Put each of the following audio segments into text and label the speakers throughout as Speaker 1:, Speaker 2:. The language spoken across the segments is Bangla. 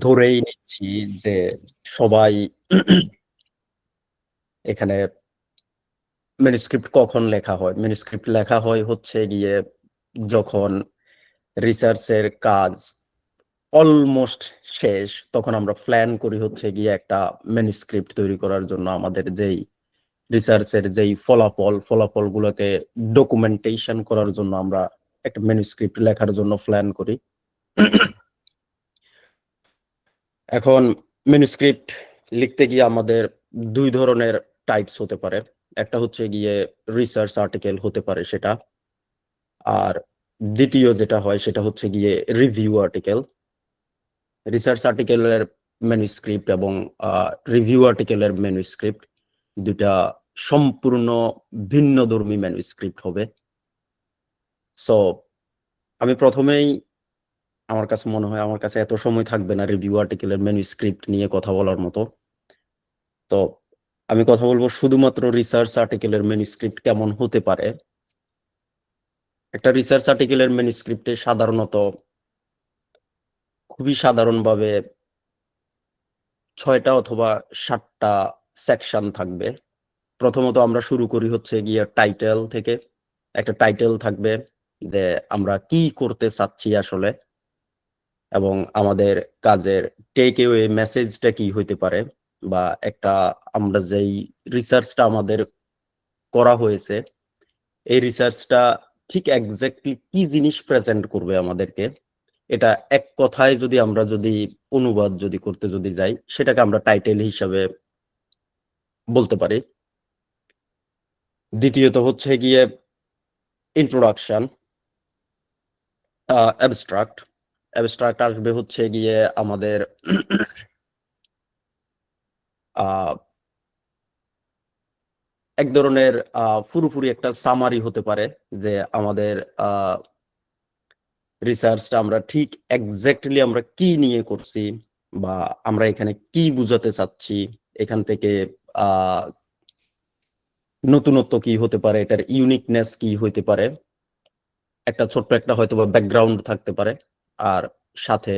Speaker 1: ধরেই নিচ্ছি যে সবাই এখানে ম্যানুস্ক্রিপ্ট কখন লেখা হয়? ম্যানুস্ক্রিপ্ট লেখা হয় হচ্ছে গিয়ে যখন রিসার্চের কাজ অলমোস্ট শেষ, তখন আমরা প্ল্যান করি হচ্ছে গিয়ে একটা ম্যানুস্ক্রিপ্ট তৈরি করার জন্য। আমাদের যেই রিসার্চের যেই ফলাফল গুলোকে ডকুমেন্টেশন করার জন্য আমরা একটা ম্যানুস্ক্রিপ্ট লেখার জন্য প্ল্যান করি। এখন ম্যানুস্ক্রিপ্ট লিখতে গিয়ে আমাদের দুই ধরনের টাইপস হতে পারে। একটা হচ্ছে গিয়ে রিসার্চ আর্টিকেল হতে পারে সেটা, আর দ্বিতীয় যেটা হয় সেটা হচ্ছে গিয়ে রিভিউ আর্টিকেল। রিসার্চ আর্টিকেলের ম্যানুস্ক্রিপ্ট এবং রিভিউ আর্টিকেলের ম্যানুস্ক্রিপ্ট দুটা সম্পূর্ণ ভিন্নধর্মী ম্যানুস্ক্রিপ্ট হবে। সো আমি প্রথমেই, আমার কাছে মনে হয় আমার কাছে এত সময় থাকবে না রিভিউ আর্টিকেলের ম্যানুস্ক্রিপ্ট নিয়ে কথা বলার মতো। তো আমি কথা বলবো শুধুমাত্র রিসার্চ আর্টিকেলের ম্যানুস্ক্রিপ্ট কেমন হতে পারে। একটা রিসার্চ আর্টিকেলের ম্যানুস্ক্রিপ্টে সাধারণত খুবই সাধারণভাবে 6টা অথবা 7টা সেকশন থাকবে। প্রথমত আমরা শুরু করি হচ্ছে গিয়ে টাইটেল থেকে। একটা টাইটেল থাকবে যে আমরা কি করতে চাচ্ছি আসলে, এবং আমাদের কাজের টেক অ্যাওয়ে মেসেজটা কি হইতে পারে, বা একটা আমরা যেই রিসার্চটা আমাদের করা হয়েছে এই রিসার্চটা ঠিক এক্স্যাক্টলি কি জিনিস প্রেজেন্ট করবে আমাদেরকে, এটা এক কথায় আমরা যদি অনুবাদ করতে যাই, সেটাকে আমরা টাইটেল হিসাবে বলতে পারি। দ্বিতীয়ত হচ্ছে গিয়ে ইন্ট্রোডাকশন, অ্যাবস্ট্রাক্ট। অ্যাবস্ট্রাক্ট আসবে হচ্ছে গিয়ে আমাদের এক ধরনের পুরোপুরি একটা সামারি হতে পারে যে আমাদের রিসার্চটা আমরা ঠিক এক্স্যাক্টলি আমরা কি নিয়ে করছি, বা আমরা এখানে কি বুঝাতে চাচ্ছি, এখান থেকে নতুনত্ব কি হতে পারে, এটার ইউনিকনেস কি হইতে পারে। একটা ছোট্ট একটা হয়তো বা ব্যাকগ্রাউন্ড থাকতে পারে, আর সাথে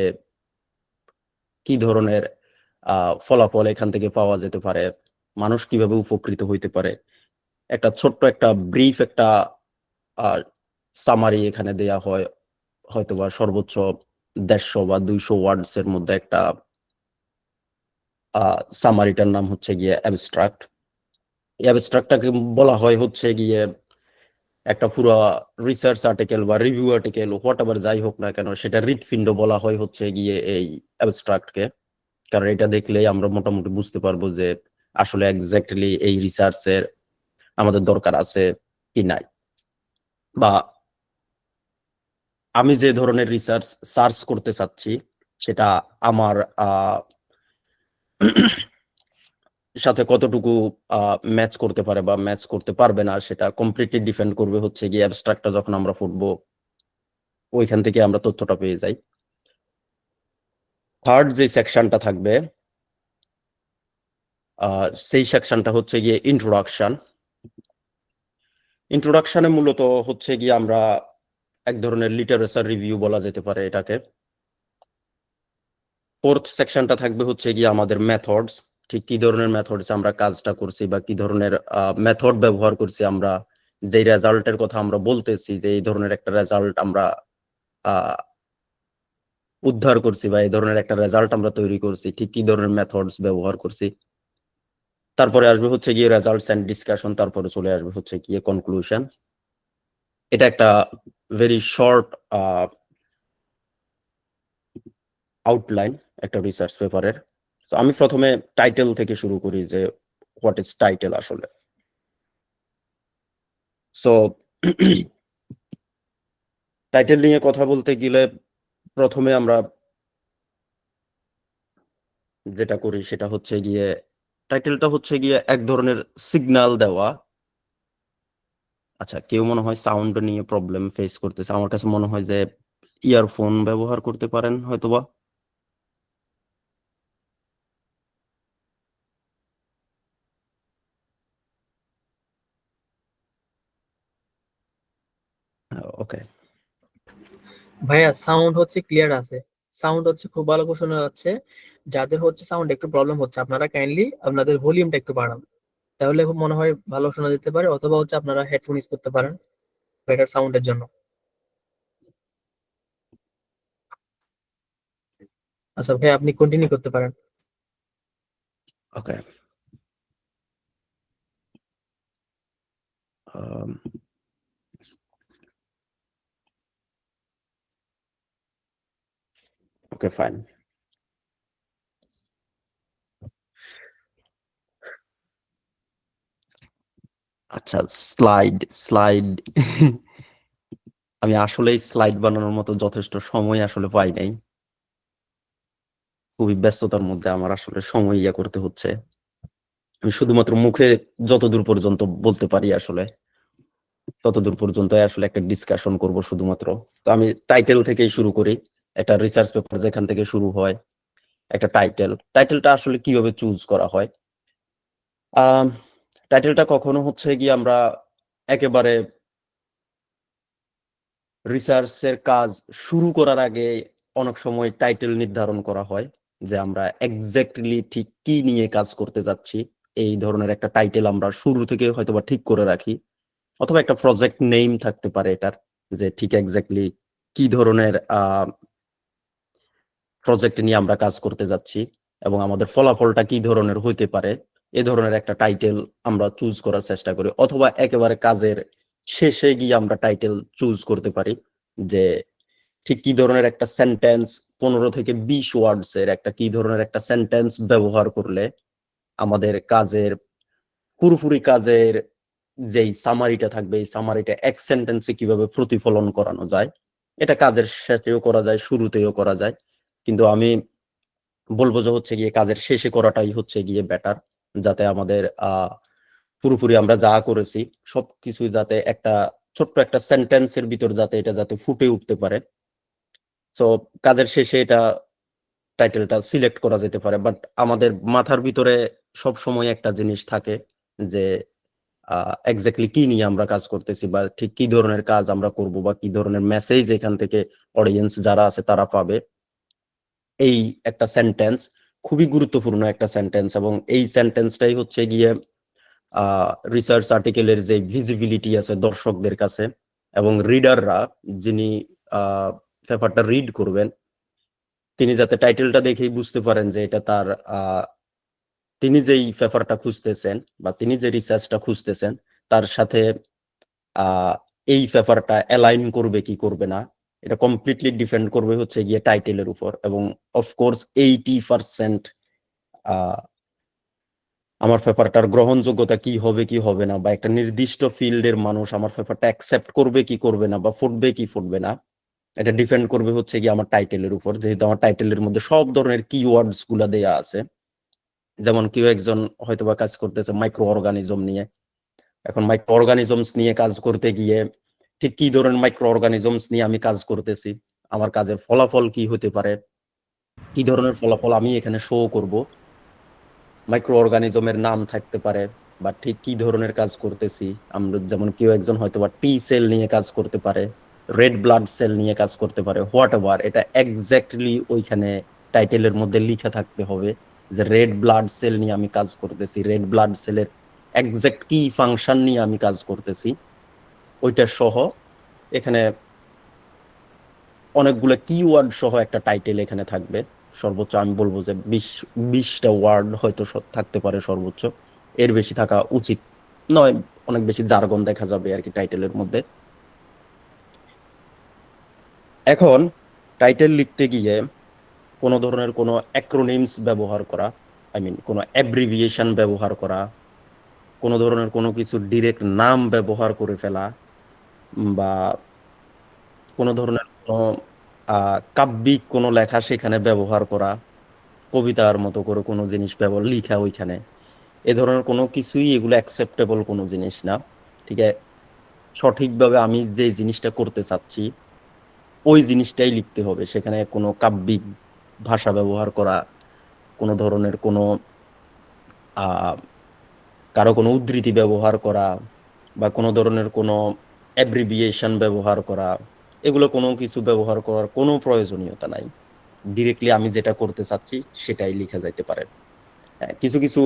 Speaker 1: কি ধরনের ফলাফল এখান থেকে পাওয়া যেতে পারে, মানুষ কিভাবে উপকৃত হইতে পারে, একটা ছোট্ট একটা ব্রিফ একটা সামারি এখানে দেয়া হয়। হয়তোবা সর্বোচ্চ 150 বা 200 ওয়ার্ডস এর মধ্যে একটা সামারিটার নাম হচ্ছে গিয়ে অ্যাবস্ট্রাক্ট। এই অ্যাবস্ট্রাক্টটাকে বলা হয় হচ্ছে গিয়ে একটা পুরো রিসার্চ আর্টিকেল বা রিভিউ আর্টিকেল হোয়াট এভার যাই হোক না কেন, সেটা হৃৎপিণ্ড বলা হয় হচ্ছে গিয়ে এই অ্যাবস্ট্রাক্টকে। কারণ এটা দেখলেই আমরা মোটামুটি বুঝতে পারবো যে আসলে এক্স্যাক্টলি এই রিসার্চের আমাদের দরকার আছে কি নাই, বা আমি যে ধরনের রিসার্চ সার্চ করতে চাচ্ছি সেটা আমার সাথে কতটুকু ম্যাচ করতে পারে বা ম্যাচ করতে পারবে না, সেটা কমপ্লিটলি ডিপেন্ড করবে হচ্ছে গিয়ে অ্যাবস্ট্রাক্টটা যখন আমরা পড়বো ওইখান থেকে আমরা তথ্যটা পেয়ে যাই। থার্ড যে সেকশনটা থাকবে সেই সেকশনটা হচ্ছে গিয়ে ইন্ট্রোডাকশন। ইন্ট্রোডাকশনে মূলত হচ্ছে গিয়ে আমরা এক ধরনের লিটারেচার রিভিউ বলা যেতে পারে এটাকে। ফোর্থ সেকশনটা থাকবে হচ্ছে গিয়ে আমাদের মেথডস, ঠিক কি ধরনের মেথডস আমরা কাজটা করছি বা কি ধরনের মেথড ব্যবহার করছি, আমরা যে রেজাল্টের কথা আমরা বলতেছি যে এই ধরনের একটা রেজাল্ট আমরা উদ্ধার করছি বা এই ধরনের একটা রেজাল্ট আমরা তৈরি করছি, ঠিক কি ধরনের মেথডস ব্যবহার করছি। তারপরে আসবে হচ্ছে গিয়ে রেজাল্টস এন্ড ডিসকাশন, তারপরে চলে আসবে হচ্ছে গিয়ে কনক্লুশন। এটা একটা ভেরি শর্ট আউটলাইন একটা রিসার্চ পেপারের। তো আমি প্রথমে টাইটেল থেকে শুরু করি যে হোয়াট ইজ টাইটেল আসলে। সো টাইটেল নিয়ে কথা বলতে গেলে প্রথমে আমরা যেটা করি সেটা হচ্ছে গিয়ে টাইটেলটা হচ্ছে গিয়ে এক ধরনের সিগন্যাল দেওয়া। আচ্ছা, কেউ মনে হয় সাউন্ড নিয়ে প্রবলেম ফেস করতেছে, আমার কাছে মনে হয় যে ইয়ারফোন ব্যবহার করতে পারেন হয়তোবা। ওকে।
Speaker 2: ভাইয়া সাউন্ড হচ্ছে ক্লিয়ার আছে, সাউন্ড হচ্ছে খুব ভালো করে শোনা যাচ্ছে। যাদের হচ্ছে সাউন্ড একটু প্রবলেম হচ্ছে, আপনারা কাইন্ডলি আপনাদের ভলিউমটা একটু বাড়ান, তাহলে খুব মনে হয় ভালো শোনা যেতে পারে। অথবা হচ্ছে আপনারা হেডফোন ইউজ করতে পারেন বেটার সাউন্ডের জন্য। আচ্ছা ভাই, আপনি কন্টিনিউ করতে পারেন।
Speaker 1: ওকে। ওকে, ফাইন। আচ্ছা, স্লাইড স্লাইড আমি আসলেই স্লাইড বানানোর মতো যথেষ্ট সময় আসলে পাই নাই। খুবই ব্যস্ততার মধ্যে আমার আসলে সময় করতে হচ্ছে। আমি শুধুমাত্র মুখে যতদূর পর্যন্ত বলতে পারি আসলে ততদূর পর্যন্ত আসলে একটা ডিসকাশন করব শুধুমাত্র। তো আমি টাইটেল থেকেই শুরু করি। একটা রিসার্চ পেপার যেখান থেকে শুরু হয়, একটা টাইটেলটা আসলে কিভাবে চুজ করা হয়। টাইটেলটা কখনো হচ্ছে গিয়ে আমরা একেবারে রিসার্চের কাজ শুরু করার আগে অনেক সময় টাইটেল নির্ধারণ করা হয়, যে আমরা এক্স্যাক্টলি ঠিক কি নিয়ে কাজ করতে যাচ্ছি এই ধরনের একটা টাইটেল আমরা শুরু থেকে হয়তোবা ঠিক করে রাখি। অথবা একটা প্রজেক্ট নেম থাকতে পারে এটার, যে ঠিক এক্স্যাক্টলি কি ধরনের প্রজেক্ট নিয়ে আমরা কাজ করতে যাচ্ছি এবং আমাদের ফলাফলটা কি ধরনের হইতে পারে, এ ধরনের একটা টাইটেল আমরা চুজ করার চেষ্টা করি। অথবা একেবারে কাজের শেষে গিয়ে আমরা টাইটেল চুজ করতে পারি, যে ঠিক কি ধরনের একটা সেন্টেন্স, 15 থেকে 20 ওয়ার্ডস এর একটা কি ধরনের একটা সেন্টেন্স ব্যবহার করলে আমাদের কাজের পুরোপুরি কাজের যেই সামারিটা থাকবে এই সামারিটা এক সেন্টেন্সে কিভাবে প্রতিফলন করানো যায়। এটা কাজের শেষেও করা যায়, শুরুতেও করা যায়, কিন্তু আমি বলবো যে হচ্ছে গিয়ে কাজের শেষে করাটাই হচ্ছে গিয়ে বেটার, যাতে আমাদের পুরোপুরি আমরা যা করেছি সবকিছু যাতে একটা ছোট্ট একটা সেন্টেন্সের ভিতর যাতে এটা যাতে ফুটে উঠতে পারে। সো কাজের শেষে এটা টাইটেলটা সিলেক্ট করা যেতে পারে, বাট আমাদের মাথার ভিতরে সব সময় একটা জিনিস থাকে, যে এক্স্যাক্টলি কি নিয়ে আমরা কাজ করতেছি বা ঠিক কি ধরনের কাজ আমরা করব বা কি ধরনের মেসেজ এখান থেকে অডিয়েন্স যারা আছে তারা পাবে। এই একটা সেন্টেন্স খুবই গুরুত্বপূর্ণ একটা সেন্টেন্স, এবং এই সেন্টেন্সটাই হচ্ছে গিয়ে রিসার্চ আর্টিকেলের যে ভিজিবিলিটি আছে দর্শকদের কাছে এবং রিডাররা, যিনি পেপারটা রিড করবেন, তিনি যাতে টাইটেলটা দেখেই বুঝতে পারেন যে এটা তার তিনি যেই পেপারটা খুঁজতেছেন বা তিনি যে রিসার্চটা খুঁজতেছেন তার সাথে এই পেপারটা অ্যালাইন করবে কি করবে না, এটা কমপ্লিটলি ডিপেন্ড করবে হচ্ছে গিয়ে টাইটেলের উপর। এবং অফকোর্স 80% আমার পেপারটার গ্রহণযোগ্যতা কি হবে কি হবে না, বা একটা নির্দিষ্ট ফিল্ডের মানুষ আমার পেপারটা অ্যাকসেপ্ট করবে কি করবে না, বা ফুটবে কি ফুটবে না, এটা ডিপেন্ড করবে হচ্ছে গিয়ে আমার টাইটেলের উপর। যেহেতু আমার টাইটেলের মধ্যে সব ধরনের কিওয়ার্ডস গুলা দেয়া আছে, যেমন কেউ একজন হয়তোবা কাজ করতেছে মাইক্রো অর্গানিজম নিয়ে, এখন মাইক্রো অর্গানিজমস নিয়ে কাজ করতে গিয়ে ঠিক কি ধরনের মাইক্রো অর্গানিজমস নিয়ে আমি কাজ করতেছি, আমার কাজের ফলাফল কি হতে পারে, কি ধরনের ফলাফল আমি এখানে শো করব, মাইক্রো অর্গানিজমের নাম থাকতে পারে, বা ঠিক কি ধরনের কাজ করতেছি। আমরা যেমন কেউ একজন হয়তো বা টি সেল নিয়ে কাজ করতে পারে, রেড ব্লাড সেল নিয়ে কাজ করতে পারে, হোয়াট এভার, এটা এক্স্যাক্টলি ওইখানে টাইটেলের মধ্যে লিখে থাকতে হবে যে রেড ব্লাড সেল নিয়ে আমি কাজ করতেছি, রেড ব্লাড সেলের এক্সাক্ট কি ফাংশন নিয়ে আমি কাজ করতেছি ওইটা সহ। এখানে অনেকগুলো কিওয়ার্ড সহ একটা টাইটেল এখানে থাকবে। সর্বোচ্চ আমি বলবো যে 20টা ওয়ার্ড হয়তো থাকতে পারে সর্বোচ্চ, এর বেশি থাকা উচিত নয়। অনেক বেশি জার্গন দেখা যাবে আর কি টাইটেলের মধ্যে। এখন টাইটেল লিখতে গিয়ে কোনো ধরনের কোনো অ্যাক্রোনিমস ব্যবহার করা, আই মিন কোনো অ্যাব্রিভিয়েশন ব্যবহার করা, কোনো ধরনের কোনো কিছু ডিরেক্ট নাম ব্যবহার করে ফেলা, বা কোনো ধরনের কোনো কাব্যিক কোনো লেখা সেখানে ব্যবহার করা, কবিতার মতো করে কোনো জিনিস ব্যবহার লিখা ওইখানে, এ ধরনের কোনো কিছুই এগুলো অ্যাকসেপ্টেবল কোনো জিনিস না। ঠিক আছে, সঠিকভাবে আমি যে জিনিসটা করতে চাচ্ছি ওই জিনিসটাই লিখতে হবে, সেখানে কোনো কাব্যিক ভাষা ব্যবহার করা, কোনো ধরনের কোনো আহ কারো কোনো উদ্ধৃতি ব্যবহার করা, বা কোনো ধরনের কোনো অ্যাব্রিভিয়েশন ব্যবহার করা, এগুলো কোনো কিছু ব্যবহার করার কোনো প্রয়োজনীয়তা নাই। ডিরেক্টলি আমি যেটা করতে চাচ্ছি সেটাই লিখা যাইতে পারে। কিছু কিছু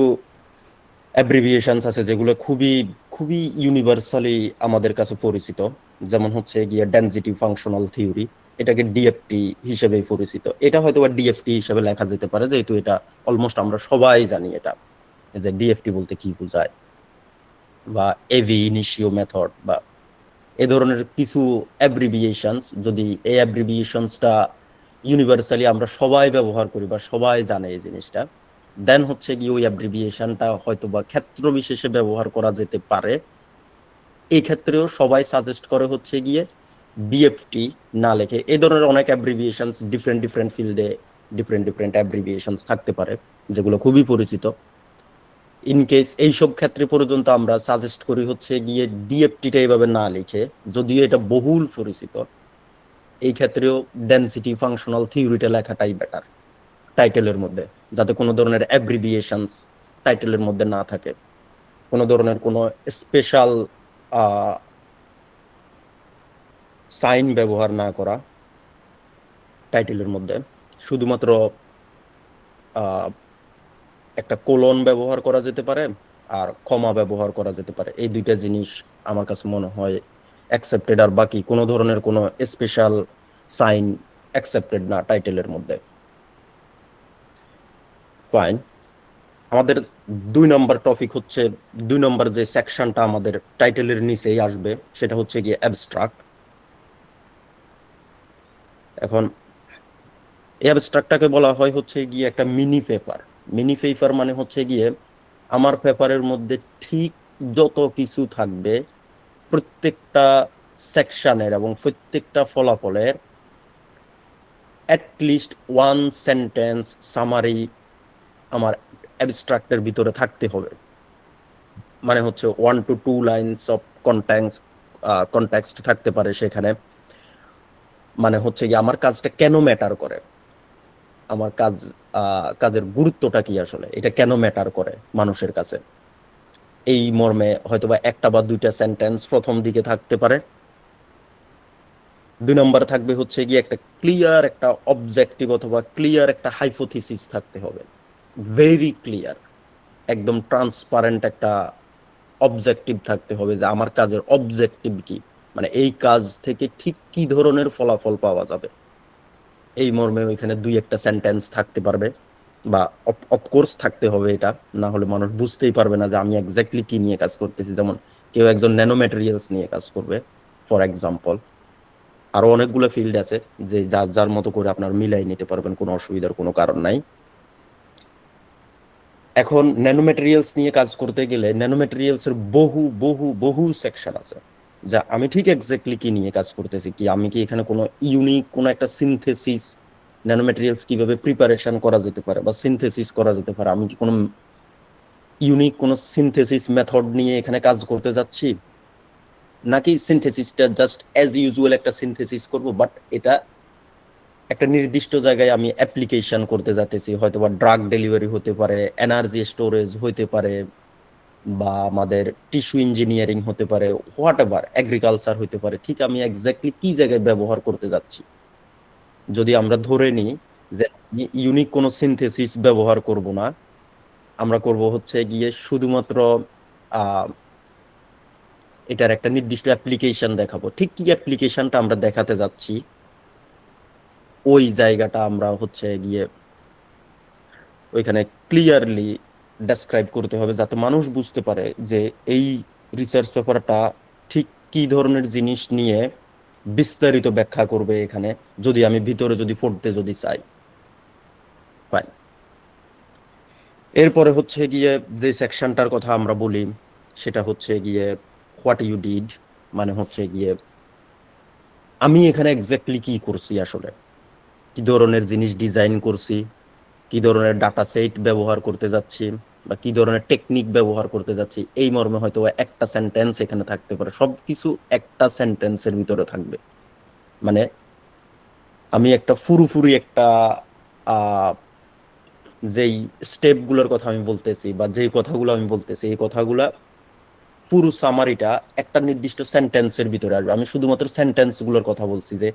Speaker 1: অ্যাব্রিভিয়েশনস আছে যেগুলো খুবই খুবই ইউনিভার্সালি আমাদের কাছে পরিচিত, যেমন হচ্ছে গিয়ে ডেনসিটি ফাংশনাল থিওরি, এটাকে ডিএফটি হিসেবে পরিচিত। এটা হয়তো বা ডিএফটি হিসেবে লেখা যেতে পারে, যেহেতু এটা অলমোস্ট আমরা সবাই জানি এটা, যে ডিএফটি বলতে কি বোঝায়, বা এভি ইনিশিও মেথড বা এ ধরনের কিছু অ্যাব্রিভিয়েশনস। যদি এই অ্যাব্রিভিয়েশনসটা ইউনিভার্সালি আমরা সবাই ব্যবহার করি বা সবাই জানে এই জিনিসটা, দেন হচ্ছে কি ওই অ্যাব্রিভিয়েশনটা হয়তো বা ক্ষেত্র বিশেষে ব্যবহার করা যেতে পারে। এই ক্ষেত্রেও সবাই সাজেস্ট করে হচ্ছে গিয়ে বিএফটি না লেখে। এই ধরনের অনেক অ্যাব্রিভিয়েশনস ডিফারেন্ট ডিফারেন্ট ফিল্ডে ডিফারেন্ট ডিফারেন্ট অ্যাব্রিভিয়েশনস থাকতে পারে, যেগুলো খুবই পরিচিত। ইন কেস এইসব ক্ষেত্রে পর্যন্ত আমরা সাজেস্ট করি হচ্ছে গিয়ে ডিএফটিটা এইভাবে না লিখে, যদিও এটা বহুল পরিচিত, এই ক্ষেত্রেও ডেনসিটি ফাংশনাল থিওরিটা লেখাটাই বেটার টাইটেলের মধ্যে, যাতে কোনো ধরনের অ্যাব্রিভিয়েশনস টাইটেলের মধ্যে না থাকে, কোনো ধরনের কোনো স্পেশাল সাইন ব্যবহার না করা টাইটেলের মধ্যে। শুধুমাত্র আহ, একটা কোলন ব্যবহার করা যেতে পারে আর কমা ব্যবহার করা যেতে পারে, এই দুইটা জিনিস আমার কাছে মনে হয় অ্যাকসেপ্টেড, আর বাকি কোনো ধরনের কোনো স্পেশাল সাইন অ্যাকসেপ্টেড না টাইটেলের মধ্যে। ফাইন। আমাদের 2 নম্বর টপিক হচ্ছে, 2 নম্বর যে সেকশনটা আমাদের টাইটেলের নিচেই আসবে সেটা হচ্ছে গিয়ে অ্যাবস্ট্রাক্ট। এখন এই অ্যাবস্ট্রাক্টটাকে বলা হয় হচ্ছে গিয়ে একটা মিনি পেপার। মিনি পেপার মানে হচ্ছে গিয়ে আমার পেপারের মধ্যে ঠিক যত কিছু থাকবে প্রত্যেকটা সেকশনের এবং প্রত্যেকটা ফলাফলের অ্যাটলিস্ট 1 সেন্টেন্স সামারি আমার অ্যাবস্ট্রাক্টের ভিতরে থাকতে হবে। মানে হচ্ছে 1 to 2 লাইনস অফ কনটেক্সট থাকতে পারে সেখানে। মানে হচ্ছে কি আমার কাজটা কেন ম্যাটার করে, আমার কাজের গুরুত্বটা কি, আসলে এটা কেন ম্যাটার করে মানুষের কাছে, এই মর্মে হয়তোবা 1 বা 2টা সেন্টেন্স প্রথম দিকে থাকতে পারে। 2 নম্বর থাকবে হচ্ছে গিয়ে একটা ক্লিয়ার একটা অবজেক্টিভ অথবা ক্লিয়ার একটা হাইপোথিসিস থাকতে হবে, ভেরি ক্লিয়ার, একদম ট্রান্সপারেন্ট একটা অবজেক্টিভ থাকতে হবে, যে আমার কাজের অবজেক্টিভ কি, মানে এই কাজ থেকে ঠিক কি ধরনের ফলাফল পাওয়া যাবে, এই মর্মে ওইখানে 2-1টা সেন্টেন্স থাকতে পারবে, বা অফকোর্স থাকতে হবে। এটা না হলে মানুষ বুঝতেই পারবে না যে আমি এক্স্যাক্টলি কি নিয়ে কাজ করতেছি। যেমন কেউ একজন ন্যানো ম্যাটেরিয়ালস নিয়ে কাজ করবে ফর এক্সাম্পল, আরো অনেকগুলো ফিল্ড আছে যে যার যার মতো করে আপনার মিলাই নিতে পারবেন, কোনো অসুবিধার কোনো কারণ নাই। এখন ন্যানো ম্যাটেরিয়ালস নিয়ে কাজ করতে গেলে ন্যানো ম্যাটেরিয়ালস এর বহু বহু বহু সেকশন আছে, যা আমি ঠিক এক্স্যাক্টলি কি নিয়ে কাজ করতেছি, কি আমি কি এখানে কোনো ইউনিক কোনো একটা সিনথেসিস, ন্যানো ম্যাটেরিয়ালস কিভাবে প্রিপারেশন করা যেতে পারে বা সিনথেসিস করা যেতে পারে, আমি কি কোনো ইউনিক কোনো সিনথেসিস মেথড নিয়ে এখানে কাজ করতে যাচ্ছি, নাকি সিনথেসিসটা জাস্ট অ্যাজ ইউজুয়াল একটা সিনথেসিস করব, বাট এটা একটা নির্দিষ্ট জায়গায় আমি অ্যাপ্লিকেশন করতে যাচ্ছি, হয়তো বা ড্রাগ ডেলিভারি হতে পারে, এনার্জি স্টোরেজ হতে পারে, বা আমাদের টিস্যু ইঞ্জিনিয়ারিং হতে পারে, হোয়াট এভার, এগ্রিকালচার হতে পারে, ঠিক আমি এক্স্যাক্টলি কি জায়গায় ব্যবহার করতে যাচ্ছি। যদি আমরা ধরে নিই যে ইউনিক কোনো সিনথেসিস ব্যবহার করব না, আমরা করব হচ্ছে গিয়ে শুধুমাত্র আহ এটার একটা নির্দিষ্ট অ্যাপ্লিকেশন দেখাবো, ঠিক কি অ্যাপ্লিকেশনটা আমরা দেখাতে যাচ্ছি ওই জায়গাটা আমরা হচ্ছে গিয়ে ওইখানে ক্লিয়ারলি ডেসক্রাইব করতে হবে, যাতে মানুষ বুঝতে পারে যে এই রিসার্চ পেপারটা ঠিক কি ধরনের জিনিস নিয়ে বিস্তারিত ব্যাখ্যা করবে এখানে, যদি আমি ভিতরে যদি পড়তে যদি চাই। ফাইন। এরপরে হচ্ছে গিয়ে যে সেকশনটার কথা আমরা বলি সেটা হচ্ছে গিয়ে হোয়াট ইউ ডিড, মানে হচ্ছে গিয়ে আমি এখানে এক্স্যাক্টলি কি করছি, আসলে কি ধরনের জিনিস ডিজাইন করছি, কি ধরনের ডাটা সেট ব্যবহার করতে যাচ্ছি, বা কি ধরনের টেকনিক ব্যবহার করতে যাচ্ছি, এই মর্মে হয়তো একটা সেন্টেন্স এখানে থাকতে পারে, সবকিছু একটা সেন্টেন্সের ভিতরে থাকবে। মানে আমি একটা পুরোপুরি একটা আহ যেই স্টেপ গুলোর কথা আমি বলতেছি বা যেই কথাগুলো আমি বলতেছি, এই কথাগুলা পুরো সামারিটা একটা নির্দিষ্ট সেন্টেন্সের ভিতরে আসবে। আমি শুধুমাত্র সেন্টেন্স গুলোর কথা বলছি, যে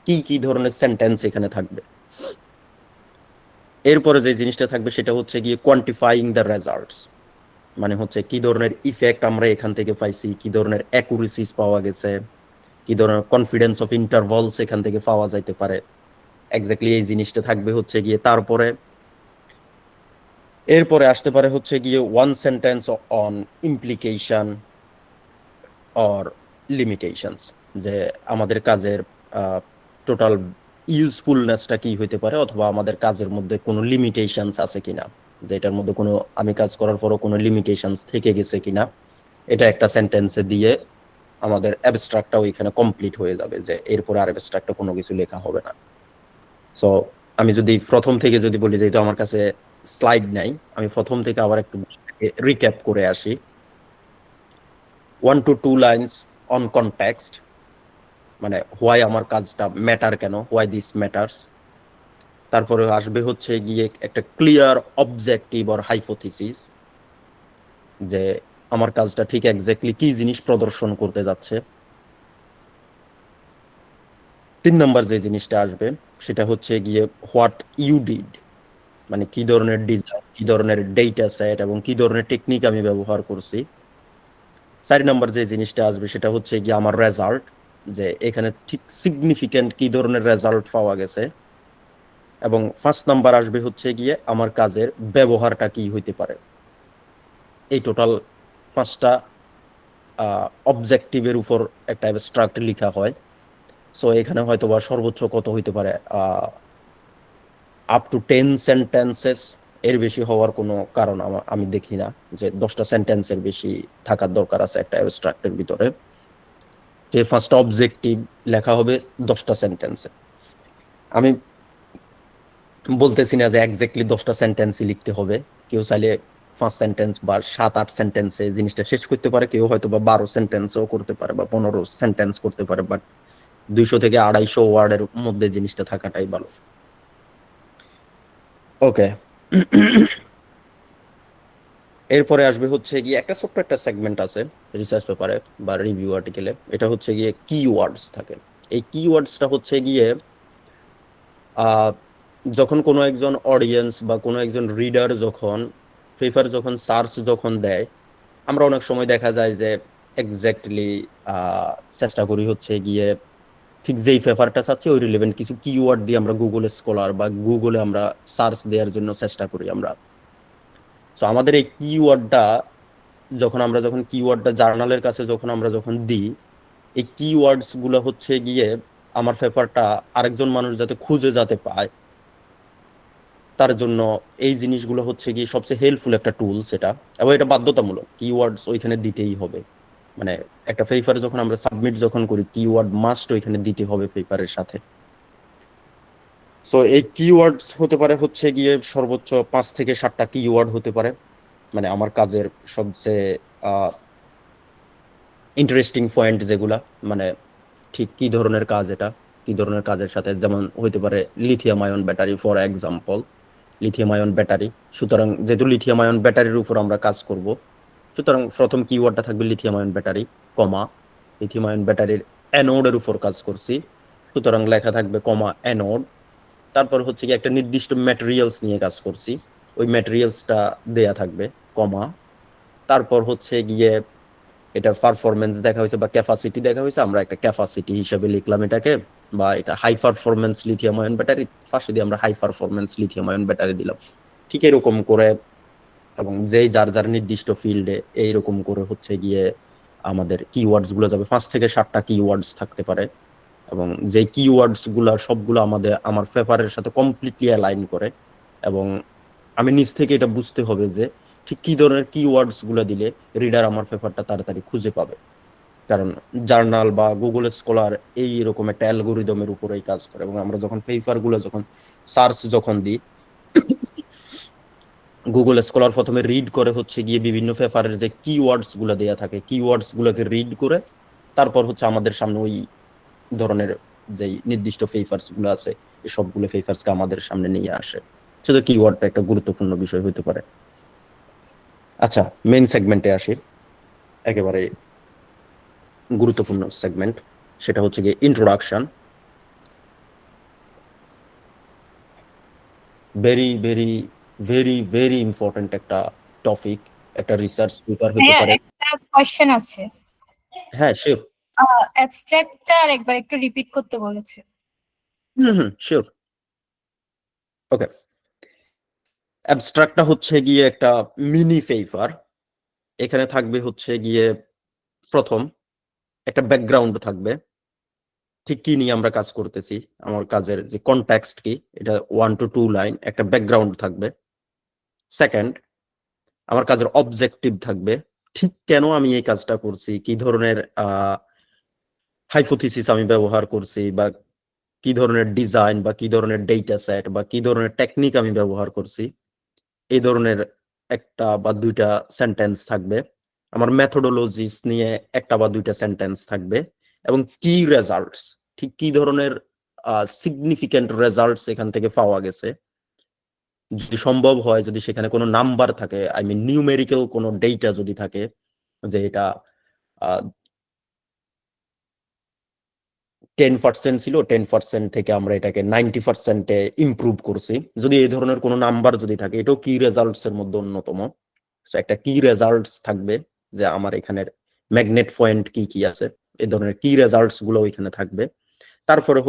Speaker 1: কি কি ধরনের সেন্টেন্স এখানে থাকবে। এরপরে যে জিনিসটা থাকবে সেটা হচ্ছে গিয়ে কোয়ান্টিফাইং দ্য রেজাল্টস, মানে হচ্ছে কি ধরনের ইফেক্ট আমরা এখান থেকে পাইছি, কি ধরনের অ্যাকুরেসিস পাওয়া গেছে, কি ধরনের কনফিডেন্স অফ ইন্টারভালস এখান থেকে পাওয়া যাইতে পারে, এক্স্যাক্টলি এই জিনিসটা থাকবে হচ্ছে গিয়ে। তারপরে এরপরে আসতে পারে হচ্ছে গিয়ে one sentence on implication or limitations, যে আমাদের কাজের টোটাল ইউজফুলনেসটা কি হইতে পারে, অথবা আমাদের কাজের মধ্যে কোনো লিমিটেশনস আছে কিনা, যে এটার মধ্যে কোনো আমি কাজ করার পরও কোনো লিমিটেশনস থেকে গেছে কিনা। এটা একটা সেন্টেন্সে দিয়ে আমাদের অ্যাবস্ট্রাক্টটা ওইখানে কমপ্লিট হয়ে যাবে, যে এরপরে আর অ্যাবস্ট্রাক্টটা কোনো কিছু লেখা হবে না। সো আমি যদি প্রথম থেকে যদি বলি, যেহেতু আমার কাছে স্লাইড নাই, আমি প্রথম থেকে আবার একটু রিক্যাপ করে আসি। 1 to 2 লাইনস অন কনটেক্সট, মানে হোয়াই আমার কাজটা ম্যাটার, কেন হোয়াই দিস ম্যাটার্স। তারপরে আসবে হচ্ছে গিয়ে একটা ক্লিয়ার অবজেক্টিভ অর হাইপোথিসিস, যে আমার কাজটা ঠিক এক্স্যাক্টলি কি জিনিস প্রদর্শন করতে যাচ্ছে। 3 নম্বর যে জিনিসটা আসবে সেটা হচ্ছে গিয়ে হোয়াট ইউ ডিড, মানে কি ধরনের ডিজাইন, কি ধরনের ডেটা সেট এবং কি ধরনের টেকনিক আমি ব্যবহার করছি। 4 নম্বর যে জিনিসটা আসবে সেটা হচ্ছে গিয়ে আমার রেজাল্ট, যে এখানে ঠিক সিগনিফিকেন্ট কি ধরনের রেজাল্ট পাওয়া গেছে। এবং 5 নম্বর আসবে হচ্ছে গিয়ে আমার কাজের ব্যবহারটা কি হইতে পারে। এই টোটাল 5টা অবজেক্টিভের উপর একটা অ্যাবস্ট্রাক্ট লেখা হয়। সো এখানে হয়তো বা সর্বোচ্চ কত হইতে পারে, আপ টু 10 সেন্টেন্সেস, এর বেশি হওয়ার কোনো কারণ আমি দেখি না, যে 10টা সেন্টেন্সের বেশি থাকার দরকার আছে একটা অ্যাবস্ট্রাক্টের ভিতরে। যে 5টা অবজেক্টিভ লেখা হবে 10টা সেন্টেন্সে। আমি বলতেছি না যে এক্স্যাক্টলি 10টা সেন্টেন্সই লিখতে হবে, কেউ চাইলে 5 সেন্টেন্স বা 7-8 সেন্টেন্সে জিনিসটা শেষ করতে পারে, কেউ হয়তো বা 12 সেন্টেন্সও করতে পারে বা 15 সেন্টেন্স করতে পারে, বাট 200 থেকে 250 ওয়ার্ডের মধ্যে জিনিসটা থাকাটাই ভালো। ওকে। এরপরে আসবে হচ্ছে গিয়ে একটা ছোট্ট একটা সেগমেন্ট আছে রিসার্চ পেপারে বা রিভিউ আর্টিকেলে, এটা হচ্ছে গিয়ে কিওয়ার্ডস থাকে। এই কিওয়ার্ডসটা হচ্ছে গিয়ে আহ যখন কোনো একজন অডিয়েন্স বা কোনো একজন রিডার যখন পেপার যখন সার্চ যখন দেয়, আমরা অনেক সময় দেখা যায় যে এক্স্যাক্টলি চেষ্টা করি হচ্ছে গিয়ে ঠিক যেই পেপারটা চাচ্ছি ওই রিলেভেন্ট কিছু কিওয়ার্ড দিয়ে আমরা গুগলে স্কলার বা গুগলে আমরা সার্চ দেওয়ার জন্য চেষ্টা করি আমরা। তো আমাদের এই কিওয়ার্ডটা যখন কিওয়ার্ডটা জার্নালের কাছে আমরা যখন দিই, এই কিওয়ার্ডস গুলো হচ্ছে গিয়ে আমার পেপারটা আরেকজন মানুষ যাতে খুঁজে যাতে পায়, তার জন্য এই জিনিসগুলো হচ্ছে গিয়ে সবচেয়ে হেল্পফুল একটা টুল সেটা। এবং এটা বাধ্যতামূলক, কিওয়ার্ডস ওইখানে দিতেই হবে। মানে একটা পেপার যখন আমরা সাবমিট যখন করি, কিওয়ার্ড মাস্ট ওইখানে দিতে হবে পেপারের সাথে। সো এই কিওয়ার্ডস হতে পারে হচ্ছে গিয়ে সর্বোচ্চ 5 থেকে 7টা কিওয়ার্ড হতে পারে, মানে আমার কাজের সবচেয়ে ইন্টারেস্টিং পয়েন্ট যেগুলা, মানে ঠিক কি ধরনের কাজ, এটা কি ধরনের কাজের সাথে, যেমন হইতে পারে lithium ion battery for example, lithium ion battery. সুতরাং যেহেতু লিথিয়াম আয়ন ব্যাটারির উপর আমরা কাজ করব, সুতরাং প্রথম কিওয়ার্ডটা থাকবে লিথিয়াম আয়ন ব্যাটারি, কমা লিথিয়াম আয়ন ব্যাটারির অ্যানোডের উপর কাজ করছি, সুতরাং লেখা থাকবে কমা অ্যানোড। তারপর হচ্ছে কি একটা নির্দিষ্ট ম্যাটেরিয়ালস নিয়ে কাজ করছি, ওই ম্যাটেরিয়ালসটা দেয়া থাকবে, কমা। তারপর হচ্ছে গিয়ে এটার পারফরমেন্স দেখা হয়েছে বা ক্যাপাসিটি দেখা হয়েছে, আমরা একটা ক্যাপাসিটি হিসেবে লিখলাম এটাকে। বা এটা high performance lithium ion battery, পাশে দিয়ে আমরা high performance lithium ion battery দিলাম। ঠিক এরকম করে, এবং যেই যার যার নির্দিষ্ট ফিল্ডে এইরকম করে হচ্ছে গিয়ে আমাদের কিওয়ার্ডস গুলো যাবে। 5 থেকে 7টা কিওয়ার্ডস থাকতে পারে, এবং যে কিওয়ার্ডস গুলা সবগুলো আমার পেপারের সাথে কমপ্লিটলি অ্যালাইন করে। এবং আমি নিজ থেকে এটা বুঝতে হবে যে ঠিক কি ধরনের কিওয়ার্ডস গুলো দিলে রিডার আমার পেপারটা তাড়াতাড়ি খুঁজে পাবে। কারণ জার্নাল বা গুগল স্কলার এই এরকম একটা অ্যালগোরিদমের উপরেই কাজ করে, এবং আমরা যখন পেপার গুলো যখন সার্চ যখন দিই, গুগল স্কলার প্রথমে রিড করে হচ্ছে গিয়ে বিভিন্ন পেপারের যে কিওয়ার্ডস গুলো দেয়া থাকে, কিওয়ার্ডস গুলোকে রিড করে তারপর হচ্ছে আমাদের সামনে ওই ধরনের যেই নির্দিষ্ট পেপারস গুলো আছে, এই সবগুলো পেপারসকে আমাদের সামনে নিয়ে আসে। শুধু কিওয়ার্ডটা একটা গুরুত্বপূর্ণ বিষয় হতে পারে। আচ্ছা, মেইন সেগমেন্টে আসি, একেবারে গুরুত্বপূর্ণ সেগমেন্ট, সেটা হচ্ছে গিয়ে introduction. Very very very very important একটা টপিক, একটা রিসার্চ পেপার হতে
Speaker 3: ভাইয়া
Speaker 1: পারে।
Speaker 3: একটা কোয়েশ্চেন আছে।
Speaker 1: হ্যাঁ শিওর।
Speaker 3: অ্যাবস্ট্রাক্টটা আরেকবার একটু রিপিট করতে বলেছে।
Speaker 1: শিওর। ওকে, অ্যাবস্ট্রাক্টটা হচ্ছে গিয়ে একটা মিনি পেপার। এখানে থাকবে হচ্ছে গিয়ে প্রথম একটা ব্যাকগ্রাউন্ড থাকবে, ঠিক কি নিয়ে আমরা কাজ করতেছি, আমার কাজের যে কনটেক্সট কি, এটা 1 to 2 লাইন একটা ব্যাকগ্রাউন্ড থাকবে। সেকেন্ড, আমার কাজের অবজেক্টিভ থাকবে, ঠিক কেন আমি এই কাজটা করছি, কি ধরনের হাইপোথিসিস আমি ব্যবহার করছি, বা কি ধরনের ডিজাইন বা কি ধরনের ডেটা সেট বা কি ধরনের টেকনিক আমি ব্যবহার করছি, এই ধরনের একটা বা দুইটা সেন্টেন্স থাকবে। আমার মেথোডোলজিস নিয়ে একটা বা দুইটা সেন্টেন্স থাকবে, এবং কি রেজাল্টস, ঠিক কি ধরনের সিগনিফিক্যান্ট রেজাল্টস এখান থেকে পাওয়া গেছে, যদি সম্ভব হয়, যদি সেখানে কোনো নাম্বার থাকে, আই মিন নিউমেরিক্যাল কোনো ডেটা যদি থাকে, যে এটা 10% ছিল, 10% থেকে আমরা এটাকে 90%-এ ইমপ্রুভ করছি, যদি এই ধরনের কোনো নাম্বার যদি থাকে, এটাও কি রেজাল্টস এর মধ্যে অন্যতম। একটা কি রেজাল্টস থাকবে, যে আমার এখানের ম্যাগনেট পয়েন্ট কি কি আছে, এই ধরনের কি রেজাল্টস গুলো এখানে থাকবে। তারপরে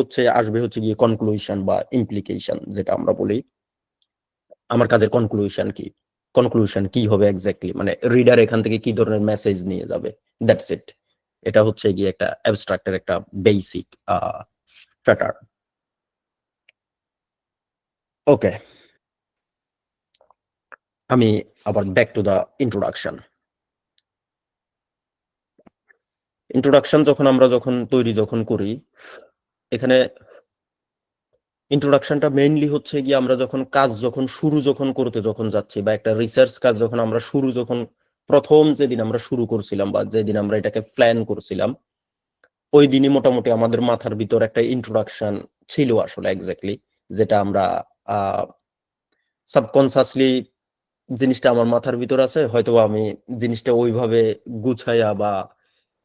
Speaker 1: আসবে হচ্ছে গিয়ে কনক্লুশন বা ইমপ্লিকেশন, যেটা আমরা বলি আমার কাজের কনক্লুশন কি হবে এক্স্যাক্টলি, মানে রিডার এখান থেকে কি ধরনের মেসেজ নিয়ে যাবে, দ্যাটস ইট। এটা হচ্ছে গিয়ে একটা অ্যাবস্ট্রাক্টের একটা বেসিক প্যাটার্ন। ওকে, আমি আবার ব্যাক টু দা ইন্ট্রোডাকশন যখন আমরা যখন করি, এখানে ইন্ট্রোডাকশনটা মেইনলি হচ্ছে গিয়ে আমরা শুরু করতে যাচ্ছি, বা একটা রিসার্চ কাজ আমরা প্রথম যেদিন আমরা শুরু করছিলাম, বা যেদিন আমরা এটাকে প্ল্যান করছিলাম, ওই দিনই মোটামুটি আমাদের মাথার ভিতর একটা ইন্ট্রোডাকশন ছিল আসলে এক্স্যাক্টলি, যেটা আমরা সাবকনসিয়াসলি জিনিসটা আমার মাথার ভিতর আছে, হয়তো আমি জিনিসটা ওইভাবে গুছাইয়া বা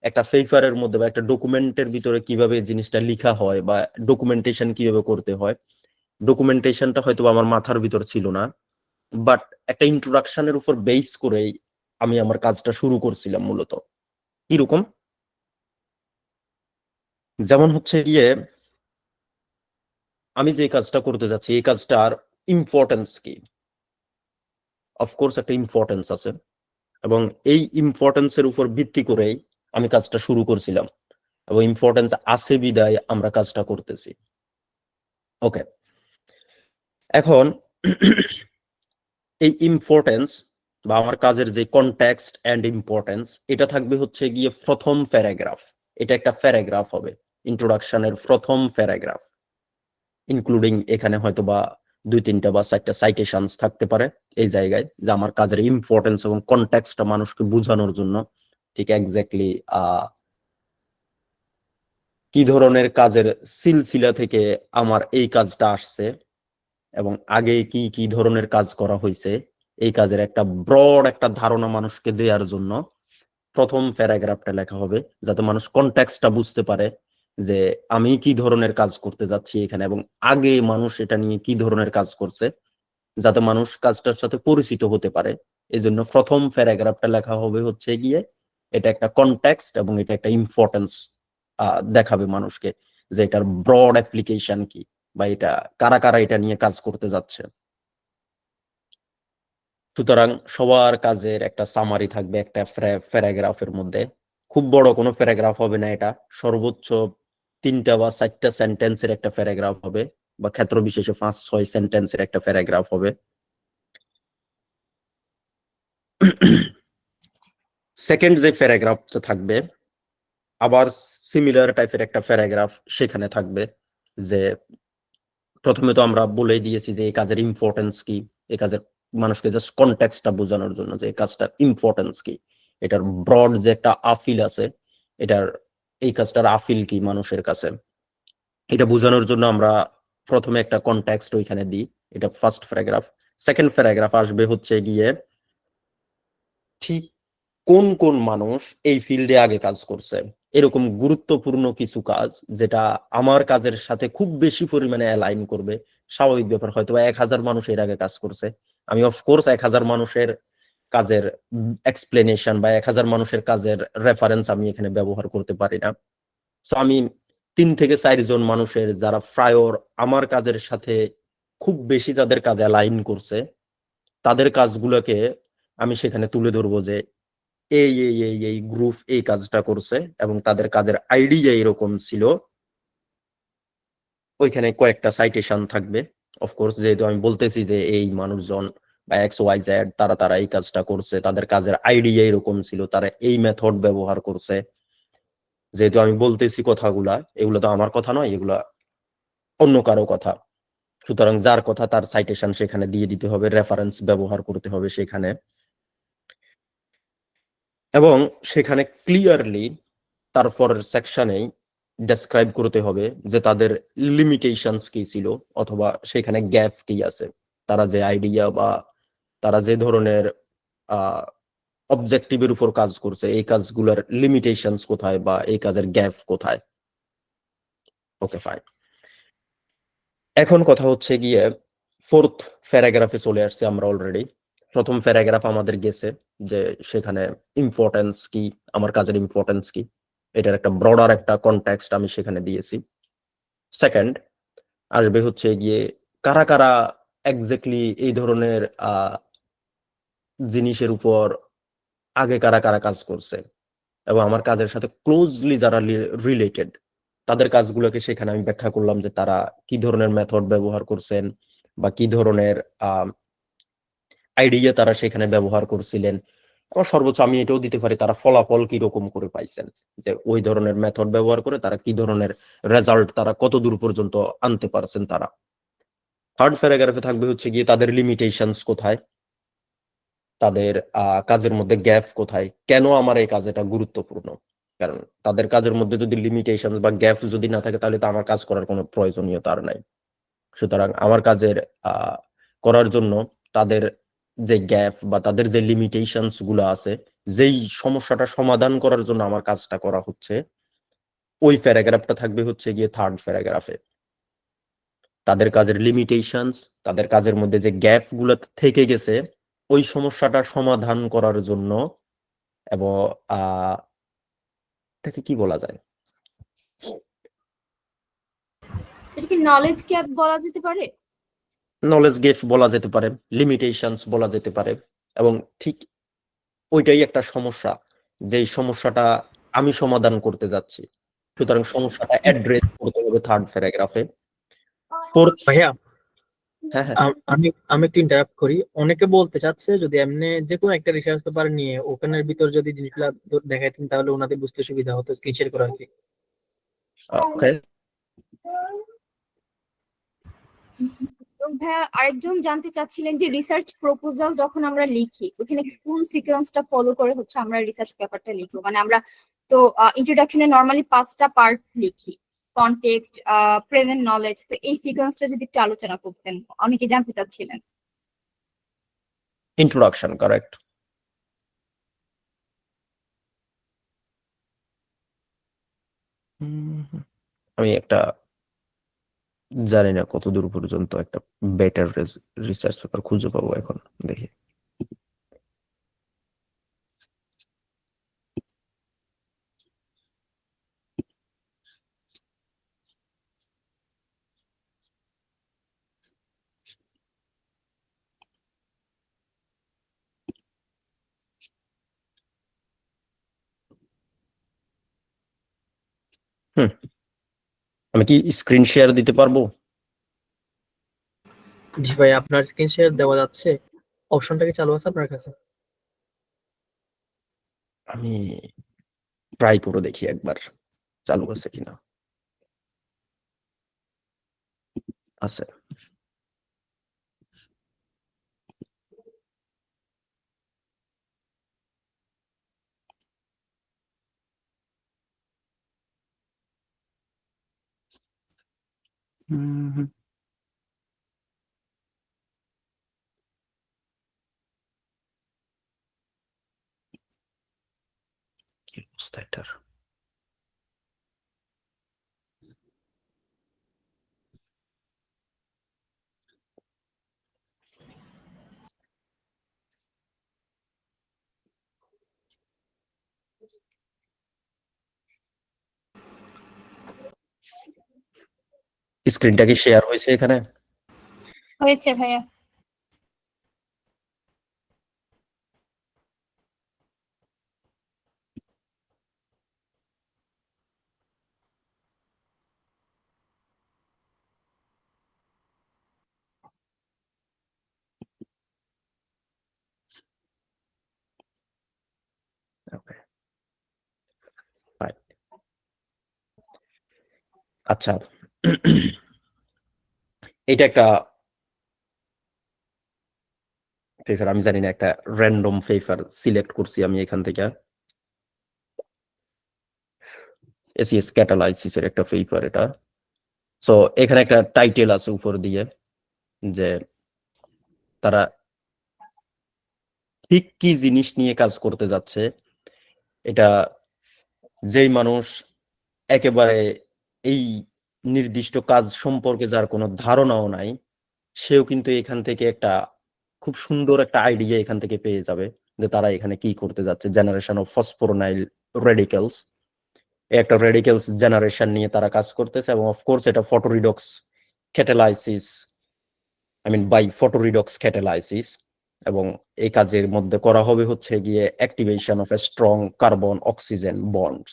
Speaker 1: একটা পেপারের মধ্যে বা একটা ডকুমেন্টের ভিতরে কিভাবে জিনিসটা লিখা হয় বা ডকুমেন্টেশন কিভাবে করতে হয়, ডকুমেন্টেশনটা হয়তো আমার মাথার ভিতর ছিল না, বাট একটা ইন্ট্রোডাকশনের উপর বেস করেই আমি আমার কাজটা শুরু করছিলাম মূলত। কিরকম, যেমন হচ্ছে গিয়ে আমি যে কাজটা করতে যাচ্ছি, এই কাজটার ইম্পর্টেন্স কি, অফকোর্স একটা ইম্পর্টেন্স আছে, এবং এই ইম্পর্টেন্সের উপর ভিত্তি করেই আমি কাজটা শুরু করছিলাম, এবং ইম্পর্টেন্স আছে বিদায় আমরা কাজটা করতেছি। ওকে, এখন এই ইম্পর্টেন্স বা আমার কাজের যে কনটেক্সট এন্ড ইম্পর্টেন্স, এটা থাকবে হচ্ছে গিয়ে প্রথম প্যারাগ্রাফ। এটা একটা প্যারাগ্রাফ হবে, ইন্ট্রোডাকশনের প্রথম প্যারাগ্রাফ, ইনক্লুডিং এখানে হয়তো বা 2-3টা বা 4টা সাইটেশনস থাকতে পারে এই জায়গায়, যে আমার কাজের ইম্পর্টেন্স এবং কনটেক্সটটা মানুষকে বোঝানোর জন্য, ঠিক এক্স্যাক্টলি কি ধরনের কাজের সিলসিলা থেকে আমার এই কাজটা আসছে, এবং আগে কি কি ধরনের কাজ করা হয়েছে, এই কাজের একটা ব্রড একটা ধারণা মানুষকে দেওয়ার জন্য প্রথম প্যারাগ্রাফটা লেখা হবে, যাতে মানুষ কনটেক্সটটা বুঝতে পারে যে আমি কি ধরনের কাজ করতে যাচ্ছি এখানে, এবং আগে মানুষ এটা নিয়ে কি ধরনের কাজ করছে, যাতে মানুষ কাজটার সাথে পরিচিত হতে পারে। এই জন্য প্রথম প্যারাগ্রাফটা লেখা হবে হচ্ছে গিয়ে, এটা একটা কনটেক্সট এবং এটা একটা ইম্পর্টেন্স দেখাবে মানুষকে, যে এটার ব্রড অ্যাপ্লিকেশন কি, বা এটা কারা কারা এটা নিয়ে কাজ করতে যাচ্ছে। সুতরাং সবার কাজের একটা সামারি থাকবে একটা প্যারাগ্রাফের মধ্যে, খুব বড় কোনো প্যারাগ্রাফ হবে না, এটা সর্বোচ্চ 3টা বা 4টা সেন্টেন্সের একটা প্যারাগ্রাফ হবে, বা ক্ষেত্র বিশেষে 5-6 সেন্টেন্সের একটা প্যারাগ্রাফ হবে। সেকেন্ড যে প্যারাগ্রাফটা থাকবে, আবার সিমিলার টাইপের একটা প্যারাগ্রাফ সেখানে থাকবে, যে প্রথমে তো আমরা বলেই দিয়েছি যে এই কাজের ইম্পর্টেন্স কি, এই কাজের মানুষকে জাস্ট কনটেক্সটটা বোঝানোর জন্য যে এই কাজটার ইম্পর্টেন্স কি, এটার ব্রড যে একটা আফিল আছে, এটার এই কাজটার আফিল কি মানুষের কাছে, এটা বোঝানোর জন্য আমরা প্রথমে একটা কনটেক্সট ওইখানে দিই। এটা ফার্স্ট প্যারাগ্রাফ। সেকেন্ড প্যারাগ্রাফ আসবে হচ্ছে গিয়ে ঠিক কোন কোন মানুষ এই ফিল্ডে আগে কাজ করছে, এরকম গুরুত্বপূর্ণ কিছু কাজ যেটা আমার কাজের সাথে খুব বেশি পরিমাণে অ্যালাইন করবে, স্বাভাবিক ব্যাপার, হয়তো 1000 মানুষ এর আগে কাজ করছে। আমি অফকোর্স 1000 মানুষের কাজের এক্সপ্লেনেশন বা 1000 মানুষের কাজের রেফারেন্স আমি এখানে ব্যবহার করতে পারি না। সো আমি 3 থেকে 4 জন মানুষের যারা প্রায়র আমার কাজের সাথে খুব বেশি যাদের কাজে অ্যালাইন করছে তাদের কাজগুলোকে আমি সেখানে তুলে ধরবো যে এই গ্রুপ এই কাজটা করছে এবং তাদের কাজের আইডিয়া এরকম ছিল। ওইখানে কয়েকটা সাইটেশন থাকবে অফকোর্স, যেহেতু আমি বলতেছি যে এই মানুষজন বা এক্স ওয়াই জেড তারা এই কাজটা করছে, তাদের কাজের আইডিয়া এরকম ছিল, তারা এই মেথড ব্যবহার করছে। যেহেতু আমি বলতেছি কথাগুলা, এগুলো তো আমার কথা নয়, এগুলা অন্য কারো কথা, সুতরাং যার কথা তার সাইটেশন সেখানে দিয়ে দিতে হবে, রেফারেন্স ব্যবহার করতে হবে সেখানে, এবং সেখানে ক্লিয়ারলি তারপরের সেকশনেই ডেসক্রাইব করতে হবে যে তাদের লিমিটেশনস কি ছিল অথবা সেখানে গ্যাপ কি আছে, তারা যে আইডিয়া বা তারা যে ধরনের অবজেক্টিভের উপর কাজ করছে এই কাজগুলোর লিমিটেশনস কোথায় বা এই কাজের গ্যাপ কোথায়। ওকে ফাইন, এখন কথা হচ্ছে গিয়ে ফোর্থ প্যারাগ্রাফে চলে আসছে আমরা অলরেডি। প্রথম প্যারাগ্রাফ আমাদের গেছে যে সেখানে ইম্পর্টেন্স কি, আমার কাজের ইম্পর্টেন্স কি, এটার একটা ব্রডার একটা কনটেক্সট আমি সেখানে দিয়েছি। সেকেন্ড আসবে হচ্ছে গিয়ে কারা কারা এক্স্যাক্টলি এই ধরনের জিনিসের উপর আগে কারা কারা কাজ করছে এবং আমার কাজের সাথে ক্লোজলি যারা রিলেটেড তাদের কাজগুলোকে সেখানে আমি ব্যাখ্যা করলাম যে তারা কি ধরনের মেথড ব্যবহার করছেন বা কি ধরনের আইডিয়া তারা সেখানে ব্যবহার করছিলেন, এবং সর্বোচ্চ আমি এটাও দিতে পারি তারা ফলাফল কি রকম করে পাইছেন, যে ওই ধরনের মেথড ব্যবহার করে তারা কি ধরনের রেজাল্ট, তারা কত দূর পর্যন্ত আনতে পারছেন তারা। থার্ড প্যারাগ্রাফে থাকবে হচ্ছে গিয়ে তাদের লিমিটেশনস কোথায়, তাদের কাজের মধ্যে গ্যাপ কোথায়, কেন আমার এই কাজ এটা গুরুত্বপূর্ণ, কারণ তাদের কাজের মধ্যে যদি লিমিটেশন বা গ্যাপ যদি না থাকে তাহলে তো আমার কাজ করার কোনো প্রয়োজনীয়তা আর নাই। সুতরাং আমার কাজের করার জন্য তাদের যে গ্যাপ বা তাদের যে লিমিটেশনস গুলো আছে, যেই সমস্যাটা সমাধান করার জন্য আমার কাজটা করা হচ্ছে, ওই প্যারাগ্রাফটা থাকবে হচ্ছে গিয়ে থার্ড প্যারাগ্রাফে। তাদের কাজের লিমিটেশনস, তাদের কাজের মধ্যে যে গ্যাপ গুলো থেকে গেছে ওই সমস্যাটা সমাধান করার জন্য, এবং এটাকে কি বলা যায়,
Speaker 4: সেটা কি নলেজ গ্যাপ বলা যেতে পারে?
Speaker 1: নলেজ গ্যাপ বলা যেতে পারে, লিমিটেশনস বলা যেতে পারে, এবং ঠিক ওইটাই একটা সমস্যা, যেই সমস্যাটা আমি সমাধান করতে যাচ্ছি, সুতরাং সমস্যাটা অ্যাড্রেস করতে হবে থার্ড প্যারাগ্রাফে। ফোর্থ,
Speaker 2: ভাইয়া
Speaker 1: হ্যাঁ হ্যাঁ
Speaker 2: আমি আমি একটু ইন্টারাপ্ট করি। অনেকে বলতে চাচ্ছে যদি এমনি যে কোনো একটা রিসার্চ পেপার নিয়ে ওখানের ভিতর যদি জিনিসগুলো দেখাইতেন তাহলে ওনাদের বুঝতে সুবিধা হতো, স্ক্রিন শেয়ার করা আর কি।
Speaker 1: ওকে,
Speaker 4: এবং ভাইয়া আরেকজন জানতে চাচ্ছিলেন যে রিসার্চ প্রপোজাল যখন আমরা লিখি ওখানে কোন সিকোয়েন্সটা ফলো করে হচ্ছে আমরা রিসার্চ পেপারটা লিখবো, মানে আমরা তো ইন্ট্রোডাকশনে নর্মালি 5টা পার্ট লিখি, কনটেক্সট, প্রেজেন্ট নলেজ, তো এই সিকোয়েন্সটা যদি একটু আলোচনা করতেন, অনেকে জানতে চাচ্ছিলেন।
Speaker 1: Introduction correct. আমি একটা জানি না কত দূর পর্যন্ত একটা বেটার রিসার্চ পেপার খুঁজে পাবো, এখন দেখি। হুম, আমি কি স্ক্রিন শেয়ার দিতে পারবো?
Speaker 2: জি ভাই, আপনার স্ক্রিন শেয়ার দেওয়া যাচ্ছে, অপশনটা কি চালু আছে আপনার কাছে?
Speaker 1: আমি ট্রাই করে দেখি একবার চালু আছে কিনা। আছে। হুম, কি অবস্থা এটার? স্ক্রিনটা কি শেয়ার হয়েছে এখানে?
Speaker 3: হয়েছে ভাইয়া।
Speaker 1: ওকে, ফাইন। আচ্ছা, এটা একটা পেপার, আমি জানি না, একটা র্যান্ডম পেপার সিলেক্ট করছি আমি এখান থেকে। এসিএস ক্যাটালাইসিসের একটা পেপার এটা। সো এখানে একটা টাইটেল আছে উপর দিয়ে যে তারা ঠিক কি জিনিস নিয়ে কাজ করতে যাচ্ছে। এটা যেই মানুষ একেবারে এই নির্দিষ্ট কাজ সম্পর্কে যার কোনো ধারণাও নাই, সেও কিন্তু এখান থেকে একটা খুব সুন্দর একটা আইডিয়া এখান থেকে পেয়ে যাবে যে তারা এখানে কি করতে যাচ্ছে। জেনারেশন অফ ফসফোরাইল রেডিক্যালস, একটা রেডিক্যালস জেনারেশন নিয়ে তারা কাজ করতেছে, এবং অফকোর্স এটা ফটোরিডক্স ক্যাটালাইসিস, আই মিন বাই ফটোরিডক্স ক্যাটালাইসিস। এবং এই কাজের মধ্যে করা হবে হচ্ছে গিয়ে activation of a strong carbon oxygen bonds.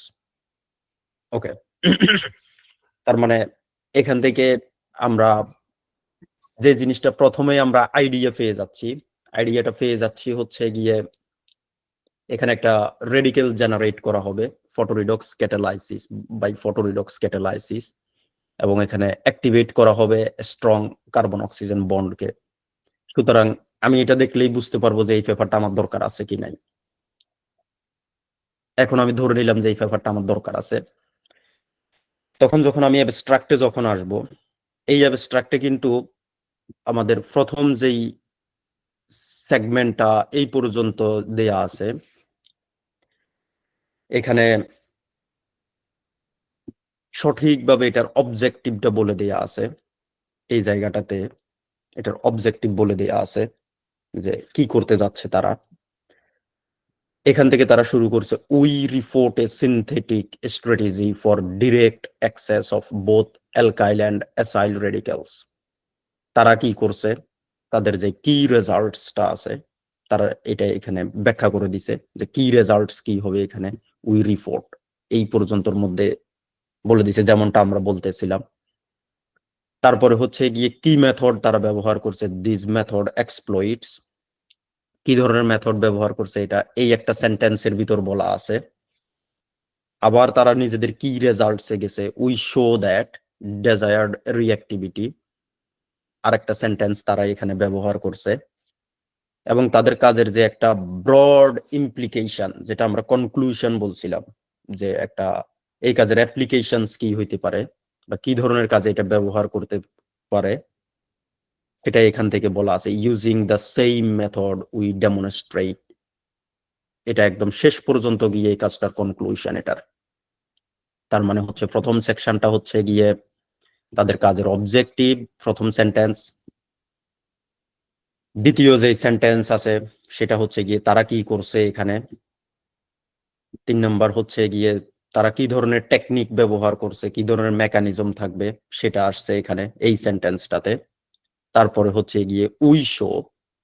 Speaker 1: Okay, তার মানে এখান থেকে আমরা যে জিনিসটা প্রথমে আমরা আইডিয়াটা পেয়ে যাচ্ছি হচ্ছে গিয়ে এখানে একটা রেডিকেল জেনারেট করা হবে ফটোরিডক্স ক্যাটালাইসিস বাই ফটোরিডক্স ক্যাটালাইসিস, এবং এখানে অ্যাক্টিভেট করা হবে স্ট্রং কার্বন অক্সিজেন বন্ডকে। সুতরাং আমি এটা দেখলেই বুঝতে পারবো যে এই পেপারটা আমার দরকার আছে কি নাই। এখন আমি ধরে নিলাম যে এই পেপারটা আমার দরকার আছে। তখন যখন আমি অ্যাবস্ট্রাক্টে যখন আসব, এই অ্যাবস্ট্রাক্টে কিন্তু আমাদের প্রথম যেই সেগমেন্টটা এই পর্যন্ত দেয়া আছে, এখানে সঠিকভাবে এটার অবজেক্টিভটা বলে দেয়া আছে। এই জায়গাটাতে এটার অবজেক্টিভ বলে দেয়া আছে যে কি করতে যাচ্ছে তারা। এখান থেকে তারা শুরু করছে, we report A synthetic strategy for direct access of both alkyl and acyl radicals. তারা কি করছে, তাদের যে কি রেজাল্টসটা আছে তারা এটা এখানে ব্যাখ্যা করে দিছে যে কি রেজাল্টস কি হবে এখানে। উই রিপোর্ট এই পর্যন্তর মধ্যে বলে দিছে, যেমনটা আমরা বলতেছিলাম। তারপরে হচ্ছে গিয়ে কি মেথড তারা ব্যবহার করছে, দিস মেথড এক্সপ্লয়েটস, কি ধরনের মেথড ব্যবহার করছে এটা এই একটা সেন্টেন্সের ভিতর বলা আছে। আবার তারা নিজেদের কি রেজাল্টসে গেছে, উই শো দ্যাট ডেজায়ার্ড রিঅ্যাক্টিভিটি, আরেকটা সেন্টেন্স তারা এখানে ব্যবহার করছে। এবং তাদের কাজের যে একটা ব্রড ইমপ্লিকেশন, যেটা আমরা কনক্লুশন বলছিলাম, যে একটা এই কাজের অ্যাপ্লিকেশনস কি হইতে পারে বা কি ধরনের কাজে এটা ব্যবহার করতে পারে, এটা এখান থেকে বলা আছে। Using the same method we demonstrate, এটা একদম শেষ পর্যন্ত গিয়ে এই কাজটার কনক্লুশন এটার। তার মানে হচ্ছে প্রথম সেকশনটা হচ্ছে গিয়ে তাদের কাজের অবজেক্টিভ, প্রথম সেন্টেন্স। দ্বিতীয় যে সেন্টেন্স আছে সেটা হচ্ছে গিয়ে তারা কি করছে এখানে। 3 নাম্বার হচ্ছে গিয়ে তারা কি ধরনের টেকনিক ব্যবহার করছে, কি ধরনের মেকানিজম থাকবে, সেটা আসছে এখানে এই সেন্টেন্সটাতে। তারপরে হচ্ছে গিয়ে উই শো,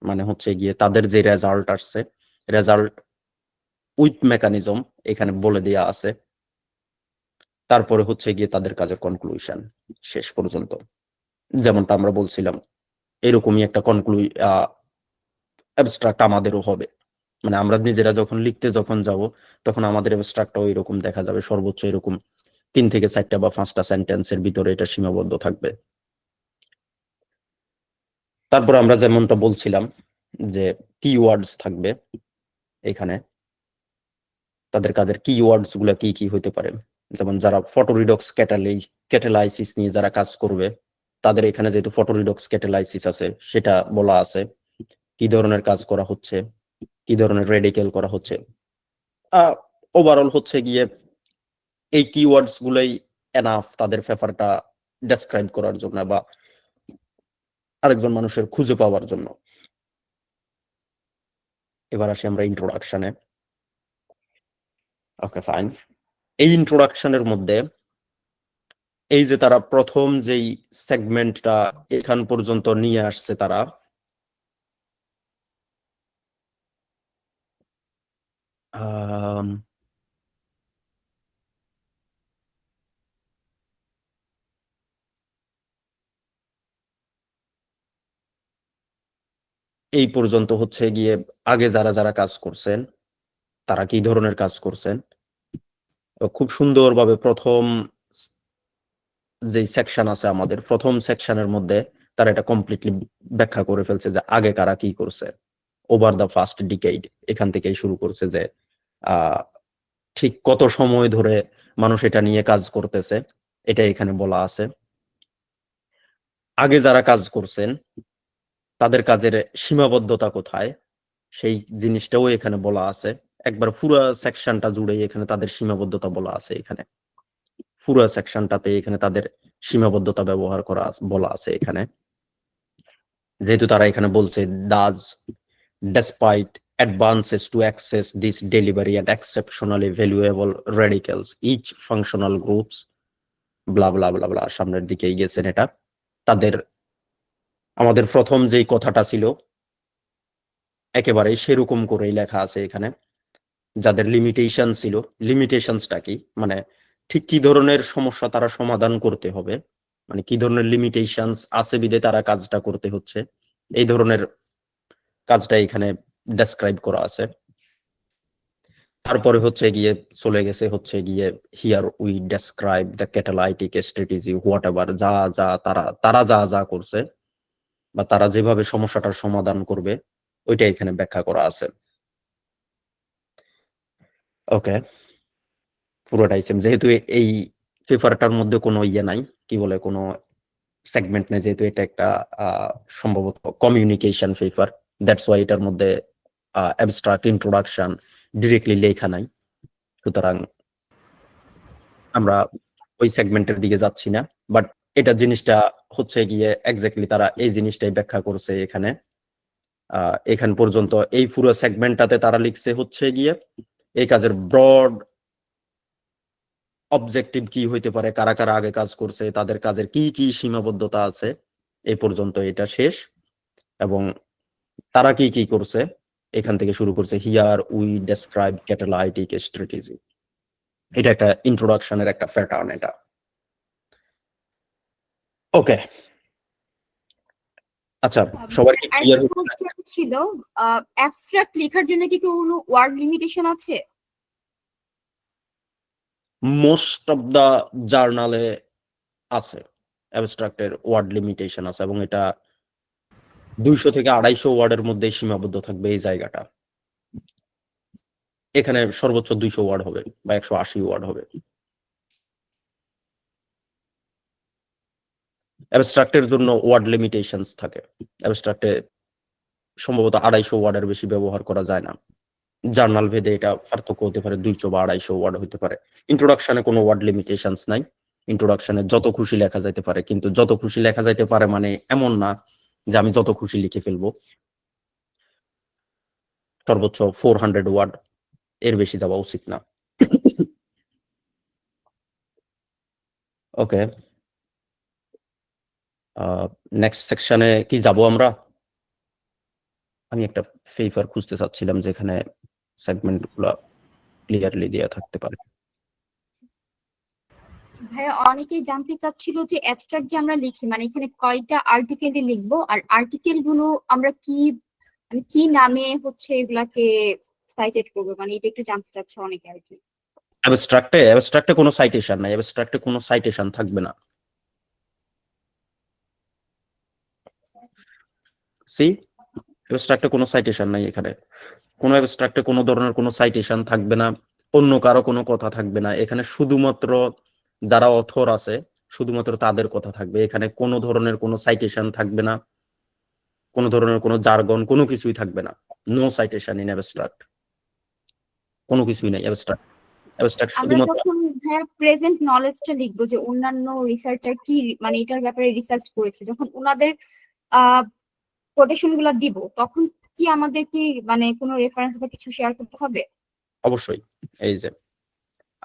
Speaker 1: মানে হচ্ছে গিয়ে তাদের যে রেজাল্ট আসছে, রেজাল্ট উইথ মেকানিজম এখানে বলে দেয়া আছে। তারপরে হচ্ছে গিয়ে তাদের কাজের কনক্লুশন শেষ পর্যন্ত, যেমনটা আমরা বলছিলাম এরকমই একটা অ্যাবস্ট্রাক্ট আমাদেরও হবে। মানে আমরা নিজেরা যখন লিখতে যখন যাব তখন আমাদের অ্যাবস্ট্রাক্টটাও এরকম দেখা যাবে, সর্বোচ্চ এরকম 3 থেকে 4টা বা 5টা সেন্টেন্সের ভিতরে এটা সীমাবদ্ধ থাকবে। তারপর আমরা যেমনটা বলছিলাম যে কিওয়ার্ডস থাকবে এখানে, তাদের কাজের কিওয়ার্ডস গুলা কি কি হতে পারে। যেমন যারা ফটোরিডক্স ক্যাটালাইসিস নিয়ে যারা কাজ করবে, তাদের এখানে যেহেতু ফটোরিডক্স ক্যাটালাইসিস আছে সেটা বলা আছে, কি ধরনের কাজ করা হচ্ছে, কি ধরনের রেডিকেল করা হচ্ছে। ওভারঅল হচ্ছে গিয়ে এই কিওয়ার্ডস গুলাই এনাফ তাদের পেপারটা ডেসক্রাইব করার জন্য বা আরেকজন মানুষের খুঁজে পাওয়ার জন্য। এবার আসি আমরা ইন্ট্রোডাকশনে। Okay fine. এই ইন্ট্রোডাকশনের মধ্যে এই যে তারা প্রথম যেই সেগমেন্টটা এখান পর্যন্ত নিয়ে আসছে তারা, এই পর্যন্ত হচ্ছে গিয়ে আগে যারা যারা কাজ করছেন তারা কি ধরনের কাজ করছেন, খুব সুন্দরভাবে প্রথম যে সেকশন আছে আমাদের প্রথম সেকশনের মধ্যে তারা এটা কমপ্লিটলি ব্যাখ্যা করে ফেলছে যে আগে কারা কি করছে ওভার দ্য ফার্স্ট ডিকেড। এখান থেকেই শুরু করছে যে ঠিক কত সময় ধরে মানুষ এটা নিয়ে কাজ করতেছে এটা এখানে বলা আছে। আগে যারা কাজ করছেন তাদের কাজের সীমাবদ্ধতা কোথায় সেই জিনিসটাও এখানে বলা আছে। একবার পুরো সেকশনটা জুড়ে এখানে তাদের সীমাবদ্ধতা বলা আছে। এখানে পুরো সেকশনটাতে এখানে তাদের সীমাবদ্ধতা ব্যবহার করা বলা আছে এখানে, যেহেতু তারা এখানে বলছে does despite advances to access this delivery and exceptionally valuable radicals each functional groups bla bla bla bla সামনের দিকেই গেছেন। এটা তাদের আমাদের প্রথম যেই কথাটা ছিল একেবারে সেরকম করেই লেখা আছে এখানে। যাদের লিমিটেশন ছিল, লিমিটেশনসটা কি মানে ঠিক কি ধরনের সমস্যা তারা সমাধান করতে হবে, মানে কি ধরনের লিমিটেশনস আছে বিদে তারা কাজটা করতে হচ্ছে, এই ধরনের কাজটা এখানে ডেসক্রাইব করা আছে। তারপরে হচ্ছে গিয়ে চলে গেছে হচ্ছে গিয়ে here we describe the catalytic strategy what ever, যা যা তারা যা যা করছে বা তারা যেভাবে সমস্যাটার সমাধান করবে ওইটা এখানে ব্যাখ্যা করা আছে। ওকে, পুরোটাই সেম। যেহেতু এই পেপারটার মধ্যে কোনো ইয়ে নাই, কি বলে কোনো সেগমেন্ট নেই, যেহেতু এটা একটা সম্ভবত কমিউনিকেশন পেপার, দ্যাটস ওয়াই এটার মধ্যে অ্যাবস্ট্রাক্ট ইন্ট্রোডাকশন ডিরেক্টলি লেখা নাই। সুতরাং আমরা ওই সেগমেন্টের দিকে যাচ্ছি না, বাট এটা জিনিসটা হচ্ছে গিয়ে এক্স্যাক্টলি তারা এই জিনিসটাই ব্যাখ্যা করছে এখানে। এখান পর্যন্ত এই পুরো সেগমেন্টটাতে তারা লিখছে হচ্ছে গিয়ে এই কাজের ব্রড অবজেক্টিভ কি হইতে পারে, কারা কারা আগে কাজ করছে, তাদের কাজের কি কি সীমাবদ্ধতা আছে, এই পর্যন্ত এটা শেষ। এবং তারা কি কি করছে এখান থেকে শুরু করছে here we describe catalytic strategy. এটা একটা ইন্ট্রোডাকশনের একটা প্যাটার্ন এটা। ওকে, আচ্ছা সবার কি ক্লিয়ার হচ্ছে?
Speaker 4: ছিল অ্যাবস্ট্রাক্ট লেখার জন্য কি কোনো ওয়ার্ড লিমিটেশন আছে?
Speaker 1: মোস্ট অফ দা জার্নালে আছে অ্যাবস্ট্রাক্টের ওয়ার্ড লিমিটেশন আছে, এবং এটা 200 থেকে 250 ওয়ার্ডের মধ্যে সীমাবদ্ধ থাকবে এই জায়গাটা। এখানে সর্বোচ্চ 200 ওয়ার্ড হবে বা 180 ওয়ার্ড হবে। অ্যাবস্ট্রাক্টের জন্য ওয়ার্ড লিমিটেশনস থাকে। অ্যাবস্ট্রাক্টে সম্ভবত 250 ওয়ার্ডের বেশি ব্যবহার করা যায় না। জার্নাল ভেদে এটা পার্থক্য হতে পারে, 200 বা 250 ওয়ার্ড হতে পারে। ইন্ট্রোডাকশনে কোনো ওয়ার্ড লিমিটেশনস নাই। ইন্ট্রোডাকশনে যত খুশি লেখা যাইতে পারে, কিন্তু যত খুশি লেখা যাইতে পারে মানে এমন না যে আমি যত খুশি লিখে ফেলবো। সর্বোচ্চ 400 ওয়ার্ড, এর বেশি যাওয়া উচিত না। ওকে, নেক্সট সেকশনে কি যাব আমরা? আমি একটা পেপার খুঁজতে চাচ্ছিলাম যেখানে সেগমেন্ট গুলা ক্লিয়ারলি দেয়া থাকতে পারে।
Speaker 4: ভাইয়া অনেকেই জানতে চাচ্ছিল যে অ্যাবস্ট্রাক্ট যে আমরা লিখি মানে এখানে কয়টা আর্টিকেলে লিখবো, আর আর্টিকেল গুলো আমরা কি মানে কি নামে হচ্ছে এগুলাকে সাইটেড করবো, মানে এটা একটু জানতে চাচ্ছে অনেকে আর কি।
Speaker 1: অ্যাবস্ট্রাক্টে কোনো সাইটেশন নাই, অ্যাবস্ট্রাক্টে কোনো সাইটেশন থাকবে না। সি, অ্যাবস্ট্রাক্টে কোনো সাইটেশন নাই। এখানে কোনো অ্যাবস্ট্রাক্টে কোনো ধরনের কোনো সাইটেশন থাকবে না, অন্য কারো কোনো কথা থাকবে না। এখানে শুধুমাত্র যারা অথর আছে শুধুমাত্র তাদের কথা থাকবে। এখানে কোনো ধরনের কোনো সাইটেশন থাকবে না, কোনো ধরনের কোনো জার্গন কোনো কিছুই থাকবে না। নো সাইটেশন ইন অ্যাবস্ট্রাক্ট, কোনো কিছুই নাই। অ্যাবস্ট্রাক্ট
Speaker 4: আমরা
Speaker 1: শুধুমাত্র
Speaker 4: যখন ভাইয়া প্রেজেন্ট নলেজটা লিখবো যে অন্যান্য রিসার্চার কি মানে এটার ব্যাপারে রিসার্চ করেছে, যখন ওনাদের কোটেশন গুলা দিব তখন কি আমাদের কি মানে কোনো রেফারেন্স বা কিছু শেয়ার করতে হবে?
Speaker 1: অবশ্যই। এই যে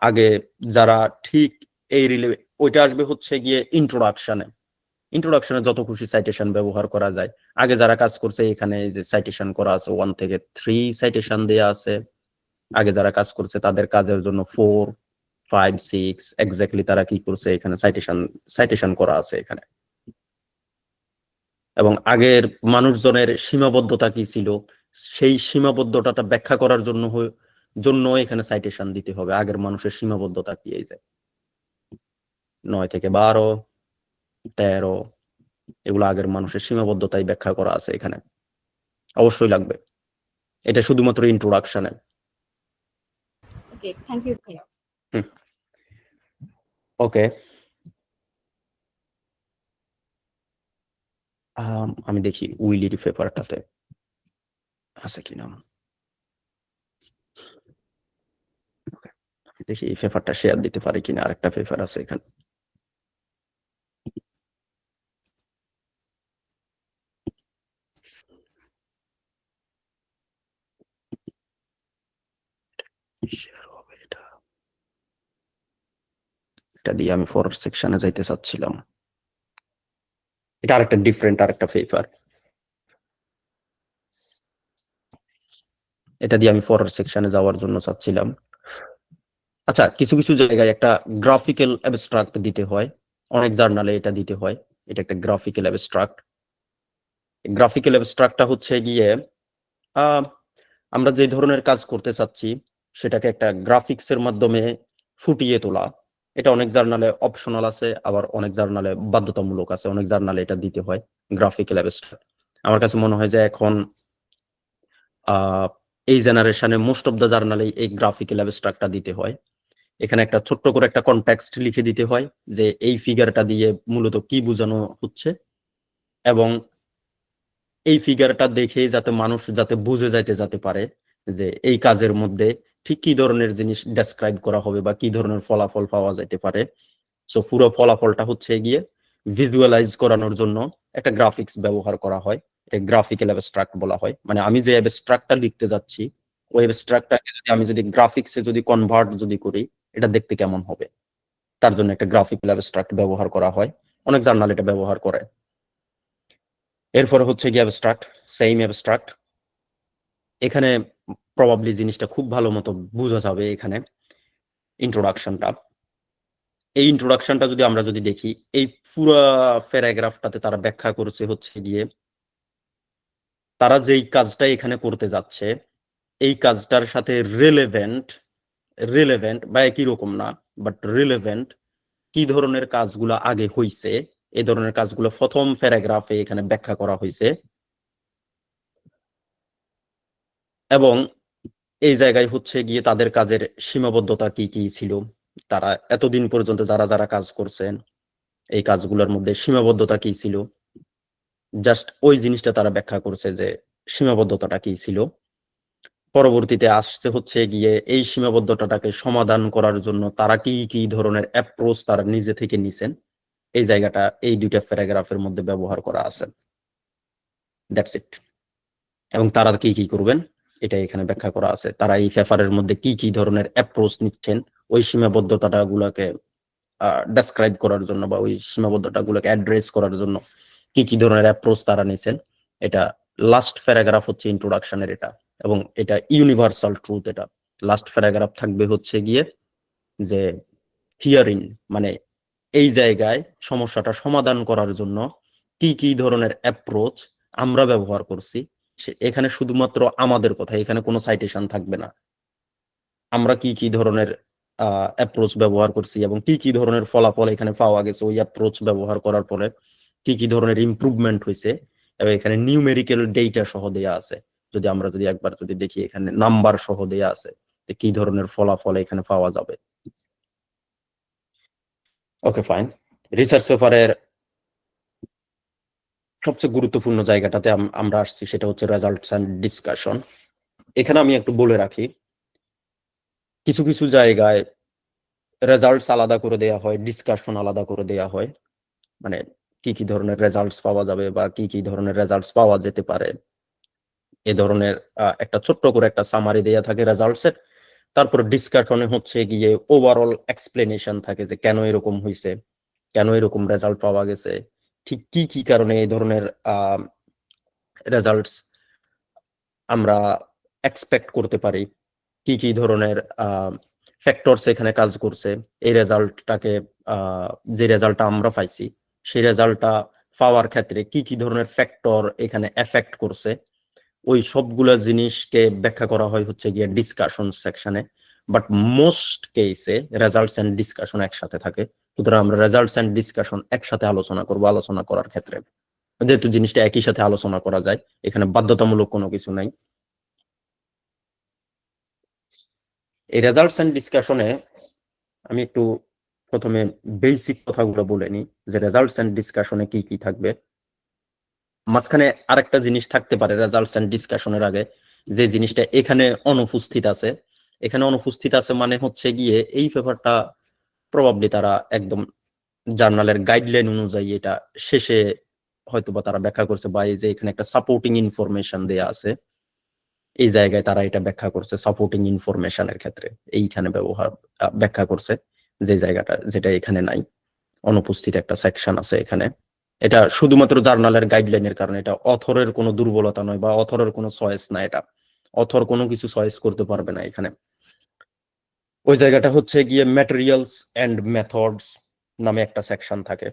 Speaker 1: আগে যারা ঠিক এই ওইটা আসবে হচ্ছে গিয়ে ইন্ট্রোডাকশনে যত খুশি সাইটেশন ব্যবহার করা যায়। আগে যারা কাজ করছে এখানে যে সাইটেশন করা আছে 1 থেকে 3 সাইটেশন দেয়া আছে। আগে যারা কাজ করছে তাদের কাজের জন্য 4, 5, 6 এক্স্যাক্টলি তারা কি করছে এখানে সাইটেশন করা আছে এখানে। এবং আগের মানুষজনের সীমাবদ্ধতা কি ছিল সেই সীমাবদ্ধতাটা ব্যাখ্যা করার জন্য এখানে সাইটেশন দিতে হবে। আগের মানুষের সীমাবদ্ধতা কি, এই যে 9 থেকে 12, 13, এগুলো আগের মানুষের সীমাবদ্ধতাই ব্যাখ্যা করা আছে এখানে, অবশ্যই লাগবে। এটা শুধুমাত্র ইন্ট্রোডাকশনে।
Speaker 4: ওকে, থ্যাংক ইউ ভাইয়া।
Speaker 1: ওকে, আমি দেখি উইলির পেপারটাতে আছে কিনা। দেখি এই পেপারটা শেয়ার দিতে পারি কিনা। আরেকটা পেপার আছে এখানে। শেয়ার হবে এটা। এটা দিয়ে আমি ফরওয়ার্ড সেকশনে যাইতে চাচ্ছিলাম। এটা আরেকটা ডিফারেন্ট আরেকটা পেপার। এটা দিয়ে আমি ফরওয়ার্ড সেকশনে যাওয়ার জন্য চাচ্ছিলাম। আচ্ছা, কিছু কিছু জায়গায় একটা গ্রাফিক্যাল অ্যাবস্ট্রাক্ট দিতে হয়, অনেক জার্নালে এটা দিতে হয়। এটা একটা গ্রাফিক্যাল অ্যাবস্ট্রাক্ট। গ্রাফিক্যাল অ্যাবস্ট্রাক্টটা হচ্ছে গিয়ে আমরা যে ধরনের কাজ করতে চাচ্ছি সেটাকে একটা গ্রাফিক্সের মাধ্যমে ফুটিয়ে তোলা। এটা অনেক জার্নালে অপশনাল আছে, আবার অনেক জার্নালে বাধ্যতামূলক আছে। অনেক জার্নালে এটা দিতে হয় গ্রাফিক্যাল অ্যাবস্ট্রাক্ট। আমার কাছে মনে হয় যে এখন এই জেনারেশনে মোস্ট অফ দ্য জার্নালে এই গ্রাফিক্যাল অ্যাবস্ট্রাক্টটা দিতে হয়। এখানে একটা ছোট্ট করে একটা কনটেক্সট লিখে দিতে হয় যে এই ফিগারটা দিয়ে মূলত কি বোঝানো হচ্ছে, এবং এই ফিগারটা দেখে যাতে মানুষ যাতে বুঝে যেতে পারে যে এই কাজের মধ্যে ঠিক কি ধরনের জিনিস ডেসক্রাইব করা হবে বা কি ধরনের ফলাফল পাওয়া যেতে পারে। সো পুরো ফলাফলটা হচ্ছে গিয়ে ভিজুয়ালাইজ করানোর জন্য একটা গ্রাফিক্স ব্যবহার করা হয়। এটা গ্রাফিক্যাল অ্যাবস্ট্রাক্ট বলা হয়। মানে আমি যে অ্যাবস্ট্রাক্টটা লিখতে যাচ্ছি ওই অ্যাবস্ট্রাক্টটাকে আমি যদি গ্রাফিক্সে কনভার্ট করি এটা দেখতে কেমন হবে, তার জন্য একটা গ্রাফিক্যাল অ্যাবস্ট্রাক্ট ব্যবহার করা হয়। অনেক জার্নাল এটা ব্যবহার করে। এরপরে হচ্ছে গিয়ে অ্যাবস্ট্রাক্ট, সেম অ্যাবস্ট্রাক্ট। এখানে প্রবাবলি জিনিসটা খুব ভালো মতো বোঝা যাবে এখানে ইন্ট্রোডাকশনটা। এই ইন্ট্রোডাকশনটা আমরা যদি দেখি, এই পুরো প্যারাগ্রাফটাতে তারা ব্যাখ্যা করছে হচ্ছে গিয়ে তারা যেই কাজটা এখানে করতে যাচ্ছে এই কাজটার সাথে রিলেভেন্ট বা একই রকম না, বাট রিলেভেন্ট কি ধরনের কাজগুলো আগে হইছে, এই ধরনের কাজগুলো প্রথম প্যারাগ্রাফে এখানে ব্যাখ্যা করা হয়েছে। এবং এই জায়গায় হচ্ছে গিয়ে তাদের কাজের সীমাবদ্ধতা কি কি ছিল, তারা এতদিন পর্যন্ত যারা কাজ করছেন এই কাজগুলোর মধ্যে সীমাবদ্ধতা কি ছিল, জাস্ট ওই জিনিসটা তারা ব্যাখ্যা করছে যে সীমাবদ্ধতাটা কি ছিল। পরবর্তীতে আসছে হচ্ছে গিয়ে এই সীমাবদ্ধতাটাকে সমাধান করার জন্য তারা কি কি ধরনের অ্যাপ্রোচ তারা নিজে থেকে নিছেন, এই জায়গাটা এই দুইটা প্যারাগ্রাফের মধ্যে ব্যবহার করা আছে। That's it. এবং তারা কি কি করবেন এটা এখানে ব্যাখ্যা করা আছে। তারা এই পেপারের মধ্যে কি কি ধরনের অ্যাপ্রোচ নিচ্ছেন ওই সীমাবদ্ধতাটা গুলাকে ডেসক্রাইব করার জন্য বা ওই সীমাবদ্ধতা গুলোকে অ্যাড্রেস করার জন্য কি কি ধরনের অ্যাপ্রোচ তারা নিছেন। এটা লাস্ট প্যারাগ্রাফ হচ্ছে ইন্ট্রোডাকশনের এটা, এবং এটা ইউনিভার্সাল ট্রুথ। এটা লাস্ট প্যারাগ্রাফ থাকবে হচ্ছে গিয়ে যে হিয়ারিং, মানে এই জায়গায় সমস্যাটা সমাধান করার জন্য কি কি ধরনের অ্যাপ্রোচ আমরা ব্যবহার করছি। এখানে শুধুমাত্র আমাদের কথা, এখানে কোনো সাইটেশন থাকবে না। আমরা কি কি ধরনের অ্যাপ্রোচ ব্যবহার করছি এবং কি কি ধরনের ফলাফল এখানে পাওয়া গেছে ওই অ্যাপ্রোচ ব্যবহার করার পরে কি কি ধরনের ইমপ্রুভমেন্ট হয়েছে, এবং এখানে নিউমেরিক্যাল ডেটা সহ দেয়া আছে। আমরা একবার দেখি এখানে নাম্বার সহ দেয়া আছে যে কি ধরনের ফলাফল এখানে পাওয়া যাবে। ওকে, ফাইন। রিসার্চ পেপারের সবচেয়ে গুরুত্বপূর্ণ জায়গাটাতে আমরা আসছি, সেটা হচ্ছে রেজাল্টস এন্ড ডিসকাশন। এখানে আমি একটু বলে রাখি, কিছু কিছু জায়গায় রেজাল্টস আলাদা করে দেয়া হয়, ডিসকাশন আলাদা করে দেয়া হয়। মানে কি কি ধরনের রেজাল্টস পাওয়া যাবে বা কি কি ধরনের রেজাল্টস পাওয়া যেতে পারে, এ ধরনের একটা ছোট্ট করে একটা সামারি দেয়া থাকে রেজাল্টস এর। তারপর ডিসকাশনে হচ্ছে গিয়ে ওভারঅল এক্সপ্লেনেশন থাকে যে কেন এরকম হয়েছে, কেন এরকম রেজাল্ট পাওয়া গেছে, ঠিক কি কি কারণে এই ধরনের রেজাল্টস আমরা এক্সপেক্ট করতে পারি, কি কি ধরনের ফ্যাক্টরস এখানে কাজ করছে এই রেজাল্টটাকে, যে রেজাল্টটা আমরা পাইছি সেই রেজাল্টটা পাওয়ার ক্ষেত্রে কি কি ধরনের ফ্যাক্টর এখানে এফেক্ট করছে, ওই সবগুলা জিনিসকে ব্যাখ্যা করা হয় হচ্ছে গিয়ে ডিসকাশন সেকশনে। বাট মোস্ট কেসে রেজাল্টস এন্ড ডিসকাশন একসাথে থাকে, সুতরাং আমরা রেজাল্টস এন্ড ডিসকাশন একসাথে আলোচনা করব আলোচনা করার ক্ষেত্রে, যেহেতু জিনিসটা একই সাথে আলোচনা করা যায়, এখানে বাধ্যতামূলক কোনো কিছু নাই। এই রেজাল্টস এন্ড ডিসকাশনে আমি একটু প্রথমে বেসিক কথাগুলো বলে নিই যে রেজাল্টস এন্ড ডিসকাশনে কি কি থাকবে। মাঝখানে আরেকটা জিনিস থাকতে পারে রেজাল্টস এন্ড ডিসকাশনের আগে, যে জিনিসটা এখানে অনুপস্থিত আছে। এখানে অনুপস্থিত আছে মানে হচ্ছে গিয়ে এই পেপারটা প্রবাবলি তারা একদম জার্নালের গাইডলাইন অনুযায়ী এটা শেষে হয়তোবা তারা ব্যাখ্যা করছে, বা এই যে এখানে একটা সাপোর্টিং ইনফরমেশন দেয়া আছে এই জায়গায় তারা এটা ব্যাখ্যা করছে, সাপোর্টিং ইনফরমেশনের ক্ষেত্রে এইখানে ব্যাখ্যা করছে, যে জায়গাটা যেটা এখানে নাই, অনুপস্থিত একটা সেকশন আছে এখানে। এটা শুধুমাত্র জার্নালের গাইডলাইনের কারণে, এটা অথরের কোনো দুর্বলতা নয় বা অথরের কোনো চয়েস না, এটা অথর কোনো কিছু চয়েস করতে পারবে না এখানে। ওই জায়গাটা হচ্ছে গিয়ে ম্যাটেরিয়ালস এন্ড মেথডস নামে একটা সেকশন থাকে।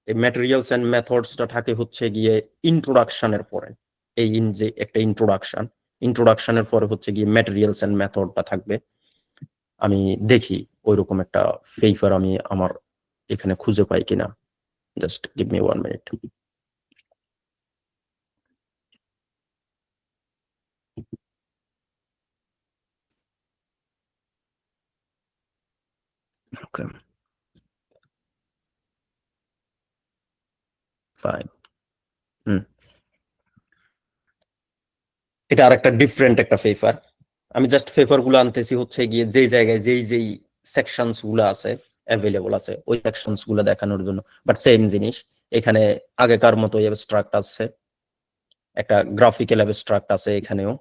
Speaker 1: এই ম্যাটেরিয়ালস এন্ড মেথডসটা থাকে হচ্ছে গিয়ে ইন্ট্রোডাকশনের পরে, এই যে একটা ইন্ট্রোডাকশনের পরে হচ্ছে গিয়ে ম্যাটেরিয়ালস এন্ড মেথডটা থাকবে। আমি দেখি ওইরকম একটা পেপার আমি আমার এখানে খুঁজে পাই কিনা, জাস্ট গিভ মি 1 মিনিট। ওকে, ফাইন। এটা আরেকটা ডিফারেন্ট একটা পেপার। আমি জাস্ট পেপার গুলো আনতেছি হচ্ছে গিয়ে যেই জায়গায় যেই সেকশনস গুলো আছে অ্যাভেলেবল আছে ওই সেকশনস গুলো দেখানোর জন্য। বাট সেম জিনিস এখানে আগেকার মতো অ্যাবস্ট্রাক্ট আছে, একটা গ্রাফিক্যাল অ্যাবস্ট্রাক্ট আছে এখানেও।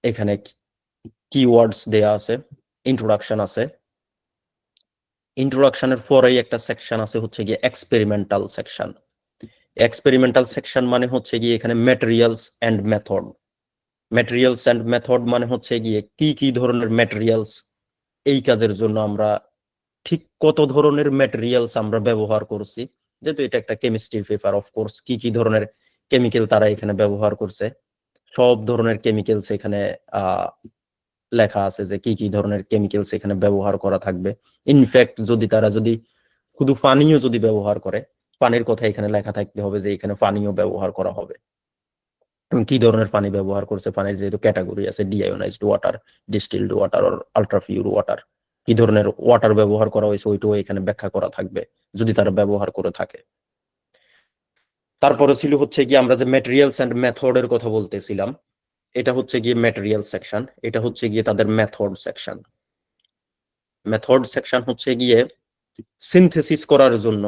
Speaker 1: এখানে কিওয়ার্ডস দেয়া আছে, ইন্ট্রোডাকশন আছে, ইন্ট্রোডাকশনের পরেই একটা সেকশন আছে হচ্ছে গিয়ে এক্সপেরিমেন্টাল সেকশন। এক্সপেরিমেন্টাল সেকশন মানে হচ্ছে গিয়ে এখানে materials and method. Materials and method মানে হচ্ছে গিয়ে কি কি ধরনের ম্যাটেরিয়ালস এই কাজের জন্য আমরা ঠিক কত ধরনের ম্যাটেরিয়ালস আমরা ব্যবহার করছি, যেহেতু এটা একটা কেমিস্ট্রি পেপার অফকোর্স কি কি ধরনের কেমিক্যাল তারা এখানে ব্যবহার করছে, সব ধরনের কেমিক্যালস এখানে লেখা আছে যে কি কি ধরনের কেমিক্যালস এখানে ব্যবহার করা থাকবে। ইনফ্যাক্ট যদি শুধু পানিও যদি ব্যবহার করে, পানির কথা এখানে লেখা থাকতে হবে যে এখানে পানিও ব্যবহার করা হবে, কি ধরনের পানি ব্যবহার করছে, পানির যেহেতু ক্যাটাগরি আছে ডিআয়োনাইজড ওয়াটার, ডিস্টিলড ওয়াটার আর আলট্রা পিউর ওয়াটার, কি ধরনের ওয়াটার ব্যবহার করা হয়েছে ওইটাও এখানে ব্যাখ্যা করা থাকবে যদি তারা ব্যবহার করে থাকে। তারপরে ছিল হচ্ছে গিয়ে আমরা যে ম্যাটেরিয়ালস এন্ড মেথডের কথা বলতেছিলাম, এটা হচ্ছে গিয়ে ম্যাটেরিয়াল সেকশন, এটা হচ্ছে গিয়ে তাদের মেথড সেকশন। মেথড সেকশন হচ্ছে গিয়ে সিনথেসিস করার জন্য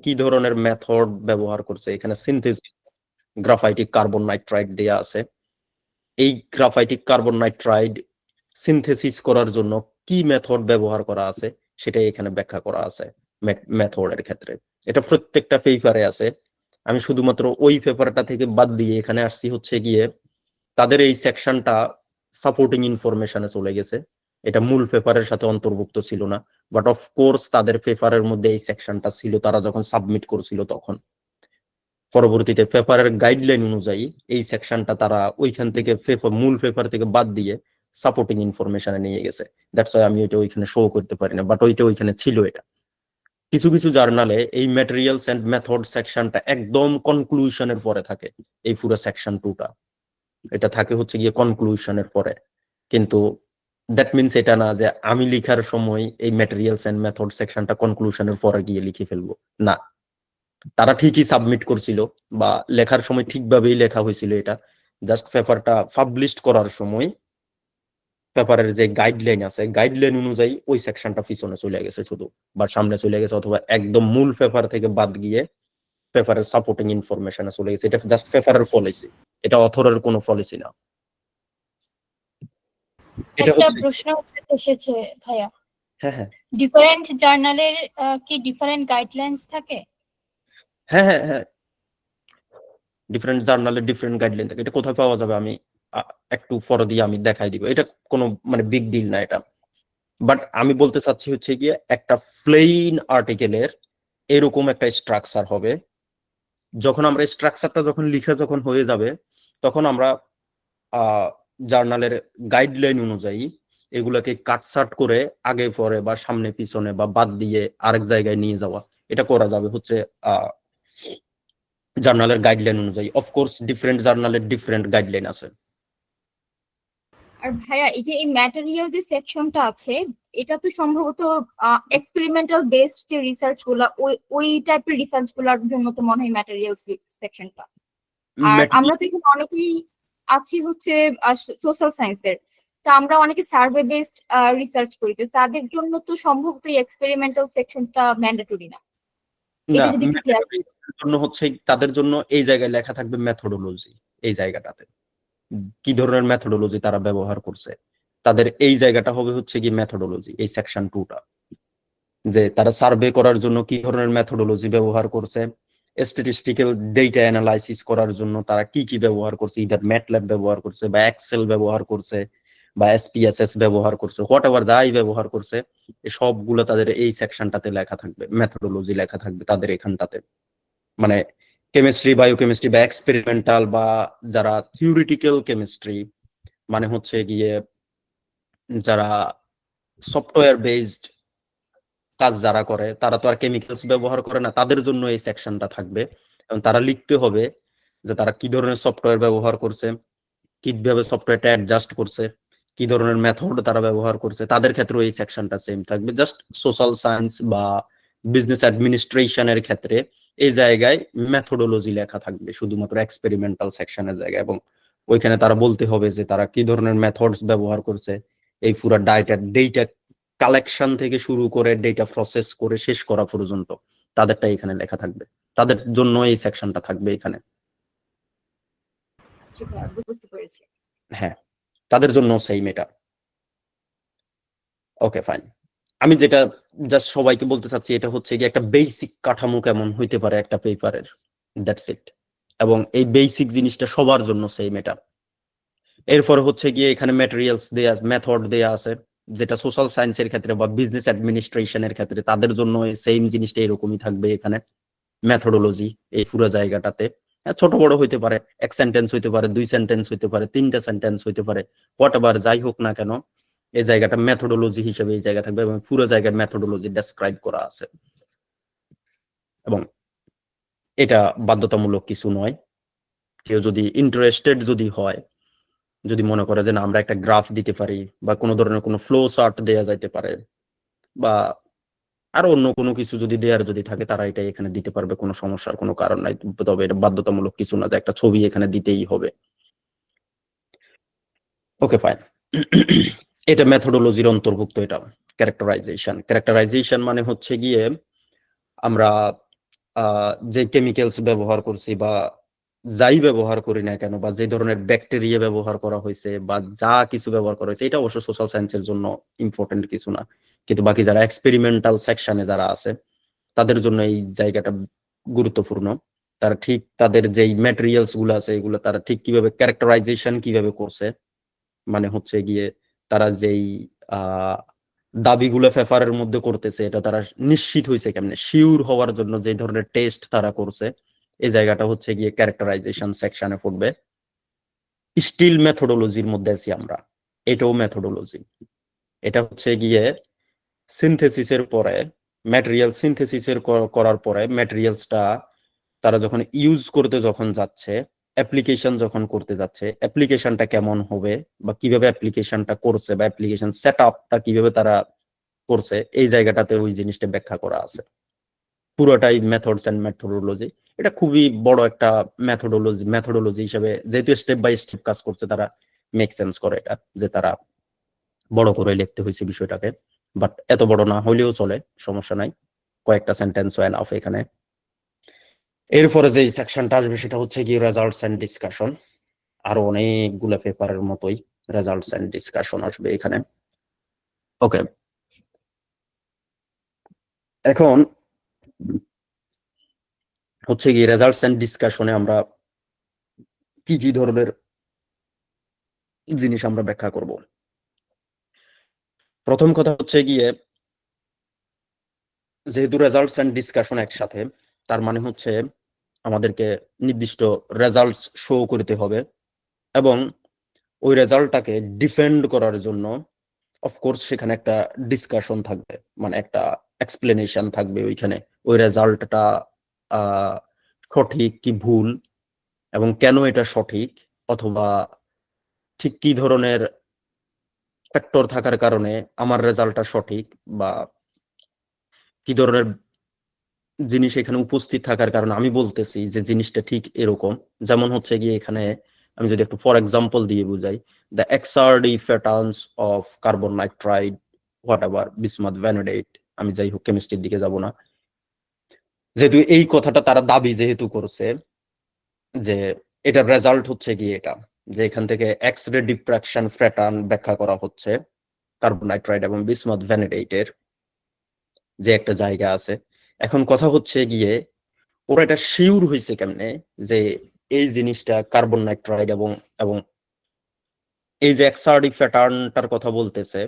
Speaker 1: কি ধরনের মেথড ব্যবহার করছে, এখানে সিনথেসিস গ্রাফাইটিক কার্বন নাইট্রাইড দেয়া আছে। এই গ্রাফাইটিক কার্বন নাইট্রাইড সিনথেসিস করার জন্য কি মেথড ব্যবহার করা আছে সেটাই এখানে ব্যাখ্যা করা আছে মেথডের ক্ষেত্রে। এটা প্রত্যেকটা পেপারে আছে, আমি শুধুমাত্র ওই পেপারটা থেকে বাদ দিয়ে এখানে আসছি হচ্ছে গিয়ে তাদের এই সেকশনটা সাপোর্টিং ইনফরমেশনে চলে গেছে, এটা মূল পেপারের সাথে অন্তর্ভুক্ত ছিল না। বাট অফ কোর্স তাদের পেপারের মধ্যে এই সেকশনটা ছিল, তারা যখন সাবমিট করছিল তখন। পরবর্তীতে পেপারের গাইডলাইন অনুযায়ী এই সেকশনটা তারা ওইখান থেকে মূল পেপার থেকে বাদ দিয়ে সাপোর্টিং ইনফরমেশনে নিয়ে গেছে। দ্যাটস ওয়াই আমি এটা ওইখানে শো করতে পারি না, বাট ওইটা ওইখানে ছিল। এটা কিছু কিছু জার্নালে এই ম্যাটেরিয়ালস এন্ড মেথড সেকশনটা একদম কনক্লুশনের পরে থাকে, এই পুরো সেকশন 2টা এটা থাকে হচ্ছে গিয়ে কনক্লুশনের পরে। কিন্তু দ্যাট মিনস এটা না যে আমি লিখার সময় এই ম্যাটেরিয়ালস এন্ড মেথড সেকশনটা কনক্লুশনের পরে গিয়ে লিখে ফেলবো, না। তারা ঠিকই সাবমিট করছিল বা লেখার সময় ঠিকভাবেই লেখা হয়েছিল, এটা জাস্ট পেপারটা পাবলিশ করার সময় পেপারের যে গাইডলাইন আছে গাইডলাইন অনুযায়ী ওই সেকশনটা পিছনে চলে গেছে শুধু, বা সামনে চলে গেছে, অথবা একদম মূল পেপার থেকে বাদ গিয়ে পেপারের সাপোর্টিং ইনফরমেশনে চলে গেছে। এটা জাস্ট পেপারের পলিসি, এটা অথরের কোনো পলিসি না। এটা
Speaker 3: একটা
Speaker 1: হচ্ছে
Speaker 3: প্রশ্ন এসেছে ভাইয়া,
Speaker 1: হ্যাঁ হ্যাঁ
Speaker 3: ডিফারেন্ট জার্নালের কি ডিফারেন্ট গাইডলাইন্স থাকে?
Speaker 1: হ্যাঁ হ্যাঁ হ্যাঁ ডিফারেন্ট জার্নালের ডিফারেন্ট গাইডলাইন থাকে। এটা কোথায় পাওয়া যাবে আমি একটু পরে দিয়ে আমি দেখাই দিব। এটা কোনো মানে বিগ ডিল না এটা। বাট আমি বলতে চাচ্ছি হচ্ছে গিয়ে একটা প্লেইন আর্টিকেলের এরকম একটা স্ট্রাকচার হবে। যখন আমরা স্ট্রাকচারটা যখন লিখে যখন হয়ে যাবে, তখন আমরা জার্নালের গাইডলাইন অনুযায়ী এগুলাকে কাটছাট করে আগে পরে বা সামনে পিছনে বা বাদ দিয়ে আরেক জায়গায় নিয়ে যাওয়া, এটা করা যাবে হচ্ছে জার্নালের গাইডলাইন অনুযায়ী। অফকোর্স ডিফারেন্ট জার্নালের ডিফারেন্ট গাইডলাইন আছে।
Speaker 4: আর ভাইয়া এই যে এই ম্যাটেরিয়াল যে সেকশনটা আছে, এটা তো সম্ভবত এক্সপেরিমেন্টাল বেসড যে রিসার্চ গুলা, ওই টাইপের রিসার্চ গুলার জন্য তো মনে হয় ম্যাটেরিয়াল সেকশনটা। আর আমরা তো এখানে অনেকেই আছি হচ্ছে সোশ্যাল সায়েন্সের, তো আমরা অনেকে সার্ভে বেসড রিসার্চ করি, তো তাদের জন্য তো সম্ভবত এই এক্সপেরিমেন্টাল সেকশনটা ম্যান্ডেটরি না।
Speaker 1: না,
Speaker 4: এটা যদি একটু ক্লিয়ার
Speaker 1: জন্য হচ্ছে তাদের জন্য এই জায়গায় লেখা থাকবে মেথোডোলজি। এই জায়গাটাতে কি ধরনের মেথোডোলজি তারা ব্যবহার করছে, তাদের এই জায়গাটা হবে হচ্ছে কি মেথোডোলজি, এই সেকশন 2টা। যে তারা সার্ভে করার জন্য কি ধরনের মেথোডোলজি ব্যবহার করছে, স্ট্যাটিস্টিক্যাল ডেটা অ্যানালাইসিস করার জন্য তারা কি কি ব্যবহার করছে, ইদার ম্যাটল্যাব ব্যবহার করছে বা এক্সেল ব্যবহার করছে বা এসপিএসএস ব্যবহার করছে, হোয়াট এভার যাই ব্যবহার করছে, সবগুলো তাদের এই সেকশনটাতে লেখা থাকবে, মেথোডোলজি লেখা থাকবে তাদের এখানটাতে। মানে কেমিস্ট্রি, বায়োকেমিস্ট্রি বা এক্সপেরিমেন্টাল বা যারা থিওরিটিক্যাল কেমিস্ট্রি, মানে হচ্ছে গিয়ে যারা সফটওয়্যার বেসড কাজ যারা করে, তারা তো আর কেমিক্যালস ব্যবহার করে না, তাদের জন্য এই সেকশনটা থাকবে। এবং তারা লিখতে হবে যে তারা কি ধরনের সফটওয়্যার ব্যবহার করছে, কিভাবে সফটওয়্যারটা অ্যাডজাস্ট করছে, কি ধরনের মেথড তারা ব্যবহার করছে, তাদের ক্ষেত্রে এই সেকশনটা সেম থাকবে। জাস্ট সোশ্যাল সায়েন্স বা বিজনেস অ্যাডমিনিস্ট্রেশনের ক্ষেত্রে এই জায়গায় মেথোডোলজি লেখা থাকবে শুধুমাত্র এক্সপেরিমেন্টাল সেকশনের জায়গায়, এবং ওইখানে তারা বলতে হবে যে তারা কি ধরনের মেথডস ব্যবহার করছে, এই পুরো ডেটা কালেকশন থেকে শুরু করে ডেটা প্রসেস করে শেষ করা পর্যন্ত তাদেরটা এখানে লেখা থাকবে। তাদের জন্য এই সেকশনটা থাকবে এখানে।
Speaker 4: বুঝতে পেরেছি।
Speaker 1: হ্যাঁ, তাদের জন্য সেম এটা। Okay fine. আমি যেটা জাস্ট সবাইকে বলতে চাচ্ছি এটা হচ্ছে কি একটা বেসিক কাঠামো কেমন হইতে পারে একটা পেপারের, দ্যাটস ইট। এবং এই বেসিক জিনিসটা সবার জন্য সেম এটা। এরপর হচ্ছে গিয়ে এখানে ম্যাটেরিয়ালস দেয়া, মেথড দেয়া আছে, যেটা সোশ্যাল সায়েন্সের ক্ষেত্রে বা বিজনেস অ্যাডমিনিস্ট্রেশনের ক্ষেত্রে তাদের জন্য সেম জিনিসটা এরকমই থাকবে এখানে। মেথোডোলজি এই পুরো জায়গাটাতে ছোট বড় হইতে পারে, এক সেন্টেন্স হইতে পারে, 2 সেন্টেন্স হইতে পারে, 3টা সেন্টেন্স হইতে পারে, হোয়াট এভার যাই হোক না কেন, এই জায়গাটা মেথোডোলজি হিসেবে এই জায়গা থাকবে এবং পুরো জায়গার মেথোডোলজি ডেসক্রাইব করা আছে। এবং এটা বাধ্যতামূলক কিছু নয়। কেউ যদি ইন্টারেস্টেড যদি হয়, যদি মনে করে যে না আমরা একটা গ্রাফ দিতে পারি বা কোনো ধরনের কোনো ফ্লো চার্ট দেয়া যাইতে পারে বা আরো অন্য কোনো কিছু যদি দেয়ার যদি থাকে, তারা এটা এখানে দিতে পারবে, কোনো সমস্যার কোনো কারণ নাই। তবে এটা বাধ্যতামূলক কিছু না যে একটা ছবি এখানে দিতেই হবে। Okay fine. এটা মেথোডোলজির অন্তর্ভুক্ত। এটা ক্যারেক্টারাইজেশন মানে হচ্ছে গিয়ে আমরা যে কেমিক্যালস ব্যবহার করছি বা যাই ব্যবহার করি না কেন, বা যে ধরনের ব্যাকটেরিয়া ব্যবহার করা হয়েছে বা যা কিছু ব্যবহার করা হয়েছে, এটা অবশ্য সোশ্যাল সায়েন্সের জন্য ইম্পর্টেন্ট কিছু না, কিন্তু বাকি যারা এক্সপেরিমেন্টাল সেকশনে যারা আছে তাদের জন্য এই জায়গাটা গুরুত্বপূর্ণ। তারা ঠিক তাদের যেই ম্যাটেরিয়ালস গুলো আছে এগুলো তারা ঠিক কিভাবে ক্যারেক্টারাইজেশন কিভাবে করছে, মানে হচ্ছে গিয়ে তারা যেই দাবিগুলো পেপারের মধ্যে করতেছে এটা তারা নিশ্চিত হয়েছে কেমনে, শিওর হওয়ার জন্য যে ধরনের টেস্ট তারা করছে, এই জায়গাটা হচ্ছে গিয়ে ক্যারেক্টারাইজেশন সেকশনে পড়বে। স্টিল মেথোডোলজির মধ্যে আছি আমরা, এটাও মেথোডোলজি। এটা হচ্ছে গিয়ে সিনথেসিসের পরে, ম্যাটেরিয়াল সিনথেসিসের করার পরে ম্যাটেরিয়ালসটা তারা যখন ইউজ করতে যখন যাচ্ছে, অ্যাপ্লিকেশন যখন করতে যাচ্ছে, অ্যাপ্লিকেশনটা কেমন হবে বা কিভাবে অ্যাপ্লিকেশনটা করছে বা অ্যাপ্লিকেশন সেটআপটা কিভাবে তারা করছে, এই জায়গাটাতে ওই জিনিসটা ব্যাখ্যা করা আছে। পুরোটাই মেথডস এন্ড মেথোডোলজি। এটা খুবই বড় একটা মেথোডোলজি হিসেবে, যেহেতু স্টেপ বাই স্টেপ কাজ করছে, তারা মেক সেন্স করে এটা যে তারা বড় করে লিখতে হয়েছে বিষয়টাকে। বাট এত বড় না হলেও চলে, সমস্যা নাই, কয়েকটা সেন্টেন্স হয় না এখানে। এরপরে যে সেকশনটা আসবে সেটা হচ্ছে কি রেজাল্টস এন্ড ডিসকাশন। আরো অনেকগুলো পেপারের মতোই রেজাল্টস এন্ড ডিসকাশন আসবে এখানে। ওকে, এখন হচ্ছে কি রেজাল্টস এন্ড ডিসকাশনে আমরা কি কি ধরনের জিনিস আমরা ব্যাখ্যা করব। প্রথম কথা হচ্ছে গিয়ে, যেহেতু রেজাল্টস এন্ড ডিসকাশন একসাথে, তার মানে হচ্ছে আমাদেরকে নির্দিষ্ট রেজাল্টস শো করতে হবে এবং ওই রেজাল্টটাকে ডিফেন্ড করার জন্য অফকোর্স সেখানে একটা ডিসকাশন থাকবে, মানে একটা এক্সপ্লেনেশন থাকবে ওইখানে, ওই রেজাল্টটা সঠিক কি ভুল এবং কেন এটা সঠিক, অথবা ঠিক কি ধরনের ফ্যাক্টর থাকার কারণে আমার রেজাল্টটা সঠিক, বা কি ধরনের জিনিস এখানে উপস্থিত থাকার কারণে আমি বলতেছি যে জিনিসটা ঠিক এরকম। যেমন হচ্ছে গিয়ে এখানে আমি যদি একটু ফর এক্সাম্পল দিয়ে বুঝাই, the XRD patterns of carbon nitride whatever bismuth vanadate, আমি যাই হোক কেমিস্ট্রির দিকে যাব না। যেহেতু এই কথাটা তারা দাবি যেহেতু করছে যে এটার রেজাল্ট হচ্ছে গিয়ে এটা, যে এখান থেকে এক্স রে ডিফ্রাকশন প্যাটার্ন ব্যাখ্যা করা হচ্ছে কার্বন নাইট্রাইড এবং বিসমাথ ভ্যানাডেটের যে একটা জায়গা আছে। এখন কথা হচ্ছে গিয়ে ওরা এটা শিওর হয়েছে কেমনে যে এই জিনিসটা কার্বন নাইট্রাইড এবং এবং এই যে এক্সআরডি প্যাটার্নটার কথা বলতেছে,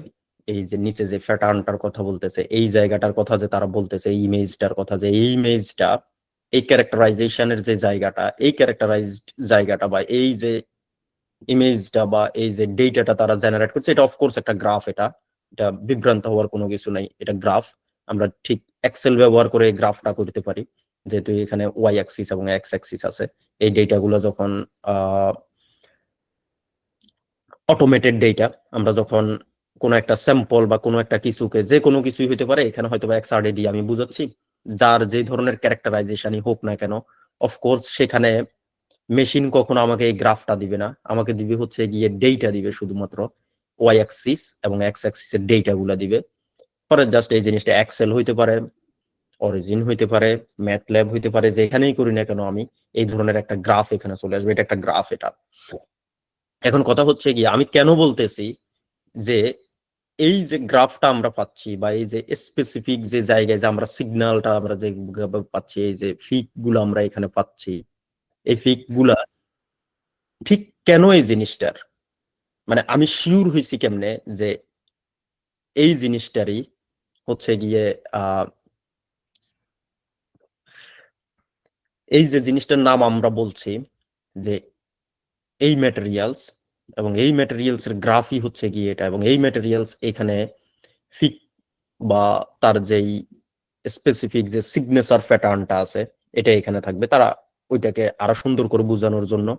Speaker 1: এই যে নিচে যে প্যাটার্নটার কথা বলতেছে, এই জায়গাটার কথা যে তারা বলতেছে, এই ইমেজটার কথা, যে এই ইমেজটা, এই ক্যারেক্টারাইজেশনের যে জায়গাটা, এই ক্যারেক্টারাইজড জায়গাটা বা এই যে ইমেজটা বা এই যে ডেটাটা তারা জেনারেট করছে, এটা অফকোর্স একটা গ্রাফ। এটা এটা বিভ্রান্ত হওয়ার কোনো কিছু নাই, এটা গ্রাফ। আমরা ঠিক এক্সেল ব্যবহার করে এই গ্রাফটা করতে পারি, যেহেতু এখানে ওয়াই অ্যাক্সিস এবং এক্স অ্যাক্সিস আছে। এই ডেটাগুলো যখন অটোমেটেড ডেটা, আমরা যখন কোনো একটা স্যাম্পল বা কোনো একটা কিছুকে, যে কোনো কিছুই হতে পারে, এখানে হয়তো বা এক্সআরডি দিয়ে আমি বুঝাচ্ছি, যার যে ধরনের ক্যারেক্টারাইজেশনই হোক না কেন, অফকোর্স সেখানে মেশিন কখনো আমাকে এই গ্রাফটা দিবে না, আমাকে দিবে হচ্ছে গিয়ে ডেটা দিবে, শুধুমাত্র ওয়াই অ্যাক্সিস এবং এক্স অ্যাক্সিসের ডেটা গুলা দিবে। পরে জাস্ট এই জিনিসটা এক্সেল হইতে পারে, অরিজিন হইতে পারে, ম্যাটল্যাব হইতে পারে, যেখানেই করি না কেন আমি এই ধরনের একটা গ্রাফ এখানে চলে আসবে। এটা একটা গ্রাফ এটা। এখন কথা হচ্ছে গিয়ে আমি কেন বলতেছি যে এই যে গ্রাফটা আমরা পাচ্ছি বা এই যে স্পেসিফিক যে জায়গায় যে আমরা সিগন্যালটা আমরা যে পাচ্ছি, এই যে ফিক গুলো আমরা এখানে পাচ্ছি, এই ফিক গুলা ঠিক কেন এই জিনিসটার, মানে আমি শিওর হয়েছি কেমনে যে এই জিনিসটারই হচ্ছে গিয়ে এই যে জিনিসটার নাম আমরা বলছি যে এই ম্যাটেরিয়ালস, এবং এই ম্যাটেরিয়ালস এর গ্রাফই হচ্ছে গিয়ে এটা, এবং এই ম্যাটেরিয়ালস এখানে ফিক বা তার যেই স্পেসিফিক যে সিগনেচার প্যাটার্নটা আছে এটা এখানে থাকবে। তারা ওইটাকে আরো সুন্দর করে বোঝানোর জন্য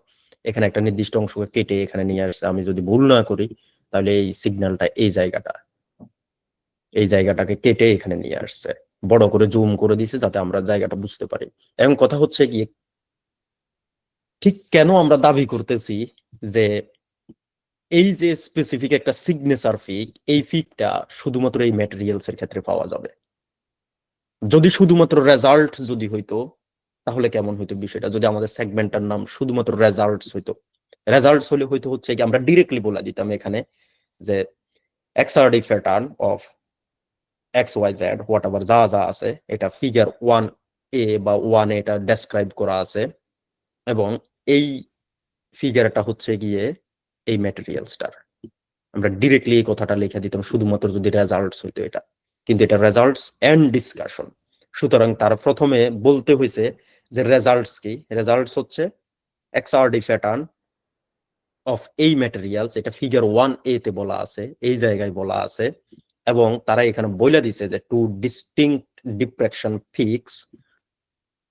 Speaker 1: এখানে একটা নির্দিষ্ট অংশকে কেটে এখানে নিয়ে আসছে। আমি যদি ভুল না করি তাহলে এই সিগন্যালটা এই জায়গাটাকে কেটে এখানে নিয়ে আসছে, বড় করে জুম করে দিছে যাতে আমরা জায়গাটা বুঝতে পারি। এবং কথা হচ্ছে গিয়ে ঠিক কেন আমরা দাবি করতেছি যে এই যে স্পেসিফিক একটা সিগনেচার ফিক, এই ফিকটা শুধুমাত্র এই ম্যাটেরিয়ালস এর ক্ষেত্রে পাওয়া যাবে। যদি শুধুমাত্র রেজাল্ট যদি হইতো তাহলে কেমন হইতো বিষয়টা, যদি আমাদের সেগমেন্টটার নাম শুধুমাত্র রেজাল্টস হইতো। রেজাল্টস হলে হয়তো হচ্ছে কি আমরা ডিরেক্টলি বলে দিতাম এখানে যে XRD pattern of X Y Z whatever যা যা আছে এটা ফিগার 1A বা 1 এটা ডেসক্রাইব করা আছে, এবং এই ফিগারটা হচ্ছে গিয়ে এই ম্যাটেরিয়ালসটার। আমরা ডিরেক্টলি এই কথাটা লিখে দিতাম শুধুমাত্র যদি রেজাল্টস হইতো এটা, কিন্তু এটা রেজাল্টস এন্ড ডিসকাশন। সুতরাং তার প্রথমে বলতে হয়েছে যে রেজাল্টস কি, রেজাল্টস হচ্ছে এক্সআরডি প্যাটার্ন অফ এই ম্যাটেরিয়ালস, এটা ফিগার 1A তে বলা আছে, এই জায়গায় বলা আছে, এবং তারা এখানে বলে দিছে যে টু ডিস্টিংক্ট ডিফ্রাকশন ফিক্স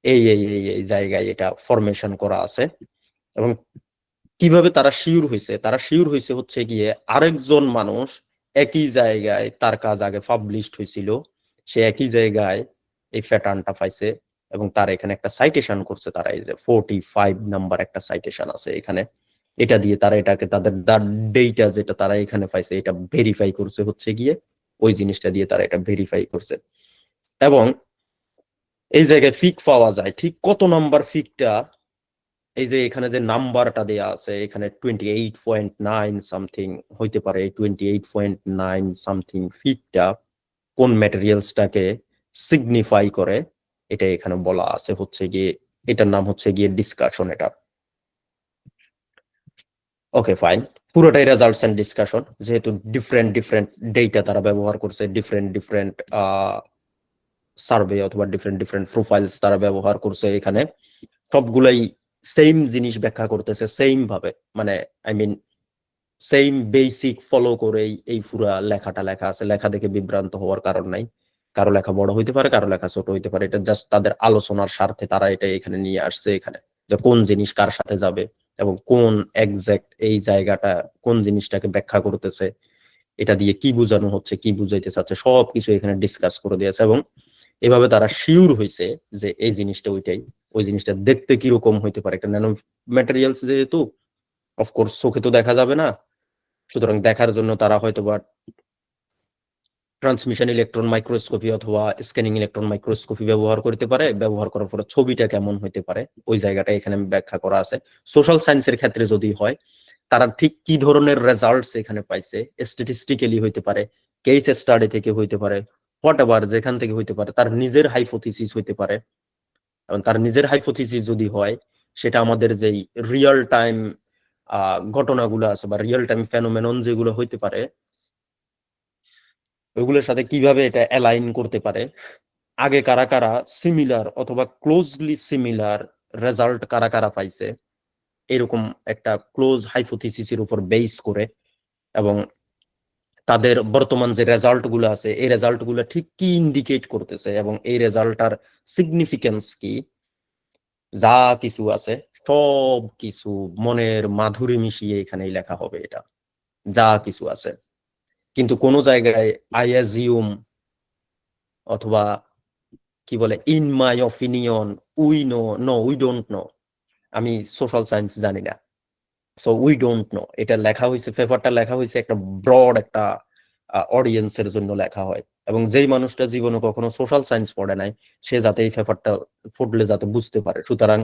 Speaker 1: এই এই এই এই জায়গায় এটা ফরমেশন করা আছে। এবং কিভাবে তারা শিওর হয়েছে, তারা শিওর হয়েছে হচ্ছে গিয়ে আরেকজন মানুষ একই জায়গায়, তার কাজ আগে পাবলিশড হয়েছিল, সে একই জায়গায় এই প্যাটার্নটা পাইছে এবং তার এখানে একটা সাইটেশন করছে। তারা এই যে 45 নাম্বার একটা সাইটেশন আছে এখানে, এটা দিয়ে তারা এটাকে তাদের ডেটা যেটা তারা এখানে পাইছে এটা ভেরিফাই করছে হচ্ছে গিয়ে ওই জিনিসটা দিয়ে তারা এটা ভেরিফাই করছে। এবং এই জায়গায় ফিক পাওয়া যায়, ঠিক কত নাম্বার ফিকটা এই যে এখানে যে নাম্বারটা দেয়া আছে এখানে 28.9 সামথিং হইতে পারে, 28.9 সামথিং ফিটটা কোন ম্যাটেরিয়ালসটাকে সিগনিফাই করে এটা এখানে বলা আছে হচ্ছে গিয়ে, এটার নাম হচ্ছে গিয়ে ডিসকাশন। এটা ওকে ফাইন, পুরোটাই রেজাল্টস এন্ড ডিসকাশন, যেহেতু ডিফারেন্ট ডিফারেন্ট ডেটা তারা ব্যবহার করছে, ডিফারেন্ট ডিফারেন্ট সার্ভে অথবা ডিফারেন্ট ডিফারেন্ট প্রোফাইলস তারা ব্যবহার করছে, এখানে সবগুলাই সেম জিনিস ব্যাখ্যা করতেছে সেম ভাবে, মানে I mean same basic follow করে এই পুরা লেখাটা লেখা আছে। লেখা দেখে বিভ্রান্ত হওয়ার কারণ নাই, কারো লেখা বড় হইতে পারে, কারো লেখা ছোট হইতে পারে, এটা জাস্ট তাদের আলোচনার স্বার্থে তারা এটা এখানে নিয়ে আসছে, এখানে যে কোন জিনিস কার সাথে যাবে এবং কোন এক্সাক্ট এই জায়গাটা কোন জিনিসটাকে ব্যাখ্যা করতেছে, এটা দিয়ে কি বোঝানো হচ্ছে, কি বুঝাইতে চাচ্ছে, সবকিছু এখানে ডিসকাস করে দিয়েছে। এবং এভাবে তারা শিওর হয়েছে যে এই জিনিসটা ওইটাই, ওই জিনিসটা দেখতে কিরকম হইতে পারে, একটা ন্যানো ম্যাটেরিয়ালস যেহেতু অফকোর্স চোখে তো দেখা যাবে না, সুতরাং দেখার জন্য তারা হয়তো বা ট্রান্সমিশন ইলেকট্রন মাইক্রোস্কোপি অথবা স্ক্যানিং ইলেকট্রন মাইক্রোস্কোপি ব্যবহার করতে পারে, ব্যবহার করার পরে ছবিটা কেমন হইতে পারে ওই জায়গাটা এখানে ব্যাখ্যা করা আছে। সোশ্যাল সায়েন্সের ক্ষেত্রে যদি হয় তারা ঠিক কি ধরনের রেজাল্টস এখানে পাইছে, স্ট্যাটিস্টিক্যালি হইতে পারে, কেস স্টাডি থেকে হইতে পারে, হোয়াটএভার যেখান থেকে হইতে পারে, তার নিজের হাইপোথিসিস হইতে পারে। এবং তার নিজের হাইপোথিসিস যদি হয় সেটা আমাদের যেই রিয়েল টাইম ঘটনাগুলো আছে বা রিয়েল টাইম ফেনোমেনন যেগুলো হইতে পারে ওইগুলোর সাথে কিভাবে এটা অ্যালাইন করতে পারে, আগে কারা কারা সিমিলার অথবা ক্লোজলি সিমিলার রেজাল্ট কারা কারা পাইছে, এরকম একটা ক্লোজ হাইপোথিসিসের উপর বেস করে এবং তাদের বর্তমান যে রেজাল্ট গুলো আছে এই রেজাল্ট গুলো ঠিক কি ইন্ডিকেট করতেছে এবং এই রেজাল্টটার সিগনিফিকেন্স কি, যা কিছু আছে সব কিছু মনের মাধুরী মিশিয়ে এখানেই লেখা হবে এটা, যা কিছু আছে। কিন্তু কোন জায়গায় আই অ্যাজিউম অথবা কি বলে in my opinion, we know, no we don't know, আমি সোশ্যাল সায়েন্স জানি না, সো উই ডোন্ট নো, এটা লেখা হয়েছে, পেপারটা লেখা হয়েছে একটা ব্রড একটা অডিয়েন্সের জন্য লেখা হয়। এবং যেই মানুষটা জীবনে কখনো সোশ্যাল সায়েন্স পড়ে নাই সে যাতে এই পেপারটা পড়লে যাতে বুঝতে পারে। সুতরাং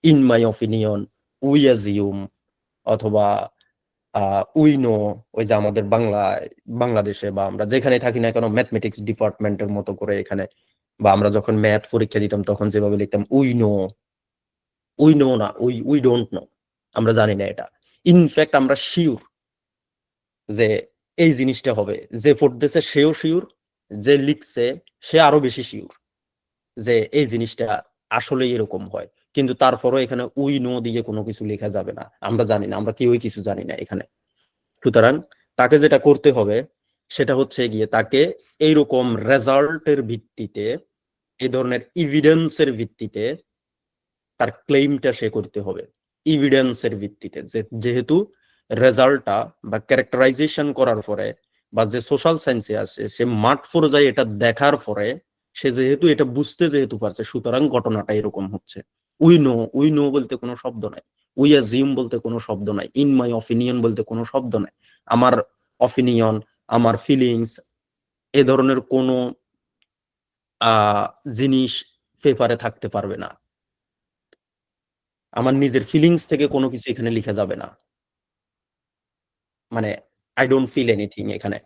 Speaker 1: in my opinion, we assume অথবা উই নো, ওই যে আমাদের বাংলাদেশে বা আমরা যেখানে থাকি না কেন ম্যাথমেটিক্স ডিপার্টমেন্টের মতো করে এখানে, বা আমরা যখন ম্যাথ পরীক্ষা দিতাম তখন যেভাবে লিখতাম উই নো, উই নো না, উই ডোন্ট নো, আমরা জানি না এটা। ইনফ্যাক্ট আমরা শিওর যে এই জিনিসটা হবে, যে পড়তেছে সেও শিওর, যে লিখছে সে আরো বেশি শিওর যে এই জিনিসটা আসলে এরকম হয়। কিন্তু তারপরও এখানে উই নো দিয়ে কোনো কিছু লেখা যাবে না, আমরা জানি না, আমরা কেউই কিছু জানি না এখানে। সুতরাং তাকে যেটা করতে হবে সেটা হচ্ছে গিয়ে তাকে এইরকম রেজাল্টের ভিত্তিতে, এই ধরনের ইভিডেন্সের ভিত্তিতে তার ক্লেইমটা সে করতে হবে, ইভিডেন্সের ভিত্তিতে। যেহেতু রেজাল্টটা বা ক্যারেক্টারাইজেশন করার পরে বা যে সোশ্যাল সায়েন্সে আসে সে মাঠ পর্যায়ে এটা দেখার পরে সে যেহেতু এটা বুঝতে যেহেতু পারছে, সুতরাং ঘটনাটা এরকম হচ্ছে। উই নো বলতে কোনো শব্দ নাই, উই অ্যাজিউম বলতে কোনো শব্দ নাই, ইন মাই অপিনিয়ন বলতে কোনো শব্দ নাই। আমার অপিনিয়ন, আমার ফিলিংস, এ ধরনের কোনো জিনিস পেপারে থাকতে পারবে না। আমার নিজের ফিলিংস থেকে কোনো কিছু এখানে লিখা যাবে না, মানে আই ডোন্ট ফিল এনিথিং, এখানে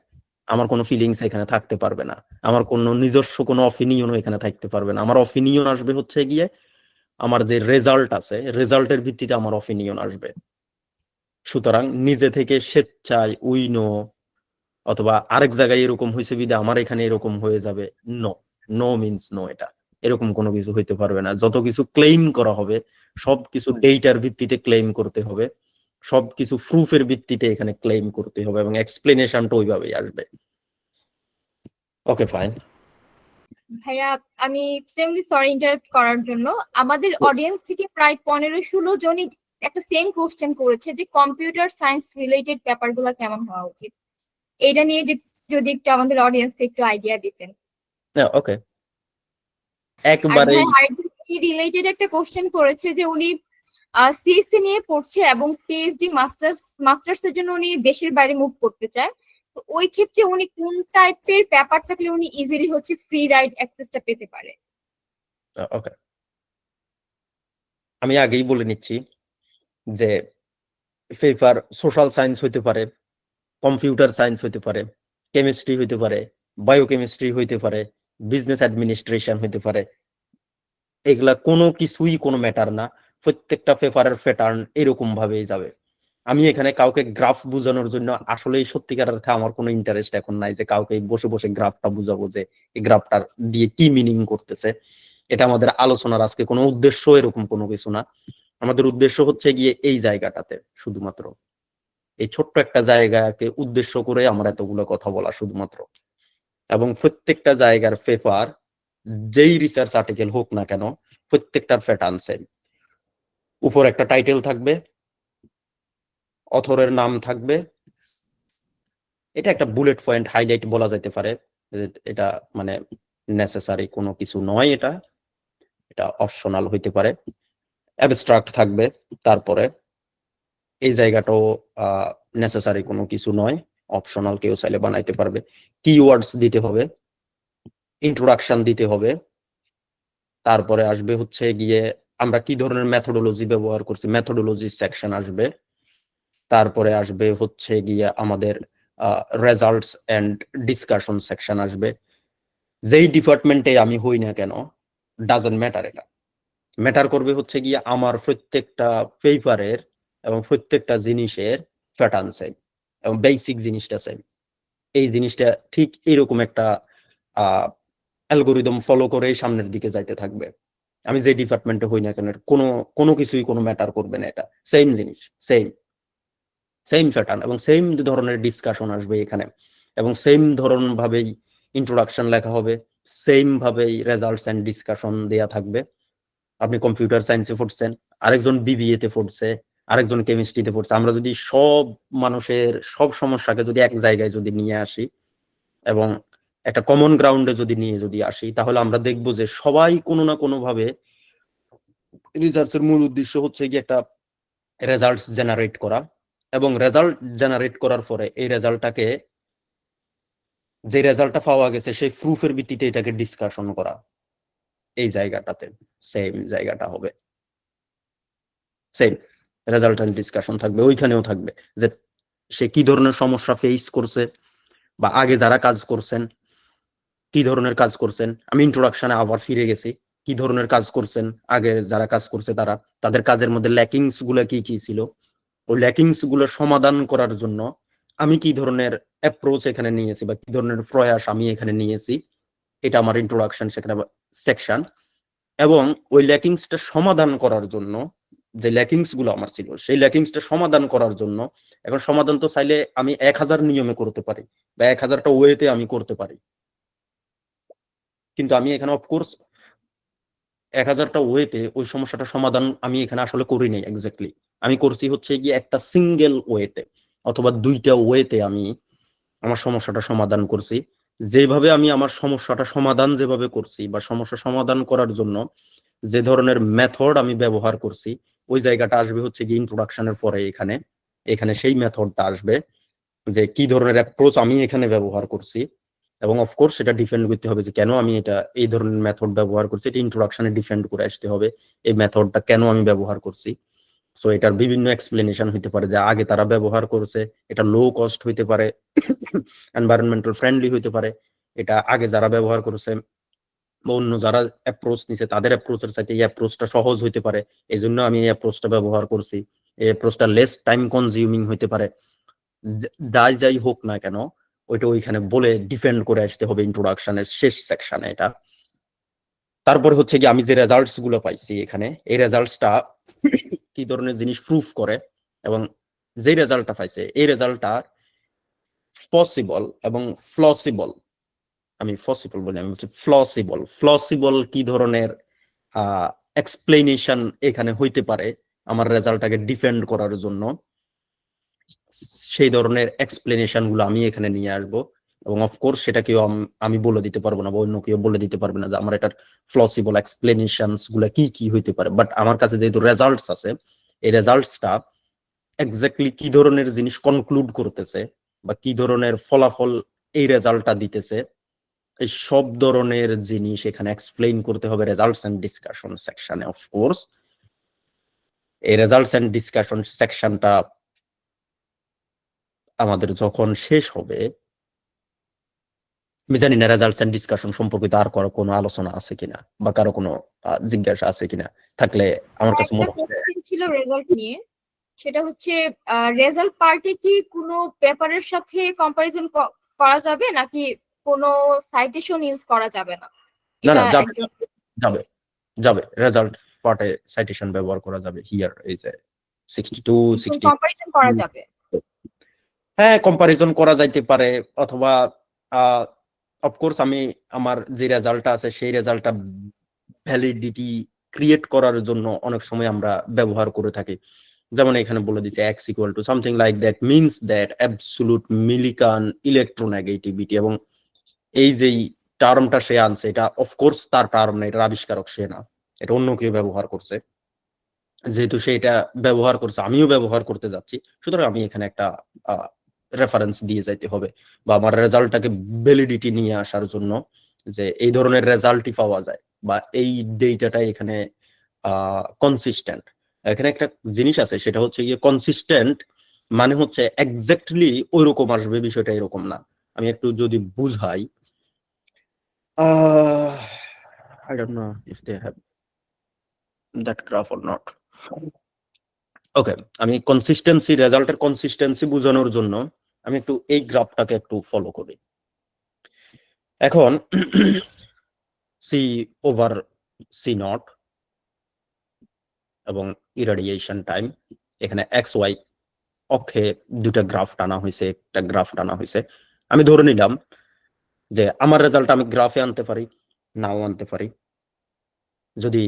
Speaker 1: আমার কোনো ফিলিংস এখানে থাকতে পারবে না, আমার কোনো নিজস্ব কোনো অপিনিয়নও এখানে থাকতে পারবে না। আমার অপিনিয়ন আসবে হচ্ছে গিয়ে আমার যে রেজাল্ট আছে রেজাল্টের ভিত্তিতে আমার অপিনিয়ন আসবে। সুতরাং নিজে থেকে স্বেচ্ছায় উই নো অথবা আরেক জায়গায় এরকম হয়েছে বিদে আমার এখানে এরকম হয়ে যাবে, নো, নো মিন্স নো, এটা এরকম কোনো কিছু হইতে পারবে না। যত কিছু ক্লেইম করা হবে সবকিছু ডেটার ভিত্তিতে ক্লেইম করতে হবে, সবকিছু প্রুফের ভিত্তিতে এখানে ক্লেইম করতে হবে এবং এক্সপ্লেনেশনটা ওইভাবেই আসবে। Okay fine.
Speaker 4: ভাইয়া আমি এক্সট্রিমলি সরি ইন্টারাপ্ট করার জন্য। আমাদের অডিয়েন্স থেকে প্রায় 15-16 জনই একটা সেম কোশ্চেন করেছে যে কম্পিউটার সায়েন্স রিলেটেড পেপারগুলো কেমন হওয়া উচিত, এটা নিয়ে যদি একটু আমাদের অডিয়েন্সকে একটু আইডিয়া দিতেন।
Speaker 1: ওকে,
Speaker 4: আর
Speaker 1: একবারে
Speaker 4: ভাই আরেকজন রিলেটেড একটা কোশ্চেন করেছে যে উনি সিএসসি নিয়ে পড়ছে এবং পিএইচডি মাস্টার্স এর জন্য উনি দেশের বাইরে মুভ করতে চায়। তো ওই ক্ষেত্রে উনি কোন টাইপের পেপার থাকলে উনি ইজিলি হচ্ছে ফ্রি রাইড অ্যাক্সেসটা পেতে পারে?
Speaker 1: ওকে, আমি আগেই বলে নিচ্ছি যে পেপার সোশ্যাল সায়েন্স হইতে পারে, কম্পিউটার সায়েন্স হইতে পারে, কেমিস্ট্রি হইতে পারে, বায়োকেমিস্ট্রি হইতে পারে, বিজনেস অ্যাডমিনিস্ট্রেশন হইতে পারে, এগুলা কোনো কিছুই কোনো ম্যাটার না। প্রত্যেকটা পেপারের প্যাটার্ন এরকম ভাবেই যাবে। আমি এখানে কাউকে গ্রাফ বোঝানোর জন্য আসলেই সত্যিকার অর্থে আমার কোনো ইন্টারেস্ট এখন নাই যে কাউকে বসে বসে গ্রাফটা বুঝাবো যে এই গ্রাফটার দিয়ে কি মিনিং করতেছে। এটা আমাদের আলোচনার আজকে কোনো উদ্দেশ্য এরকম কোনো কিছু না। আমাদের উদ্দেশ্য হচ্ছে গিয়ে এই জায়গাটাতে শুধুমাত্র এই ছোট্ট একটা জায়গাকে উদ্দেশ্য করে আমার এতগুলো কথা বলা শুধুমাত্র। এবং প্রত্যেকটা জায়গার পেপার যেই রিসার্চ আর্টিকেল হোক না কেন প্রত্যেকটার প্যাটার্ন সেম। উপর একটা টাইটেল থাকবে, অথরের নাম থাকবে, এটা একটা বুলেট পয়েন্ট হাইলাইট বলা যেতে পারে। এটা মানে নেসেসারি কোনো কিছু নয়, এটা এটা অপশনাল হইতে পারে। অ্যাবস্ট্রাক্ট থাকবে, তারপরে এই জায়গাটাও নেসেসারি কোনো কিছু নয়, অপশনাল, কেউ চাইলে বানাইতে পারবে। কিওয়ার্ডস দিতে হবে, ইন্ট্রোডাকশন দিতে হবে, তারপরে আসবে হচ্ছে গিয়ে আমরা কি ধরনের মেথোডোলজি ব্যবহার করছি, মেথোডোলজি সেকশন আসবে, তারপরে আসবে হচ্ছে গিয়ে আমাদের রেজাল্টস এন্ড ডিসকাশন সেকশন আসবে। যেই ডিপার্টমেন্টে আমি হই না কেন ডাজন্ট ম্যাটার, এটা ম্যাটার করবে হচ্ছে গিয়ে আমার প্রত্যেকটা পেপারের এবং প্রত্যেকটা জিনিসের প্যাটার্ন সেম এবং বেসিক জিনিসটা সেম। এই জিনিসটা ঠিক এরকম একটা অ্যালগোরিদম ফলো করে সামনের দিকে যাইতে থাকবে। আমি যে ডিপার্টমেন্টে হই না কেন কোনো কোনো কিছুই কোনো ম্যাটার করবে না, এটা সেম জিনিস, সেম সেম প্যাটার্ন এবং সেম ধরনের ডিসকাশন আসবে এখানে, এবং সেম ধরন ভাবেই ইন্ট্রোডাকশন লেখা হবে, সেম ভাবেই রেজাল্টস এন্ড ডিসকাশন দেয়া থাকবে। আপনি কম্পিউটার সায়েন্সে পড়ছেন, আরেকজন বিবিএ তে পড়ছে, আরেকজন কেমিস্ট্রিতে পড়ছে। আমরা যদি সব মানুষের সব সমস্যাকে যদি এক জায়গায় যদি নিয়ে আসি এবং একটা কমন গ্রাউন্ডে যদি নিয়ে যদি আসি, তাহলে আমরা দেখবো যে সবাই কোনো না কোনো ভাবে রিসার্চের মূল উদ্দেশ্য হচ্ছে কি একটা রেজাল্টস জেনারেট করা, এবং রেজাল্ট জেনারেট করার পরে এই রেজাল্টটাকে, যে রেজাল্টটা পাওয়া গেছে সেই প্রুফের ভিত্তিতে এটাকে ডিসকাশন করা। এই জায়গাটাতে সেম জায়গাটা হবে, সেম রেজাল্ট এন্ড ডিসকাশন থাকবে। ওইখানেও থাকবে যে সে কি ধরনের সমস্যা ফেস করছে বা আগে যারা কাজ করছেন কি ধরনের কাজ করছেন। আমি ইন্ট্রোডাকশনে আবার ফিরে গেছি, কি ধরনের কাজ করছেন আগে যারা কাজ করছে তারা, তাদের কাজের মধ্যে ল্যাকিংস গুলো কি কি ছিল, ওই ল্যাকিংস গুলো সমাধান করার জন্য আমি কি ধরনের অ্যাপ্রোচ এখানে নিয়েছি বা কি ধরনের প্রয়াস আমি এখানে নিয়েছি, এটা আমার ইন্ট্রোডাকশন সেখানে সেকশন। এবং ওই ল্যাকিংসটা সমাধান করার জন্য যে ল্যাকিংস গুলো আমার ছিল সেই ল্যাকিংসটা সমাধান করার জন্য, এখন সমাধান তো চাইলে আমি 1000 নিয়মে করতে পারি বা 1000টা ওয়েতে আমি করতে পারি, কিন্তু আমি এখানে অফকোর্স 1000টা ওয়েতে ওই সমস্যাটা সমাধান আমি এখানে আসলে করি নাই এক্স্যাক্টলি। আমি করছি হচ্ছে গিয়ে একটা সিঙ্গেল ওয়েতে অথবা দুইটা ওয়েতে আমি আমার সমস্যাটা সমাধান করছি। যেভাবে আমি আমার সমস্যাটা সমাধান যেভাবে করছি বা সমস্যা সমাধান করার জন্য যে ধরনের মেথড আমি ব্যবহার করছি, ওই জায়গাটা আসবে হচ্ছে গিয়ে ইন্ট্রোডাকশনের পরে। এখানে এখানে সেই মেথডটা আসবে যে কি ধরনের অ্যাপ্রোচ আমি এখানে ব্যবহার করছি, এবং অফকোর্স সেটা ডিফেন্ড করতে হবে যে কেন আমি এটা এই ধরনের মেথড ব্যবহার করছি। এটা ইন্ট্রোডাকশনে ডিফেন্ড করে আসতে হবে এই মেথডটা কেন আমি ব্যবহার করছি। সো এটার বিভিন্ন এক্সপ্লেনেশন হইতে পারে যে আগে তারা ব্যবহার করছে, এটা লো কস্ট হইতে পারে, এনভায়রনমেন্টাল ফ্রেন্ডলি হইতে পারে, এটা আগে যারা ব্যবহার করছে বা অন্য যারা অ্যাপ্রোচ নিছে তাদের অ্যাপ্রোচের সাথে এই অ্যাপ্রোচটা সহজ হইতে পারে, এই জন্য আমি এই অ্যাপ্রোচটা ব্যবহার করছি। এই অ্যাপ্রোচটা লেস টাইম কনজিউমিং হইতে পারে। যাই যাই হোক না কেন ওইটা ওইখানে বলে ডিফেন্ড করে আসতে হবে ইন্ট্রোডাকশনের শেষ সেকশনে এটা। তারপরে হচ্ছে কি আমি যে রেজাল্টস গুলো পাইছি এখানে, এই রেজাল্টসটা কি ধরনের জিনিস প্রুফ করে, এবং যে রেজাল্টটা পাইছে এই রেজাল্টটা পসিবল এবং ফ্লসিবল, আমি পসিবল বলি, আমি বলছি ফ্লসিবল। ফ্লসিবল কি ধরনের এক্সপ্লেনেশন এখানে হইতে পারে আমার রেজাল্টটাকে ডিফেন্ড করার জন্য, সেই ধরনের এক্সপ্লেনেশন গুলো আমি এখানে নিয়ে আসবো। এবং অফকোর্স সেটা কেউ আমি বলে দিতে পারবো না বা অন্য কেউ বলে দিতে পারবে না যে আমার এটার প্লসিবল এক্সপ্লেনেশনস গুলা কি কি হইতে পারে। বাট আমার কাছে যেহেতু রেজাল্টস আছে, এই রেজাল্টসটা এক্স্যাক্টলি কি ধরনের জিনিস কনক্লুড করতেছে বা কি ধরনের ফলাফল এই রেজাল্টটা দিতেছে, এই সব ধরনের জিনিস এখানে এক্সপ্লেইন করতে হবে রেজাল্টস এন্ড ডিসকাশন সেকশনে অফকোর্স। এই রেজাল্টস এন্ড ডিসকাশন সেকশনটা আমাদের যখন শেষ হবে, আমি জানি না রেজাল্টস এন্ড ডিসকাশন সম্পর্কিত আর কারো কোনো আলোচনা আছে কিনা বা কারো কোনো জিজ্ঞাসা আছে কিনা, থাকলে আমার কাছে
Speaker 4: একটা
Speaker 1: মনে হচ্ছে
Speaker 4: কোশ্চেন ছিল রেজাল্ট নিয়ে, সেটা হচ্ছে রেজাল্ট পার্টে কি কোনো পেপারের সাথে কম্পারিজন করা যাবে নাকি কোনো সাইটেশন ইউজ করা যাবে না?
Speaker 1: না
Speaker 4: এটা
Speaker 1: না যাবে
Speaker 4: একদম
Speaker 1: যাবে যাবে রেজাল্ট পার্টে সাইটেশন ব্যবহার করা যাবে। হিয়ার এই যে 62 60,
Speaker 4: কম্পারিজন করা যাবে।
Speaker 1: হ্যাঁ কম্পারিজন করা যাইতে পারে, অথবা অফকোর্স আমি আমার যে রেজাল্টটা আছে সেই রেজাল্টটা ভ্যালিডিটি ক্রিয়েট করার জন্য অনেক সময় আমরা ব্যবহার করে থাকি। যেমন এখানে বলে দিচ্ছে x equal to something like that means that absolute Mulliken electronegativity, এবং এই যেই টার্মটা সে আনছে এটা অফকোর্স তার টার্ম না, এটার আবিষ্কারক সে না, এটা অন্য কেউ ব্যবহার করছে। যেহেতু সে এটা ব্যবহার করছে, আমিও ব্যবহার করতে যাচ্ছি, সুতরাং আমি এখানে একটা রেফারেন্স দিয়ে যাইতে হবে, বা আমার রেজাল্টটাকে ভ্যালিডিটি নিয়ে আসার জন্য যে এই ধরনের রেজাল্টই পাওয়া যায় বা এই ডেটাটা এখানে কনসিস্টেন্ট। এখানে একটা জিনিস আছে, সেটা হচ্ছে গিয়ে কনসিস্টেন্ট মানে হচ্ছে এক্স্যাক্টলি ওইরকম আসবে, বিষয়টা এরকম না। আমি একটু যদি বুঝাই, I don't know if they have that graph or not. ওকে, আমি কনসিস্টেন্সি, রেজাল্টের কনসিস্টেন্সি বোঝানোর জন্য আমি একটু এই গ্রাফটাকে একটু ফলো করি। এখন সি ওভার সি নট এবং ইরাডিয়েশন টাইম, এখানে এক্স ওয়াই অক্ষে দুটা গ্রাফ টানা হয়েছে, একটা গ্রাফ টানা হয়েছে। আমি ধরে নিলাম যে আমার রেজাল্ট আমি গ্রাফে আনতে পারি, নাও আনতে পারি। যদি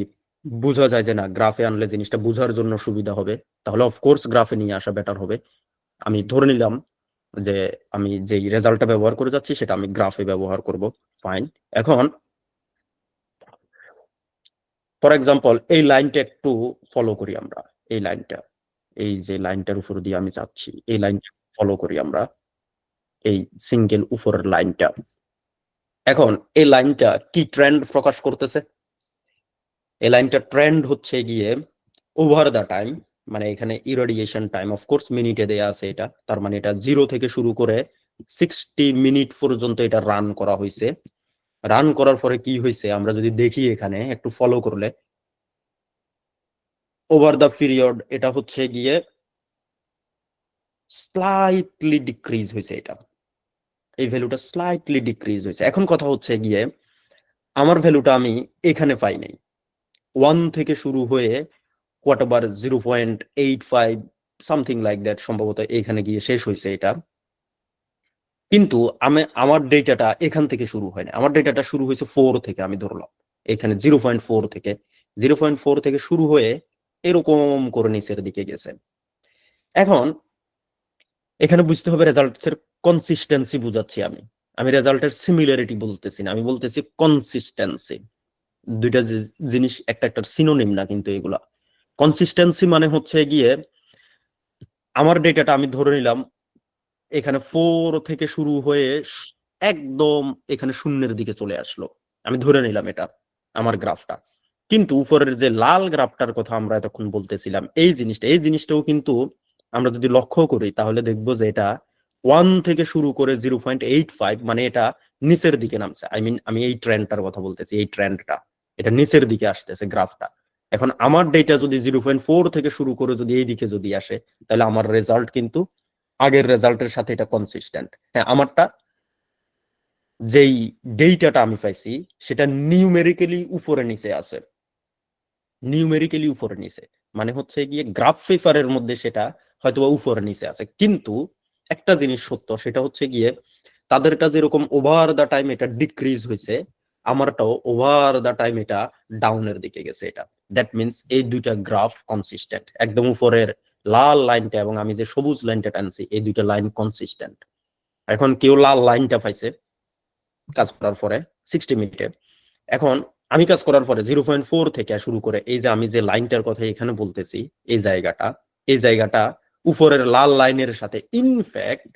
Speaker 1: বোঝা যায় যে না গ্রাফে আনলে জিনিসটা বোঝার জন্য সুবিধা হবে, তাহলে অফকোর্স গ্রাফে নিয়ে আসা বেটার হবে। আমি ধরে নিলাম যে আমি যেই রেজাল্টটা ব্যবহার করে যাচ্ছি সেটা আমি গ্রাফে ব্যবহার করব, ফাইন। এখন ফর এক্সাম্পল এই লাইনটা একটু ফলো করি আমরা, এই লাইনটা, এই যে লাইনটার উপর দিয়ে আমি যাচ্ছি এই লাইনটা ফলো করি আমরা, এই সিঙ্গেল উপরের লাইনটা। এখন এই লাইনটা কি ট্রেন্ড প্রকাশ করতেছে? এই লাইনটা ট্রেন্ড হচ্ছে গিয়ে ওভার দ্য টাইম, মানে এখানে ইরাডিয়েশন টাইম অফকোর্স মিনিটে দেয়া আছে এটা, তার মানে এটা 0 থেকে শুরু করে 60 মিনিট পর্যন্ত এটা রান করা হয়েছে। রান করার পরে কি হয়েছে আমরা যদি দেখি, এখানে একটু ফলো করলে ওভার দ্য পিরিয়ড এটা হচ্ছে গিয়ে স্লাইটলি ডিক্রিজ হয়েছে, এটা এই ভ্যালুটা স্লাইটলি ডিক্রিজ হয়েছে। এখন কথা হচ্ছে গিয়ে আমার ভ্যালুটা আমি এখানে পাই নাই, 1 থেকে শুরু হয়ে হোয়াটএভার 0.85 সামথিং লাইক দ্যাট সম্ভবত এখানে গিয়ে শেষ হয়েছে এটা। কিন্তু আমার ডেটাটা এখান থেকে শুরু হয় না, আমার ডেটাটা শুরু হয়েছে 4 থেকে, আমি ধরলাম এখানে 0.4 থেকে, 0.4 থেকে শুরু হয়ে এরকম করে নিচের দিকে গেছে। এখন এখানে বুঝতে হবে রেজাল্টের কনসিস্টেন্সি বুঝাচ্ছি আমি, আমি রেজাল্টের সিমিলারিটি বলতেছি না, আমি বলতেছি কনসিস্টেন্সি। দুইটা জিনিস একটা একটা সিনোনিম না কিন্তু এগুলা। কনসিস্টেন্সি মানে হচ্ছে গিয়ে আমার ডেটাটা আমি ধরে নিলাম এখানে 4 থেকে শুরু হয়ে একদম এখানে শূন্যের দিকে চলে আসলো, আমি ধরে নিলাম এটা আমার গ্রাফটা। কিন্তু উপরের যে লাল গ্রাফটার কথা আমরা এতক্ষণ বলতেছিলাম, এই জিনিসটাও কিন্তু আমরা যদি লক্ষ্য করি তাহলে দেখবো যে এটা 1 থেকে শুরু করে 0.85, মানে এটা নিচের দিকে নামছে। আমি এই ট্রেন্ডটার কথা বলতেছি, এই ট্রেন্ডটা এটা নিচের দিকে আসতেছে গ্রাফটা। এখন আমার ডেটা যদি 0.4 থেকে শুরু করে যদি এই দিকে যদি আসে, তাহলে আমার রেজাল্ট কিন্তু আগের রেজাল্টের সাথে এটা কনসিস্টেন্ট। হ্যাঁ, আমারটা যেই ডেটাটা আমি পাইছি সেটা নিউমেরিক্যালি উপরে নিচে আছে, নিউমেরিক্যালি উপরে নিচে মানে হচ্ছে গিয়ে গ্রাফ পেপারের মধ্যে সেটা হয়তো উপরে নিচে আছে। কিন্তু একটা জিনিস সত্য, সেটা হচ্ছে গিয়ে তাদেরটা যেরকম ওভার দা টাইম এটা ডিক্রিজ হয়েছে, আমারটাও ওভার দা টাইম এটা ডাউনের দিকে গেছে। এটা দ্যাট মিনস এই দুইটা গ্রাফ কনসিস্টেন্ট, একদম উপরের লাল লাইনটা এবং আমি যে সবুজ লাইনটা টানছি এই দুইটা লাইন কনসিস্টেন্ট। এখন কেউ লাল লাইনটা পাইছে কাজ করার পরে 60 মিনিটে, এখন আমি কাজ করার পরে 0.4 থেকে শুরু করে এই যে আমি যে লাইনটার কথা এখানে বলতেছি, এই জায়গাটা উপরের লাল লাইনের সাথে ইনফ্যাক্ট